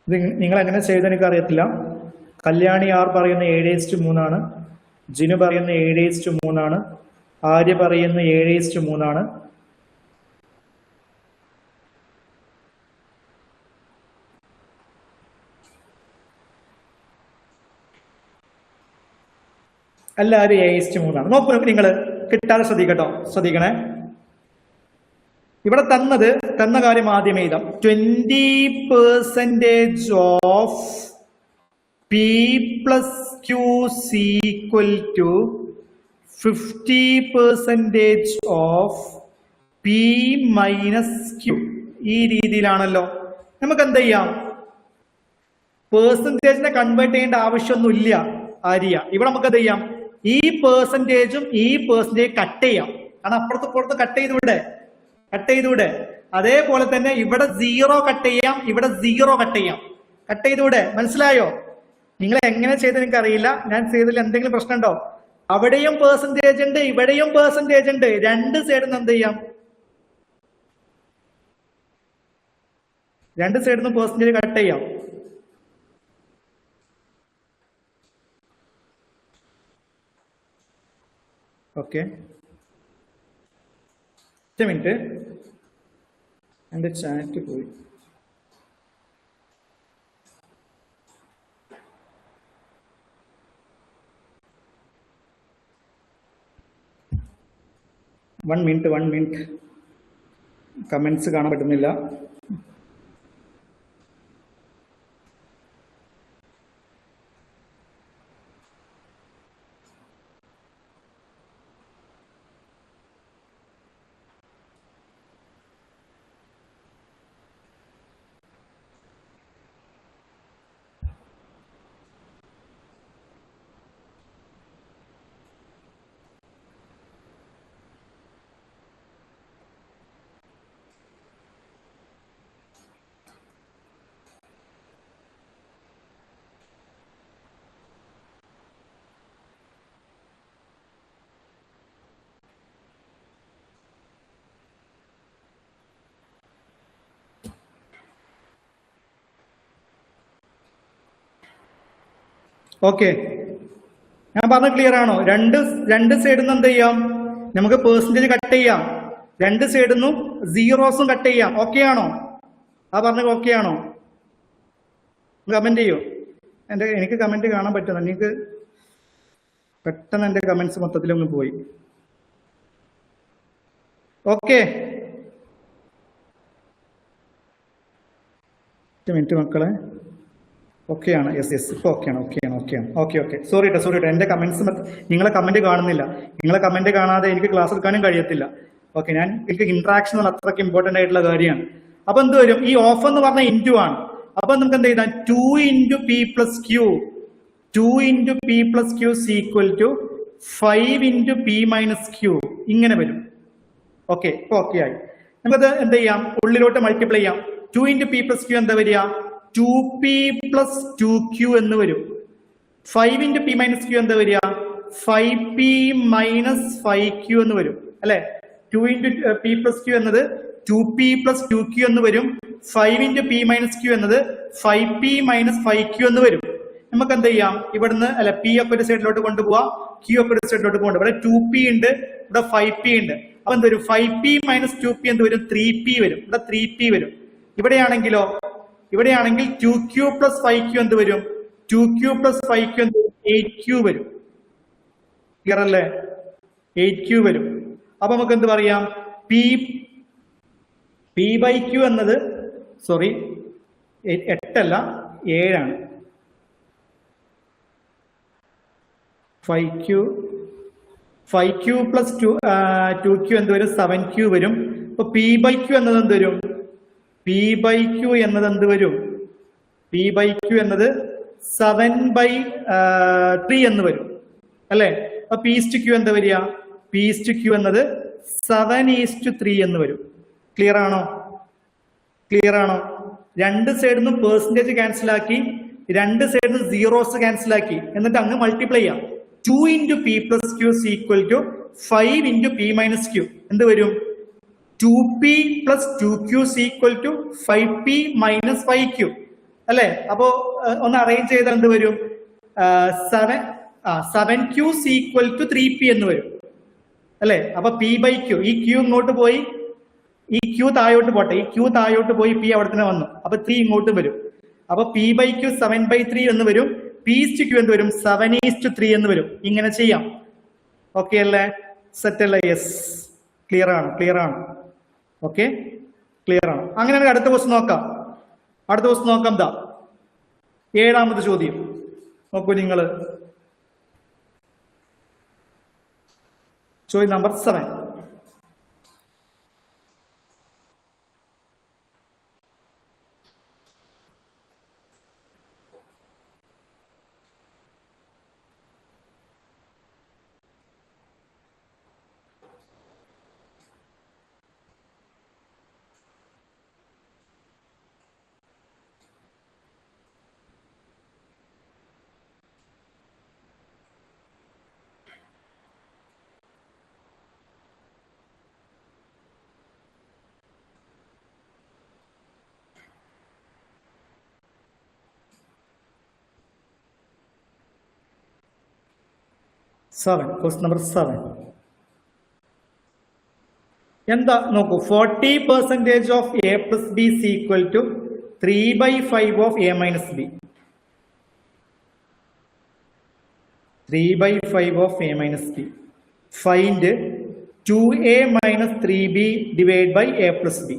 ഇത് നിങ്ങൾ എങ്ങനെ ചെയ്തെന്ന് എനിക്ക് അറിയത്തില്ല. കല്യാണി ആർ പറയുന്ന 7:3 ആണ്. ജിനു പറയുന്ന 7:3 ആണ്. ആര്യ പറയുന്ന 7:3 ആണ്. എല്ലാവരും 7:3 ആണ്. നോക്കൂ, നിങ്ങൾ കിട്ടാതെ ശ്രദ്ധിക്കണേ. ഇവിടെ തന്ന കാര്യം ആദ്യം എഴുതാം. 20% of P plus Q is equal to 50% of P minus Q. ഈ രീതിയിലാണല്ലോ. നമുക്ക് എന്ത് ചെയ്യാം? പേഴ്സൻറ്റേജിനെ കൺവേർട്ട് ചെയ്യേണ്ട ആവശ്യമൊന്നുമില്ല ആര്യ. ഇവിടെ നമുക്ക് എന്ത് ചെയ്യാം? ഈ പേഴ്സൻറ്റേജും ഈ പേഴ്സൻറ്റേജ് കട്ട് ചെയ്യാം. കാരണം അപ്പുറത്ത് കട്ട് ചെയ്തൂടെ? അതേപോലെ തന്നെ ഇവിടെ 0 കട്ട് ചെയ്യാം, ഇവിടെ 0 കട്ട് ചെയ്യാം. കട്ട് ചെയ്തൂടെ? മനസ്സിലായോ? നിങ്ങൾ എങ്ങനെ ചെയ്ത് എനിക്ക് അറിയില്ല. ഞാൻ ചെയ്തതിൽ എന്തെങ്കിലും പ്രശ്നമുണ്ടോ? അവിടെയും പേഴ്സൻറ്റേജ് ഉണ്ട്, ഇവിടെയും പേഴ്സൻറ്റേജ് ഉണ്ട്. രണ്ട് സൈഡിൽ നിന്ന് എന്ത് ചെയ്യാം? രണ്ട് സൈഡിൽ നിന്ന് പേഴ്സൻറ്റേജ് കട്ട് ചെയ്യാം. ഓക്കെ, ഒറ്റ മിനിറ്റ്, എൻ്റെ ചാറ്റ് പോയി. One minute. കമന്റ്സ് കാണാൻ പറ്റുന്നില്ല. ഓക്കെ, ഞാൻ പറഞ്ഞ ക്ലിയർ ആണോ? രണ്ട് സൈഡിൽ നിന്ന് എന്ത് ചെയ്യാം, നമുക്ക് പെർസെന്റേജ് കട്ട് ചെയ്യാം, രണ്ട് സൈഡിൽ നിന്നും സീറോസും കട്ട് ചെയ്യാം. ഓക്കെ ആണോ? ആ പറഞ്ഞത് ഓക്കെ ആണോ? കമന്റ് ചെയ്യൂ. എനിക്ക് കമന്റ് കാണാൻ പറ്റുന്നു. എനിക്ക് പെട്ടെന്ന് എന്റെ കമന്റ്സ് മൊത്തത്തിലൊന്ന് പോയി. ഓക്കെ, മിനിറ്റ് മക്കളെ. ഓക്കെയാണ്. യെസ് ഇപ്പൊ ഓക്കെയാണ്. ഓക്കെ. സോറി കേട്ടോ, എന്റെ കമന്റ്സ് നിങ്ങളെ കമന്റ് കാണുന്നില്ല. നിങ്ങളെ കമന്റ് കാണാതെ എനിക്ക് ക്ലാസ് എടുക്കാനും കഴിയത്തില്ല. ഓക്കെ, എനിക്ക് ഇന്ററാക്ഷൻ അത്രയ്ക്ക് ഇമ്പോർട്ടന്റ് ആയിട്ടുള്ള കാര്യമാണ്. അപ്പൊ എന്ത് വരും, ഈ ഓഫ് എന്ന് പറഞ്ഞ ഇൻറ്റു ആണ്. അപ്പൊ നമുക്ക് എന്ത് ചെയ്താൽ 2 × P + Q 2 × P + Q equal to 5 × P - Q ഇങ്ങനെ വരും. ഓക്കെ, ഇപ്പൊ ഓക്കെ ആയി. നമുക്കത് എന്ത് ചെയ്യാം, ഉള്ളിലോട്ട് മൾട്ടിപ്ലൈ ചെയ്യാം. 2 × P + Q എന്താ വരിക, 2P + 2Q എന്ന് വരും. 5 × P - Q എന്താ വരിക, 5P - 5Q എന്ന് വരും അല്ലെ. 2 × P + Q എന്നത് 2P + 2Q എന്ന് വരും. 5 × P - Q എന്നത് 5P - 5Q എന്ന് വരും. നമുക്ക് എന്ത് ചെയ്യാം, ഇവിടുന്ന് അല്ലെ P ഒക്കെ ഒരു സൈഡിലോട്ട് കൊണ്ടുപോവാം, Q ഒക്കെ ഒരു സൈഡിലോട്ട് കൊണ്ടുപോകും. ഇവിടെ 2P ഉണ്ട്, ഇവിടെ 5P ഉണ്ട്. അപ്പൊ എന്ത് വരും, 5P - 2P എന്ത് വരും, 3P വരും. ഇവിടെ 3P വരും. ഇവിടെയാണെങ്കിൽ 2Q + 5Q എന്ത് വരും, 2Q + 5Q എന്ത് വരും, 8Q വരും. ക്ലിയർ അല്ലേ? 8Q വരും. അപ്പൊ നമുക്ക് എന്ത് പറയാം, P/Q എന്നത് 8 അല്ല 7 ആണ്. 5Q + 2Q എന്ത് വരും, 7Q വരും. അപ്പൊ P/Q എന്നത് എന്ത് വരും, P/Q എന്നത് എന്ത് വരും, P/Q എന്നത് 7/3 എന്ന് വരും അല്ലെ. അപ്പൊ P/Q എന്താ വരിക, P/Q എന്നത് 7:3 എന്ന് വരും. ക്ലിയർ ആണോ? രണ്ട് സൈഡിൽ നിന്നും പെർസെന്റേജ് ക്യാൻസൽ ആക്കി, രണ്ട് സൈഡിൽ നിന്ന് സീറോസ് ക്യാൻസൽ ആക്കി, എന്നിട്ട് അങ്ങ് മൾട്ടിപ്ലൈ ചെയ്യാം. 2 × P + Q equal to 5 × P - Q എന്ത് വരും, 2P + 2Q equal to 5P - 5Q അല്ലെ. അപ്പോ ഒന്ന് അറേഞ്ച് ചെയ്താൽ എന്ത് വരും, 7Q ഈക്വൽ ടു 3P എന്ന് വരും അല്ലെ. അപ്പൊ P/Q, ഈ Q ഇങ്ങോട്ട് പോയി, ഈ Q താഴോട്ട് പോട്ടെ, ഈ Q താഴോട്ട് പോയി, P അവിടെ തന്നെ വന്നു. അപ്പൊ 3 ഇങ്ങോട്ട് വരും. അപ്പൊ P/Q 7/3 എന്ന് വരും. P/Q എന്ത് വരും, 7:3 എന്ന് വരും. ഇങ്ങനെ ചെയ്യാം. ഓക്കെ അല്ലേ? സെറ്റ് അല്ലേ? യെസ്, ക്ലിയർ ആണ്. ഓക്കെ, ക്ലിയർ ആണ്. അങ്ങനെയാണെങ്കിൽ അടുത്ത ക്വസ്റ്റ്യൻ നോക്കാം. ദാ 7ാമത്തെ ചോദ്യം നോക്കൂ നിങ്ങൾ. ചോദ്യം നമ്പർ 7. ക്വസ്റ്റ്യൻ നമ്പർ 7 എന്താ നോക്കൂ. 40% of A + B equal to 3/5 of A - B. 3/5 of A - B. Find 2A - 3B divide by A + B.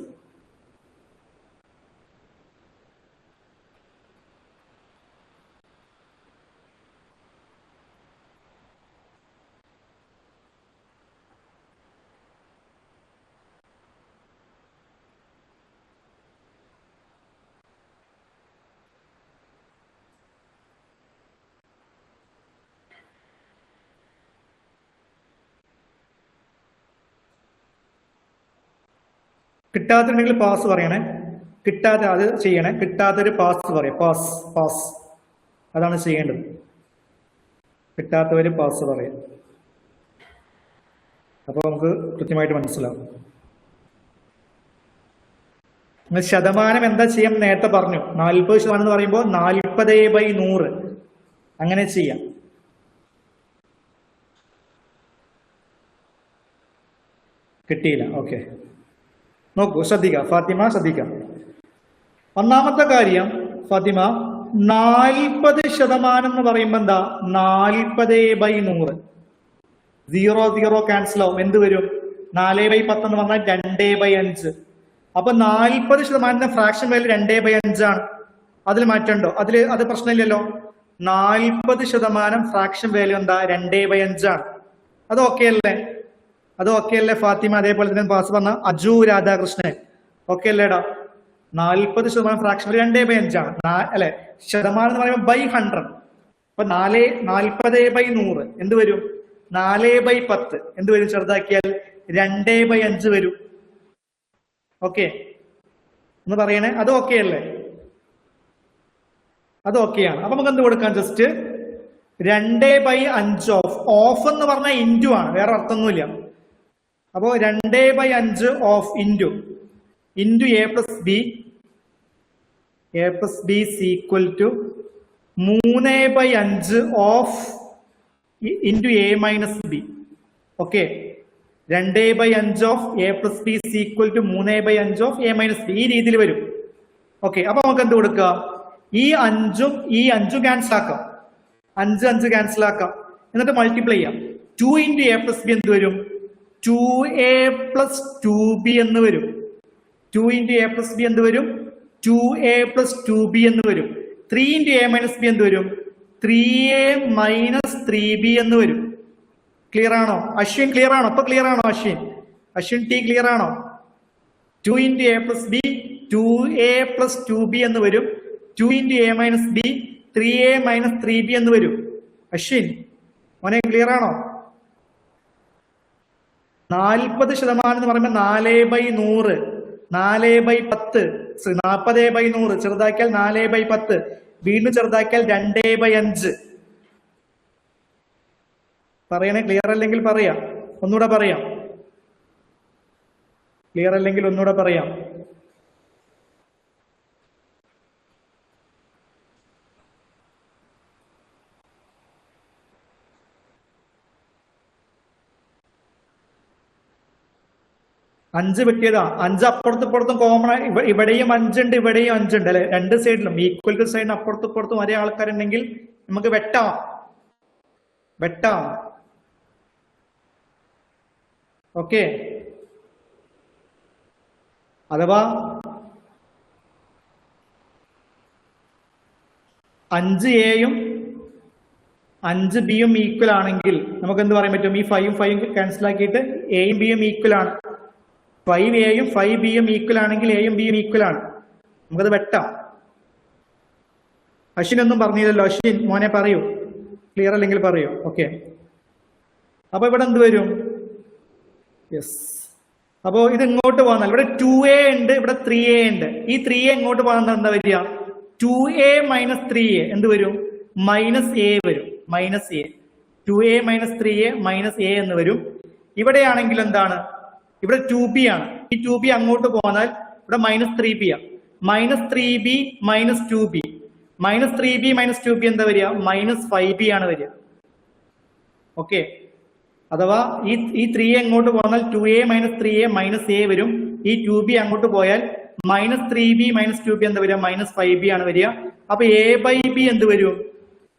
കിട്ടാത്തുണ്ടെങ്കിൽ പാസ് പറയണേ. അത് ചെയ്യണേ. കിട്ടാത്തൊരു പാസ് പറയാം. പാസ് അതാണ് ചെയ്യേണ്ടത്. കിട്ടാത്തവര് പാസ് പറയാം. അപ്പൊ നമുക്ക് കൃത്യമായിട്ട് മനസ്സിലാവും. ശതമാനം എന്താ ചെയ്യാൻ നേരത്തെ പറഞ്ഞു. 40% എന്ന് പറയുമ്പോൾ 40/100. അങ്ങനെ ചെയ്യാം. കിട്ടിയില്ല. ഓക്കെ, നോക്കൂ, ശ്രദ്ധിക്കാം ഫാത്തിമ, ശ്രദ്ധിക്കാം. ഒന്നാമത്തെ കാര്യം ഫാത്തിമ, 40% എന്ന് പറയുമ്പോ എന്താ? 40/100. 0 0 ക്യാൻസൽ ആവും. എന്ത് വരും? 4/10 എന്ന് പറഞ്ഞാൽ 2/5. അപ്പൊ 40% ഫ്രാക്ഷൻ വാല്യൂ 2/5 ആണ്. അതിൽ മാറ്റമുണ്ടോ? അത് പ്രശ്നമില്ലല്ലോ. 40% ഫ്രാക്ഷൻ വാല്യൂ എന്താ? 2/5 ആണ്. അത് ഓക്കെ അല്ലേ? അത് ഓക്കെ അല്ലേ ഫാത്തിമ? അതേപോലെ തന്നെ പാസ് പറഞ്ഞ അജു രാധാകൃഷ്ണൻ ഓക്കെ അല്ലേടാ? 40% ഫ്രാക്ഷൻ വാല്യൂ 2/5 ആണ് അല്ലെ? ശതമാനം എന്ന് പറയുമ്പോൾ ബൈ 100. അപ്പൊ 40/100 എന്ത് വരും? 4/10 എന്ത് വരും? ചെറുതാക്കിയാൽ 2/5 വരും. ഓക്കെ, ഒന്ന് പറയണേ. അത് ഓക്കെ അല്ലേ? അത് ഓക്കെയാണ്. അപ്പൊ നമുക്ക് എന്ത് കൊടുക്കാം? ജസ്റ്റ് 2/5 ഓഫ് എന്ന് പറഞ്ഞാൽ ഇൻറ്റു ആണ്, വേറെ അർത്ഥമൊന്നുമില്ല. അപ്പോ 2/5 of into A plus B is equal to 3/5 of into A minus B. Okay, 2/5 of A plus B is equal to 3/5 of A minus B. ഈ രീതിയിൽ വരും. ഓക്കെ, അപ്പൊ നമുക്ക് എന്ത് കൊടുക്കാം? ഈ 5 ക്യാൻസൽ ആക്കാം. 5 ക്യാൻസൽ ആക്കാം. എന്നിട്ട് മൾട്ടിപ്ലൈ ചെയ്യാം. 2 ഇൻറ്റു എ പ്ലസ് ബി എന്ത് വരും? 2a പ്ലസ് 2b എന്ന് വരും. 2 ഇൻറ്റു എ പ്ലസ് ബി എന്ത് വരും? 2a പ്ലസ് 2b എന്ന് വരും. 3 ഇൻറ്റു എ മൈനസ് ബി എന്ത് വരും? 3a മൈനസ് 3b എന്ന് വരും. ക്ലിയർ ആണോ അശ്വിൻ? ക്ലിയർ ആണോ? ഇപ്പൊ ക്ലിയർ ആണോ അശ്വിൻ ടി? ക്ലിയർ ആണോ? 2 into A plus B 2a plus 2b എന്ന് വരും. 2 into A minus B 3a minus 3b എന്ന് വരും. അശ്വിൻ മോനെ ക്ലിയർ ആണോ? 40% എന്ന് പറയുമ്പോൾ 4/100, 4/10, 40/100 ചെറുതാക്കിയാൽ 4/10, വീണ്ടും ചെറുതാക്കിയാൽ 2/5. പറയണേ. ക്ലിയർ അല്ലെങ്കിൽ പറയാം, ഒന്നുകൂടെ പറയാം. ക്ലിയർ അല്ലെങ്കിൽ ഒന്നുകൂടെ പറയാം. അഞ്ച് വെട്ടിയതാ. 5 അപ്പുറത്തും കോമൺ. ഇവിടെയും 5 ഉണ്ട്, ഇവിടെയും 5 ഉണ്ട് അല്ലെ? രണ്ട് സൈഡിലും ഈക്വൽ ടു സൈഡിന് അപ്പുറത്തും ഒരേ ആൾക്കാരുണ്ടെങ്കിൽ നമുക്ക് വെട്ടാം. ഓക്കെ, അഥവാ 5a-യും 5b-യും ഈക്വൽ ആണെങ്കിൽ നമുക്ക് എന്ത് പറയാൻ പറ്റും? ഈ 5 ക്യാൻസൽ ആക്കിയിട്ട് a-യും b-യും ഈക്വൽ ആണ്. 5a-യും 5b-യും ഈക്വൽ ആണെങ്കിൽ a-യും b-യും ഈക്വൽ ആണ്. നമുക്കത് വെട്ടാം. അശ്വിൻ ഒന്നും പറഞ്ഞില്ലല്ലോ. അശ്വിൻ മോനെ പറയൂ, ക്ലിയർ അല്ലെങ്കിൽ പറയൂ. ഓക്കെ, അപ്പൊ ഇവിടെ എന്ത് വരും? യെസ്. അപ്പോ ഇത് ഇങ്ങോട്ട് പോകുന്നാൽ ഇവിടെ 2a ഉണ്ട്, ഇവിടെ 3a ഉണ്ട്. ഈ 3a ഇങ്ങോട്ട് പോകുന്ന എന്താ വരിക? 2a മൈനസ് 3a എന്ത് വരും? മൈനസ് a വരും. Minus a. 2a minus 3a minus a എന്ന് വരും. ഇവിടെയാണെങ്കിൽ എന്താണ്? ഇവിടെ 2b ആണ്. ഈ 2b അങ്ങോട്ട് പോന്നാൽ ഇവിടെ മൈനസ് 3b ആണ്. Minus 3b minus 2b. Minus 3b minus 2b എന്താ വരിക? മൈനസ് 5b ആണ് വരിക. ഓക്കെ, അഥവാ ഈ 3a അങ്ങോട്ട് പോന്നാൽ 2a minus 3a minus a വരും. ഈ 2b അങ്ങോട്ട് പോയാൽ മൈനസ് 3b മൈനസ് 2b എന്താ വരിക? മൈനസ് 5b ആണ് വരിക. അപ്പൊ a/b എന്ത് വരും?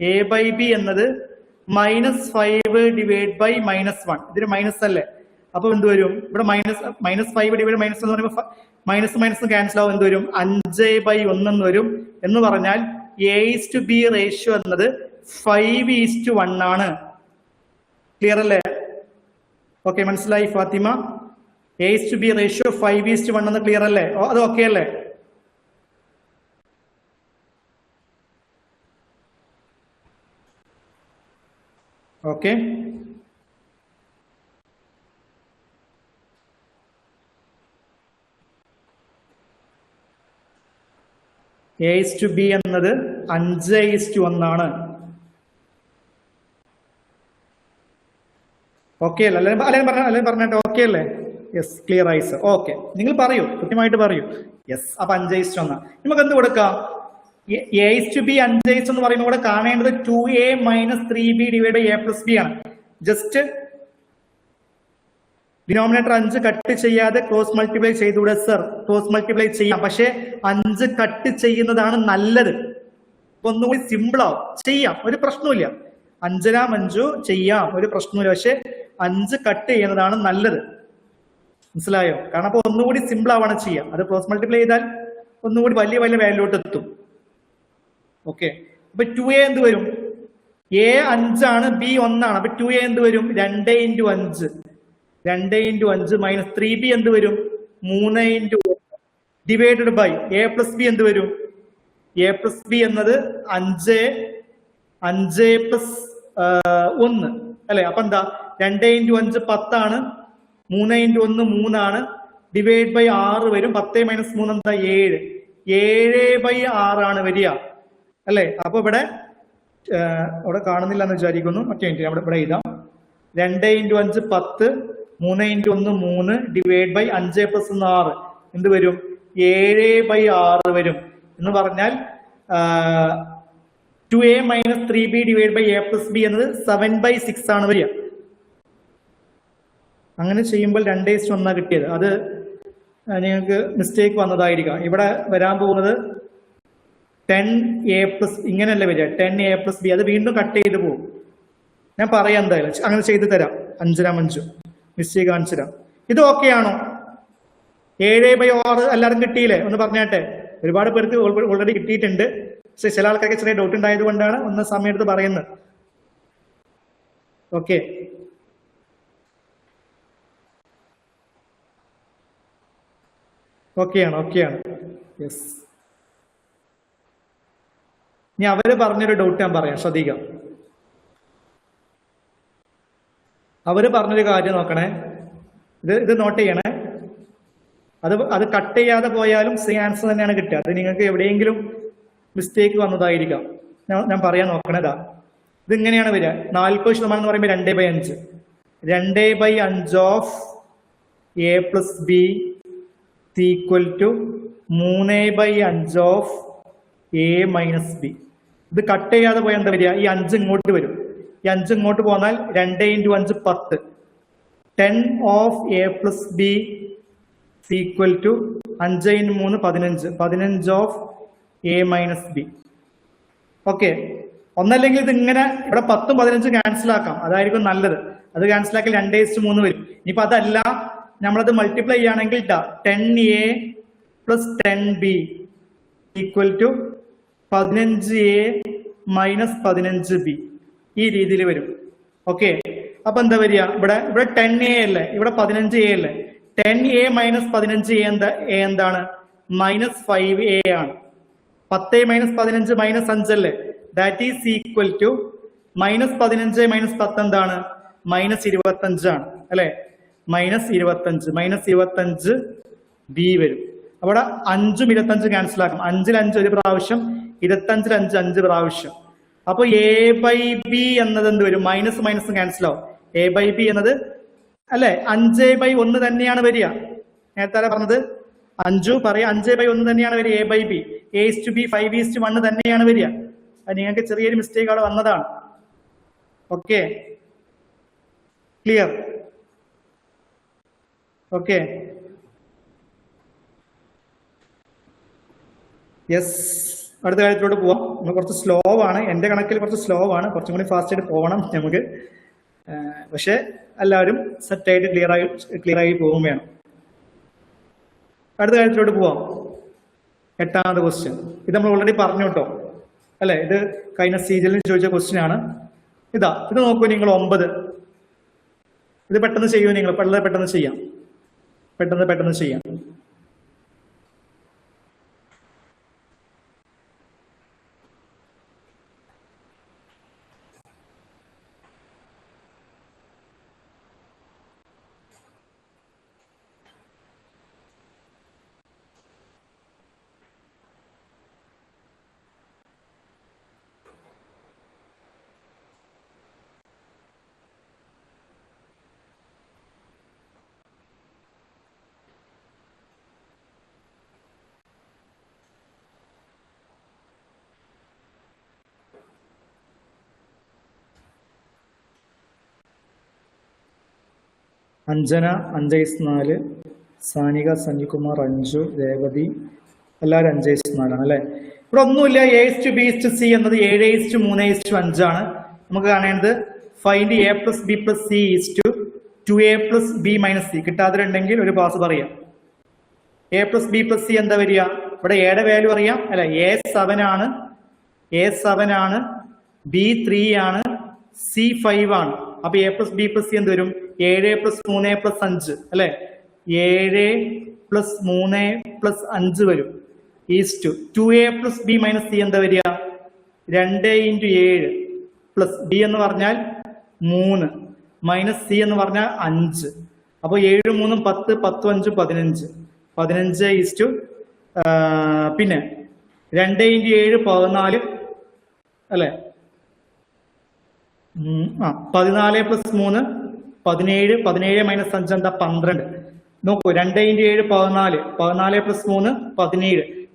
a/b എന്നത് മൈനസ് 5 ഡിവൈഡ് ബൈ മൈനസ് 1. ഇതിന് മൈനസ് അല്ലേ? അപ്പൊ എന്ത് വരും? ഇവിടെ മൈനസ് 5 ഡിവൈഡ് മൈനസ് എന്ന് പറയുമ്പോൾ മൈനസ് ക്യാൻസൽ ആവും. എന്ത് വരും? 5/1 എന്ന് വരും. എന്ന് പറഞ്ഞാൽ a/b റേഷ്യോ എന്നത് 5:1 ആണ്. ക്ലിയർ അല്ലേ? ഓക്കെ, മനസ്സിലായി ഫാത്തിമ? a/b റേഷ്യോ 5:1 എന്ന് ക്ലിയർ അല്ലേ? അത് ഓക്കെ അല്ലേ? ഓക്കെ, a/b എന്നത് 5:1 ആണ്. ഓക്കെ അല്ലേ? അല്ലെങ്കിൽ പറഞ്ഞിട്ട് ഓക്കെ അല്ലേ? Yes, clear ആയിസ്. ഓക്കെ, നിങ്ങൾ പറയൂ, കൃത്യമായിട്ട് പറയൂ. യെസ്. അപ്പൊ 5:1. നമുക്ക് എന്ത് കൊടുക്കാം? എ ഇസ് ടു ബി 5 എന്ന് പറയുമ്പോൾ ഇവിടെ കാണേണ്ടത് 2a minus 3b divide by a plus B ആണ്. ജസ്റ്റ് ഡിനോമിനേറ്റർ 5 കട്ട് ചെയ്യാതെ ക്രോസ് മൾട്ടിപ്ലൈ ചെയ്തുകൂടെ സർ? ക്രോസ് മൾട്ടിപ്ലൈ ചെയ്യാം, പക്ഷെ 5 കട്ട് ചെയ്യുന്നതാണ് നല്ലത്. ഒന്നുകൂടി സിമ്പിൾ ആവും, ചെയ്യാം, ഒരു പ്രശ്നമില്ല. 5 ചെയ്യാം, ഒരു പ്രശ്നമില്ല. പക്ഷെ 5 കട്ട് ചെയ്യുന്നതാണ് നല്ലത്. മനസ്സിലായോ? കാരണം അപ്പൊ ഒന്നുകൂടി സിമ്പിൾ ആവാണ് ചെയ്യാം. അത് ക്രോസ് മൾട്ടിപ്ലൈ ചെയ്താൽ ഒന്നുകൂടി വലിയ വലിയ വാല്യൂട്ട് എത്തും. ഓക്കെ, അപ്പൊ 2a എന്ത് വരും? a 5 ആണ്, b 1 ആണ്. അപ്പൊ 2a എന്ത് വരും? 2 × 5. 2 × 5 മൈനസ് 3b എന്ത് വരും? 3 × 1 divided by a plus B എന്ത് വരും? a പ്ലസ് ബി എന്നത് 5 പ്ലസ് 1 അല്ലെ? അപ്പൊ എന്താ? 2 × 5 10 ആണ്, 3 × 1 3 ആണ്, ഡിവൈഡ് ബൈ 6 വരും. 10 മൈനസ് 3 എന്താ? 7. 7/6 ആണ് വരിക അല്ലെ? അപ്പൊ ഇവിടെ കാണുന്നില്ല എന്ന് വിചാരിക്കുന്നു. മറ്റേ നമ്മുടെ ഇവിടെ എഴുതാം. 2 × 5 10, 3 × 1 3, ഡിവൈഡ് ബൈ 5 പ്ലസ് 6 എന്ത് വരും? 7/6 വരും. എന്ന് പറഞ്ഞാൽ 2a minus 3b divide by a plus B എന്നത് 7/6 ആണ് വരിക. അങ്ങനെ ചെയ്യുമ്പോൾ 2:1 കിട്ടിയത്. അത് നിങ്ങൾക്ക് മിസ്റ്റേക്ക് വന്നതായിരിക്കാം. ഇവിടെ വരാൻ പോകുന്നത് 10a പ്ലസ് ഇങ്ങനെയല്ല വരിക, 10a പ്ലസ് ബി. അത് വീണ്ടും കട്ട് ചെയ്ത് പോകും. ഞാൻ പറയാം എന്തായാലും, അങ്ങനെ ചെയ്ത് തരാം. 5 മിസ്റ്റേക്ക് കാണിച്ചു തരാം. ഇത് ഓക്കെ ആണോ? 7/6 എല്ലാവരും കിട്ടിയില്ലേ? ഒന്ന് പറഞ്ഞാട്ടെ. ഒരുപാട് പേർക്ക് ഓൾറെഡി കിട്ടിയിട്ടുണ്ട്. പക്ഷെ ചില ആൾക്കാർക്ക് ചെറിയ ഡൗട്ട് ഉണ്ടായത് കൊണ്ടാണ് ഒന്ന് സമയം എടുത്ത് പറയുന്നത്. ഓക്കെ, ഓക്കെയാണ്. യെസ്, ഇനി അവര് പറഞ്ഞൊരു ഡൗട്ട് ഞാൻ പറയാം, ശ്രദ്ധിക്കാം. അവര് പറഞ്ഞൊരു കാര്യം നോക്കണേ, ഇത് നോട്ട് ചെയ്യണേ. അത് കട്ട് ചെയ്യാതെ പോയാലും സെയിം ആൻസർ തന്നെയാണ് കിട്ടുക. അത് നിങ്ങൾക്ക് എവിടെയെങ്കിലും മിസ്റ്റേക്ക് വന്നതായിരിക്കാം. ഞാൻ പറയാൻ നോക്കണേതാ. ഇതിങ്ങനെയാണ് വരിക. 40% എന്ന് പറയുമ്പോൾ 2/5. 2/5 of a plus B equal to 3/5 of a minus B. ഇത് കട്ട് ചെയ്യാതെ പോയാൽ എന്താ വരിക? ഈ 5 ഇങ്ങോട്ട് വരും. ഈ 5 ഇങ്ങോട്ട് പോന്നാൽ 2 × 5 10. 10 of a plus B equal to 5 × 3 15. 15 of a minus B. Okay, ഒന്നല്ലെങ്കിൽ ഇത് ഇങ്ങനെ ഇവിടെ 10 15 ക്യാൻസൽ ആക്കാം, അതായിരിക്കും നല്ലത്. അത് ക്യാൻസൽ ആക്കി 2:3 വരും. ഇനിയിപ്പോ അതല്ല, നമ്മളത് മൾട്ടിപ്ലൈ ചെയ്യുകയാണെങ്കിൽ 10a plus 10b equal to 15a minus 15b. ഈ രീതിയിൽ വരും. ഓക്കെ, അപ്പൊ എന്താ വരിക? ഇവിടെ 10a അല്ലേ, ഇവിടെ 15a അല്ലേ? 10a മൈനസ് 15a എന്താണ്? മൈനസ് 5a ആണ്. 10 മൈനസ് 15 മൈനസ് 5 അല്ലേ? That is equal to minus 15 minus 10 എന്താണ്? മൈനസ് 25 ആണ് അല്ലെ? മൈനസ് 25 ബി വരും. അവിടെ 5 25 ക്യാൻസൽ ആക്കും. 5 5 ഒരു പ്രാവശ്യം, 25 5 5 പ്രാവശ്യം. അപ്പൊ a/b എന്നത് എന്ത് വരും? മൈനസ് മൈനസ് ക്യാൻസൽ ആവും. a/b എന്നത് അല്ലെ 5/1 തന്നെയാണ് വരിക. നേരത്തെ പറഞ്ഞത് 5/1 തന്നെയാണ് വരിക. a/b a/b 5:1 തന്നെയാണ് വരിക. അത് നിങ്ങൾക്ക് ചെറിയൊരു മിസ്റ്റേക്ക് അവിടെ വന്നതാണ്. Okay, clear? Okay, yes. അടുത്ത കാര്യത്തിലോട്ട് പോവാം. നമ്മൾ കുറച്ച് സ്ലോ ആണ്, എന്റെ കണക്കിൽ കുറച്ച് സ്ലോ ആണ്. കുറച്ചും കൂടി ഫാസ്റ്റ് ആയിട്ട് പോകണം നമുക്ക്. പക്ഷെ എല്ലാവരും സെറ്റായിട്ട് ക്ലിയർ ആയി പോകും വേണം. അടുത്ത കാര്യത്തിലോട്ട് പോവാം. 8ാമത്തെ ക്വസ്റ്റ്യൻ. ഇത് നമ്മൾ ഓൾറെഡി പറഞ്ഞു കേട്ടോ അല്ലെ? ഇത് കഴിഞ്ഞ സീരിയലിൽ ചോദിച്ച ക്വസ്റ്റ്യൻ ആണ്. ഇത് നോക്കൂ നിങ്ങൾ. 9. ഇത് പെട്ടെന്ന് ചെയ്യൂ നിങ്ങൾ. പെട്ടെന്ന് ചെയ്യാം. അഞ്ജന 5/4, സാനിക, സനിൽകുമാർ 5, രേവതി എല്ലാവരും 5/4 അല്ലെ. ഇവിടെ ഒന്നുമില്ല. A/B/C എന്നത് 7/3/5 ആണ്. നമുക്ക് കാണേണ്ടത് ഫൈൻഡ് A+B+C = 2A+B-C. കിട്ടാതിരുണ്ടെങ്കിൽ ഒരു പാസ് പറയാം. A+B+C എന്താ വരിക? ഇവിടെ എയുടെ വാല്യൂ അറിയാം അല്ലെ. A7 ആണ്, B3 ആണ്, C5 ആണ്. അപ്പൊ A+B+C എന്ത് വരും? 7+3+5 അല്ലെ. 7+3+5 വരും. ഈസ്റ്റ് 2A+B-C എന്താ വരിക? 2 × 7 പ്ലസ് B എന്ന് പറഞ്ഞാൽ 3 മൈനസ് C എന്ന് പറഞ്ഞാൽ 5. അപ്പോൾ 7 3 10, 10 5 15. 15 പിന്നെ 2 × 7 14 അല്ലെ. 14 + 3 17. 17 - 5 എന്താ? 12. നോക്കൂ, 2 × 7 14, 14 + 3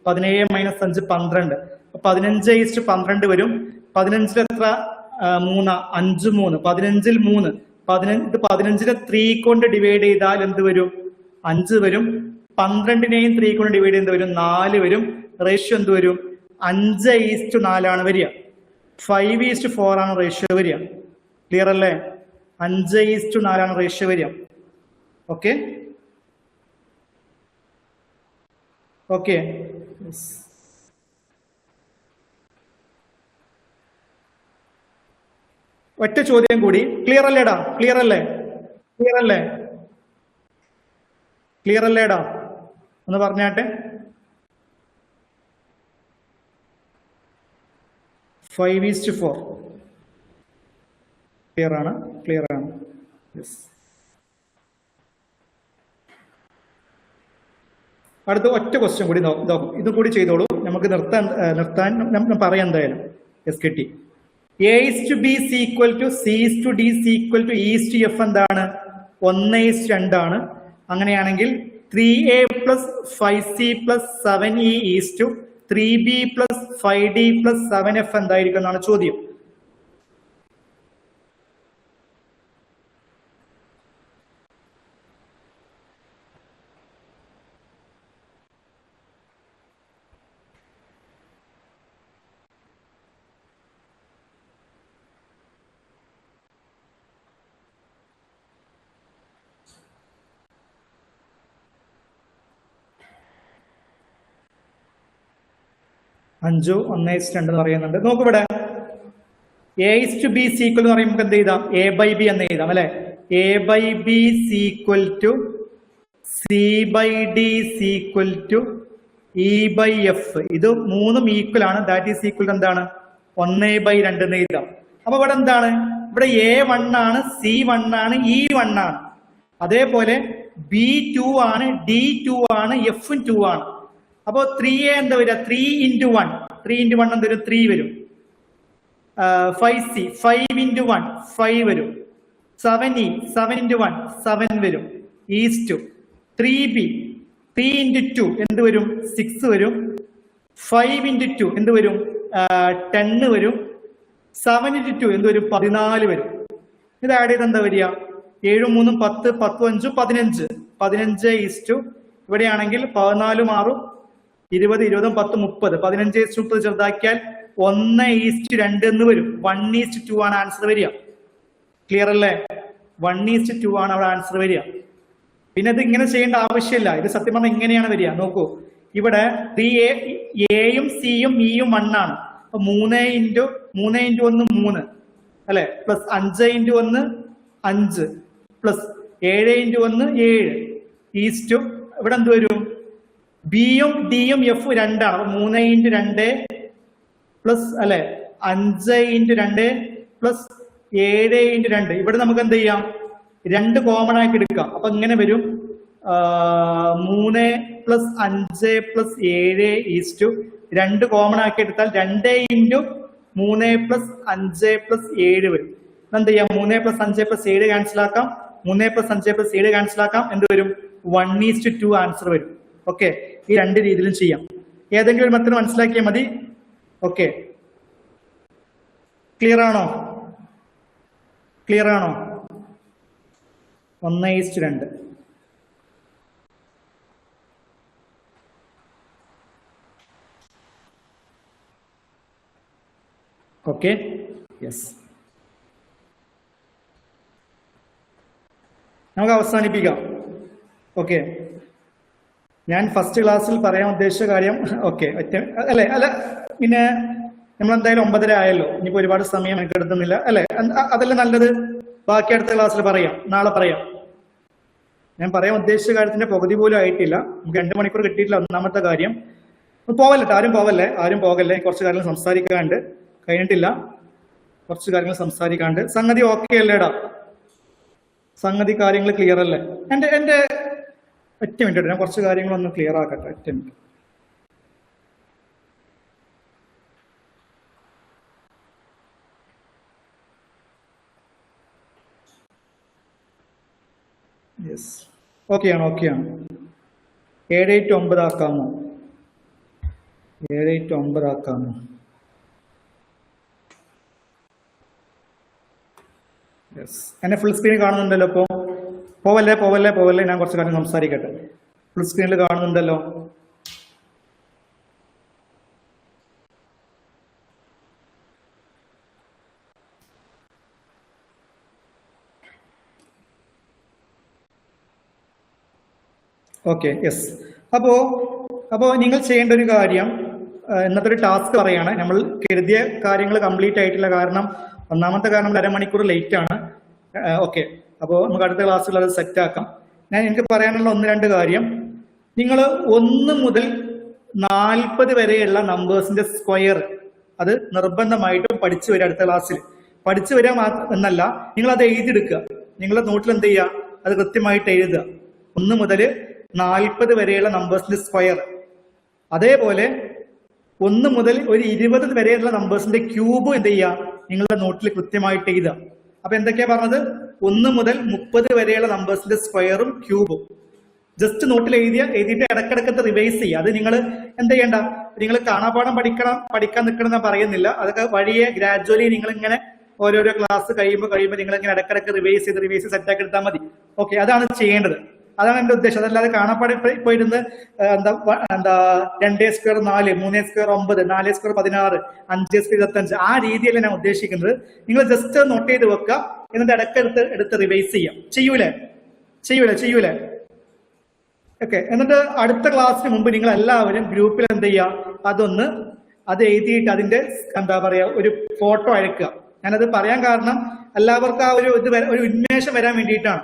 17, 17 - 5 12. 15/12 വരും. 15 എത്ര? 3 5 3 15 3 15. 15 3 കൊണ്ട് ഡിവൈഡ് ചെയ്താൽ എന്ത് വരും? 5 വരും. 12നെയും 3 കൊണ്ട് ഡിവൈഡ് ചെയ്ത് വരും 4 വരും. റേഷ്യോ എന്ത് വരും? 5/4 ആണ് വരിക. 5/4 ആണ് റേഷ്യോ വരിക. ക്ലിയർ അല്ലേ? 5/4 ആണ് റേഷ്യോ വരിക. Okay okay. ഒറ്റ ചോദ്യം കൂടി. ക്ലിയർ അല്ലേടാ? ക്ലിയർ അല്ലേ? ക്ലിയർ അല്ലേ? ക്ലിയർ അല്ലേടാ? ഒന്ന് പറഞ്ഞാട്ടെ. 5/4 ക്ലിയർ ആണ്? ക്ലിയർ ആണ്. യെസ്. അടുത്ത ഒറ്റ ക്വസ്റ്റ്യൻ കൂടി നോക്കും. ഇതും കൂടി ചെയ്തോളൂ. നമുക്ക് നിർത്താൻ പറയാം എന്തായാലും. യെസ്, കിട്ടി. A/B = C/D = E/F എന്താണ്? 1/2 ആണ്. അങ്ങനെയാണെങ്കിൽ 3A + 5C + 7E = 3B + 5D + 7F എന്തായിരിക്കും എന്നാണ് ചോദ്യം. അഞ്ചു 1/2 എന്ന് പറയുന്നുണ്ട്. നോക്കിവിടെ A/B = എന്ന് പറയുമ്പോൾ എന്ത് എഴുതാം? A/B എന്ന് എഴുതാം അല്ലെ. A/B = C/D = E/F. ഇത് മൂന്നും ഈക്വൽ ആണ്. ദാറ്റ് ഈസ് ഈക്വൽ എന്താണ്? 1/2 എന്ന് എഴുതാം. അപ്പൊ ഇവിടെ എന്താണ്? ഇവിടെ A1 ആണ്, C1 ആണ്, E1 ആണ്. അതേപോലെ B2 ആണ്, D2 ആണ്, F2 ആണ്. അപ്പോ 3A എന്താ വരിക? 3 × 1. 3 × 1 എന്ത് വരും? 3 വരും. 5C 5 × 1 5 വരും. 7E 7 × 1 7 വരും. ഈസ്റ്റ് 3B 3 × 2 എന്ത് വരും? 6 വരും. 5 × 2 എന്ത് വരും? 10 വരും. 7 × 2 എന്ത് വരും? 14 വരും. ഇത് ആഡ് ചെയ്ത് എന്താ വരിക? 7 3 10 10 5 15. 15 ഇവിടെയാണെങ്കിൽ 14 6 20 20 10 30. 15/30 ചെറുതാക്കിയാൽ 1/2 എന്ന് വരും. 1/2 ആണ് ആൻസർ വരിക. ക്ലിയർ അല്ലേ? 1/2 ആണ് അവിടെ ആൻസർ വരിക. പിന്നെ ഇത് ഇങ്ങനെ ചെയ്യേണ്ട ആവശ്യമില്ല. ഇത് സത്യം പറഞ്ഞാൽ ഇങ്ങനെയാണ് വരിക. നോക്കൂ, ഇവിടെ Aയും Cയും Eയും 1 ആണ്. അപ്പൊ 3 × 1 3 അല്ലെ. പ്ലസ് 5 × 1 5 പ്ലസ് 7 × 1 7 ഈസ്റ്റ് ഇവിടെ എന്ത് വരും? ബിയും ഡിയും F 2 ആണ്. 3 × 2 പ്ലസ് അല്ലെ 5 × 2 പ്ലസ് 7 × 2. ഇവിടെ നമുക്ക് എന്ത് ചെയ്യാം? 2 കോമൺ ആക്കി എടുക്കാം. അപ്പൊ ഇങ്ങനെ വരും 3 + 5 + 7 ഈസ്റ്റ് 2 കോമൺ ആക്കി എടുത്താൽ 2 × 3 + 5 + 7 വരും. എന്ത് ചെയ്യാം? 3 + 5 + 7 ക്യാൻസൽ ആക്കാം. 3 + 5 + 7 ക്യാൻസൽ ആക്കാം. എന്ത് വരും? 1/2 ആൻസർ വരും. ഓക്കെ, ഈ 2 രീതിയിലും ചെയ്യാം. ഏതെങ്കിലും ഒരു മെത്തേഡ് മനസ്സിലാക്കിയാൽ മതി. ഓക്കെ, ക്ലിയർ ആണോ? ക്ലിയർ ആണോ? 1:2. Okay, yes. നമുക്ക് അവസാനിപ്പിക്കാം. ഓക്കെ, ഞാൻ ഫസ്റ്റ് ക്ലാസ്സിൽ പറയാൻ ഉദ്ദേശിച്ച കാര്യം ഓക്കെ അല്ലേ? അല്ല, പിന്നെ നമ്മളെന്തായാലും 9:30 ആയല്ലോ, ഇനിയിപ്പോൾ ഒരുപാട് സമയം എനിക്ക് എടുക്കുന്നില്ല അല്ലേ? അതല്ല നല്ലത്, ബാക്കി അടുത്ത ക്ലാസ്സിൽ പറയാം, നാളെ പറയാം. ഞാൻ പറയാൻ ഉദ്ദേശിച്ച കാര്യത്തിന്റെ പകുതി പോലും ആയിട്ടില്ല. നമുക്ക് 2 മണിക്കൂർ കിട്ടിയിട്ടില്ല. ഒന്നാമത്തെ കാര്യം, പോവല്ലേ, ആരും പോകല്ലേ. കുറച്ച് കാര്യങ്ങൾ സംസാരിക്കാണ്ട്, കഴിഞ്ഞിട്ടില്ല, കുറച്ച് കാര്യങ്ങൾ സംസാരിക്കാണ്ട്. സംഗതി ഓക്കെ അല്ലേടാ? സംഗതി കാര്യങ്ങൾ ക്ലിയർ അല്ലേ? എന്റെ ഒറ്റ മിനിറ്റ്, ഞാൻ കുറച്ച് കാര്യങ്ങളൊന്ന് ക്ലിയർ ആക്കട്ടെ. ഒറ്റ മിനിറ്റ്. യെസ്, ഓക്കെയാണ്. 7 to 9 ആക്കാമോ? 7 to 9 ആക്കാമോ? യെസ്, എന്നെ ഫുൾ സ്ക്രീൻ കാണുന്നുണ്ടല്ലോ. ഇപ്പോൾ പോവല്ലേ, ഞാൻ കുറച്ച് കാര്യം സംസാരിക്കട്ടെ. ഫുൾ സ്ക്രീനിൽ കാണുന്നുണ്ടല്ലോ. Okay, yes. അപ്പോ നിങ്ങൾ ചെയ്യേണ്ട ഒരു കാര്യം, ഇന്നത്തെ ഒരു ടാസ്ക് പറയാണ്. നമ്മൾ കരുതിയ കാര്യങ്ങൾ കംപ്ലീറ്റ് ആയിട്ടില്ല. കാരണം ഒന്നാമത്തെ കാരണം 1/2 മണിക്കൂർ ലേറ്റ് ആണ്. ഓക്കെ, അപ്പോൾ നമുക്ക് അടുത്ത ക്ലാസ്സിൽ അത് സെറ്റ് ആക്കാം. എനിക്ക് പറയാനുള്ള 1-2 കാര്യം, നിങ്ങൾ 1 മുതൽ 40 വരെയുള്ള നമ്പേഴ്സിന്റെ സ്ക്വയർ അത് നിർബന്ധമായിട്ടും പഠിച്ചു വരിക. അടുത്ത ക്ലാസ്സിൽ പഠിച്ചു വരിക എന്നല്ല, നിങ്ങൾ അത് എഴുതിയെടുക്കുക. നിങ്ങളുടെ നോട്ടിൽ എന്ത് ചെയ്യുക, അത് കൃത്യമായിട്ട് എഴുതുക. 1 മുതൽ 40 വരെയുള്ള നമ്പേഴ്സിന്റെ സ്ക്വയർ, അതേപോലെ 1 മുതൽ ഒരു 20 വരെയുള്ള നമ്പേഴ്സിന്റെ ക്യൂബ് എന്ത് ചെയ്യുക, നിങ്ങളുടെ നോട്ടിൽ കൃത്യമായിട്ട് എഴുതുക. അപ്പൊ എന്തൊക്കെയാ പറഞ്ഞത്? 1 മുതൽ 30 വരെയുള്ള നമ്പേഴ്സിന്റെ സ്ക്വയറും ക്യൂബും ജസ്റ്റ് നോട്ടിൽ എഴുതിയിട്ട് ഇടക്കിടക്കത്ത് റിവൈസ് ചെയ്യുക. അത് നിങ്ങൾ എന്ത് ചെയ്യണ്ട, നിങ്ങൾ കാണാപ്പാഠം പഠിക്കാൻ നിൽക്കണം എന്ന് പറയുന്നില്ല. അതൊക്കെ വഴിയെ ഗ്രാജുവലി നിങ്ങൾ ഇങ്ങനെ ഓരോരോ ക്ലാസ് കഴിയുമ്പോൾ നിങ്ങൾ ഇങ്ങനെ ഇടക്കിടക്ക് റിവൈസ് ചെയ്ത് സെറ്റാക്കി എടുത്താൽ മതി. ഓക്കെ, അതാണ് ചെയ്യേണ്ടത്. അതാണ് എന്റെ ഉദ്ദേശം. അതല്ലാതെ കാണാപ്പാടി പോയിരുന്ന് എന്താ 2 സ്ക്വയർ 4, 3 സ്ക്വയർ 9, 4 സ്ക്വയർ 16, 5 സ്ക്വയർ 25 ആ രീതിയല്ല ഞാൻ ഉദ്ദേശിക്കുന്നത്. നിങ്ങൾ ജസ്റ്റ് നോട്ട് ചെയ്ത് വെക്കുക, എന്നിട്ട് ഇടയ്ക്കെടുത്ത് റിവൈസ് ചെയ്യാം. ചെയ്യൂലേ? ഓക്കെ, എന്നിട്ട് അടുത്ത ക്ലാസ്സിന് മുമ്പ് നിങ്ങൾ എല്ലാവരും ഗ്രൂപ്പിൽ എന്ത് ചെയ്യുക, അത് എഴുതിയിട്ട് അതിന്റെ എന്താ പറയാ ഒരു ഫോട്ടോ അയക്കുക. ഞാനത് പറയാൻ കാരണം എല്ലാവർക്കും ആ ഒരു ഉന്മേഷം വരാൻ വേണ്ടിയിട്ടാണ്.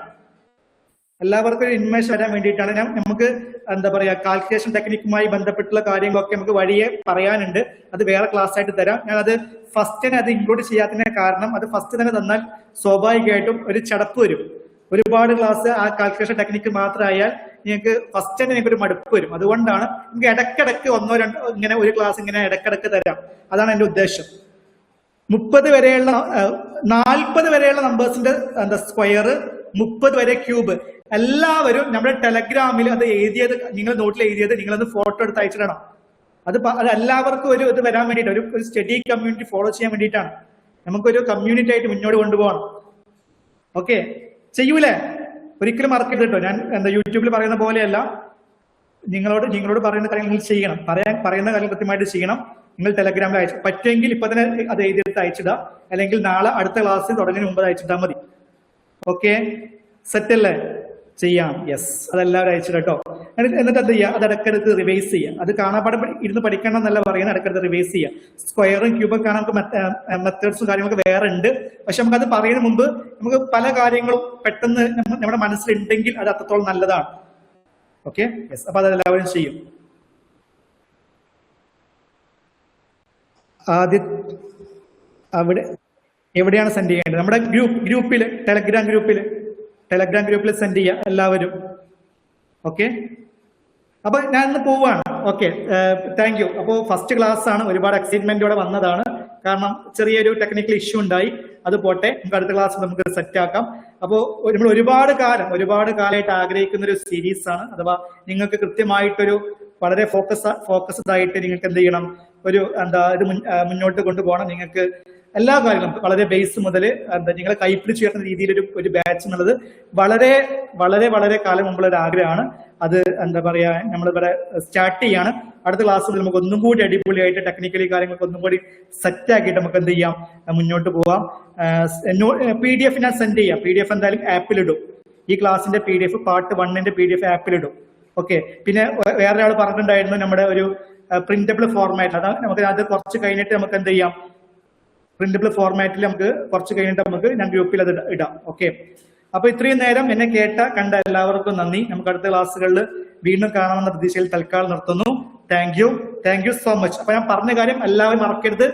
നമുക്ക് എന്താ പറയാ കാൽക്കുലേഷൻ ടെക്നിക്കുമായി ബന്ധപ്പെട്ടുള്ള കാര്യങ്ങളൊക്കെ നമുക്ക് വഴിയെ പറയാനുണ്ട്. അത് വേറെ ക്ലാസ് ആയിട്ട് തരാം. ഞാൻ അത് ഫസ്റ്റ് തന്നെ അത് ഇൻക്ലൂഡ് ചെയ്യാത്തതിന് കാരണം, അത് ഫസ്റ്റ് തന്നെ തന്നാൽ സ്വാഭാവികമായിട്ടും ഒരു ചടപ്പ് വരും. ഒരുപാട് ക്ലാസ് ആ കാൽക്കുലേഷൻ ടെക്നിക്ക് മാത്രമായാൽ നിങ്ങൾക്ക് ഫസ്റ്റ് തന്നെ നിങ്ങൾക്ക് ഒരു മടുപ്പ് വരും. അതുകൊണ്ടാണ് നിങ്ങൾക്ക് ഇടക്കിടക്ക് 1-2 ഇങ്ങനെ ഒരു ക്ലാസ് ഇങ്ങനെ ഇടക്കിടക്ക് തരാം. അതാണ് എന്റെ ഉദ്ദേശം. 30 വരെയുള്ള 40 വരെയുള്ള നമ്പേഴ്സിന്റെ സ്ക്വയർ, 30 വരെ ക്യൂബ്, എല്ലാവരും നമ്മുടെ ടെലഗ്രാമിൽ അത് എഴുതിയത്, നിങ്ങൾ നോട്ടിൽ എഴുതിയത് നിങ്ങളത് ഫോട്ടോ എടുത്ത് അയച്ചിടണം. അത് എല്ലാവർക്കും ഇത് വരാൻ വേണ്ടിയിട്ട്, ഒരു സ്റ്റഡി കമ്മ്യൂണിറ്റി ഫോളോ ചെയ്യാൻ വേണ്ടിയിട്ടാണ്. നമുക്കൊരു കമ്മ്യൂണിറ്റി ആയിട്ട് മുന്നോട്ട് കൊണ്ടുപോകണം. ഓക്കെ, ചെയ്യൂലേ? ഒരിക്കലും മറക്കരുത് കേട്ടോ. ഞാൻ യൂട്യൂബിൽ പറയുന്ന പോലെയല്ല, നിങ്ങളോട് പറയുന്ന കാര്യങ്ങൾ നിങ്ങൾ ചെയ്യണം. പറയുന്ന കാര്യം കൃത്യമായിട്ട് ചെയ്യണം. നിങ്ങൾ ടെലഗ്രാമിൽ അയച്ചു പറ്റുമെങ്കിൽ ഇപ്പൊ തന്നെ അത് എഴുതിയെടുത്ത് അയച്ചിടുക, അല്ലെങ്കിൽ നാളെ അടുത്ത ക്ലാസ് തുടങ്ങുന്നതിന് മുമ്പ് അയച്ചിട്ടാൽ മതി. ഓക്കെ, സെറ്റ് അല്ലേ? ചെയ്യാം. യെസ്, അതെല്ലാവരും അയച്ചിട്ട് കേട്ടോ. എന്നിട്ട് എന്ത് ചെയ്യുക, അത് ഇടയ്ക്കിടക്ക് റിവൈസ് ചെയ്യുക. അത് കാണാപ്പാടം ഇരുന്ന് പഠിക്കണം എന്നല്ല പറയുന്നത്, ഇടയ്ക്കിടക്ക് റിവൈസ് ചെയ്യുക. സ്ക്വയറും ക്യൂബൊക്കെ കാണാൻ നമുക്ക് മെത്തേഡ്സും കാര്യങ്ങളൊക്കെ വേറെ ഉണ്ട്. പക്ഷെ നമുക്കത് പറയുന്നതിന് മുമ്പ് നമുക്ക് പല കാര്യങ്ങളും പെട്ടെന്ന് നമ്മുടെ മനസ്സിലുണ്ടെങ്കിൽ അത് അത്രത്തോളം നല്ലതാണ്. Okay, yes. അപ്പൊ അതെല്ലാവരും ചെയ്യും. അവിടെ എവിടെയാണ് സെൻഡ് ചെയ്യേണ്ടത്? നമ്മുടെ ഗ്രൂപ്പിൽ ടെലഗ്രാം ഗ്രൂപ്പിൽ സെൻഡ് ചെയ്യുക എല്ലാവരും. ഓക്കെ, അപ്പൊ ഞാൻ ഇന്ന് പോവാണ്. Okay, thank you. അപ്പോൾ ഫസ്റ്റ് ക്ലാസ് ആണ്, ഒരുപാട് എക്സൈറ്റ്മെന്റോടെ വന്നതാണ്. കാരണം ചെറിയൊരു ടെക്നിക്കൽ ഇഷ്യൂ ഉണ്ടായി, അത് പോട്ടെ. നമുക്ക് അടുത്ത ക്ലാസ് നമുക്ക് സെറ്റ് ആക്കാം. അപ്പോൾ നമ്മൾ ഒരുപാട് കാലമായിട്ട് ആഗ്രഹിക്കുന്ന ഒരു സീരീസ് ആണ്. അഥവാ നിങ്ങൾക്ക് കൃത്യമായിട്ടൊരു വളരെ ഫോക്കസ്ഡ് ആയിട്ട് നിങ്ങൾക്ക് എന്ത് ചെയ്യണം, ഇത് മുന്നോട്ട് കൊണ്ടുപോകണം. നിങ്ങൾക്ക് എല്ലാ കാര്യങ്ങളും വളരെ ബേസ് മുതൽ എന്താ നിങ്ങളെ കൈപ്പിടിച്ച് ചേർന്ന രീതിയിൽ ഒരു ബാച്ച് എന്നുള്ളത് വളരെ വളരെ വളരെ കാലം മുമ്പുള്ള ഒരു ആഗ്രഹമാണ്. അത് എന്താ പറയാ നമ്മളിവിടെ സ്റ്റാർട്ട് ചെയ്യാണ്. അടുത്ത ക്ലാസ് മുതൽ നമുക്ക് ഒന്നും കൂടി അടിപൊളിയായിട്ട് ടെക്നിക്കലി കാര്യങ്ങൾക്ക് ഒന്നും കൂടി സെറ്റ് ആക്കിയിട്ട് നമുക്ക് എന്ത് ചെയ്യാം, മുന്നോട്ട് പോവാം. PDF ഞാൻ സെൻഡ് ചെയ്യാം. PDF എന്തായാലും ആപ്പിലിടും. ഈ ക്ലാസിന്റെ PDF പാർട്ട് 1ന്റെ PDF ആപ്പിലിടും. ഓക്കെ. പിന്നെ വേറെ ആൾ പറഞ്ഞിട്ടുണ്ടായിരുന്നു നമ്മുടെ ഒരു പ്രിന്റബിൾ ഫോർമാറ്റ്, അതാണ് നമുക്ക് അത് കുറച്ച് കഴിഞ്ഞിട്ട് നമുക്ക് എന്ത് ചെയ്യാം, പ്രിന്റബിൾ ഫോർമാറ്റിൽ നമുക്ക് കുറച്ച് കഴിഞ്ഞിട്ട് നമുക്ക് ഞാൻ ഗ്രൂപ്പിൽ അത് ഇടാം. ഓക്കെ. അപ്പൊ ഇത്രയും നേരം എന്നെ കണ്ട എല്ലാവർക്കും നന്ദി. നമുക്ക് അടുത്ത ക്ലാസ്സുകളിൽ വീണ്ടും കാണാമെന്ന പ്രതീക്ഷയിൽ തൽക്കാലം നിർത്തുന്നു. Thank you so much. അപ്പൊ ഞാൻ പറഞ്ഞ കാര്യം എല്ലാവരും മറക്കരുത്.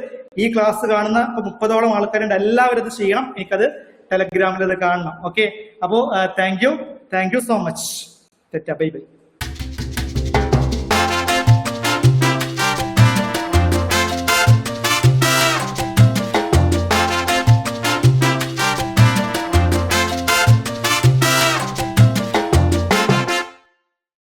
ഈ ക്ലാസ് കാണുന്ന 30ഓളം ആൾക്കാരുണ്ട്, എല്ലാവരും ഇത് ചെയ്യണം. എനിക്കത് ടെലഗ്രാമിൽ അത് കാണണം. ഓക്കെ. അപ്പോ thank you so much. Bye bye.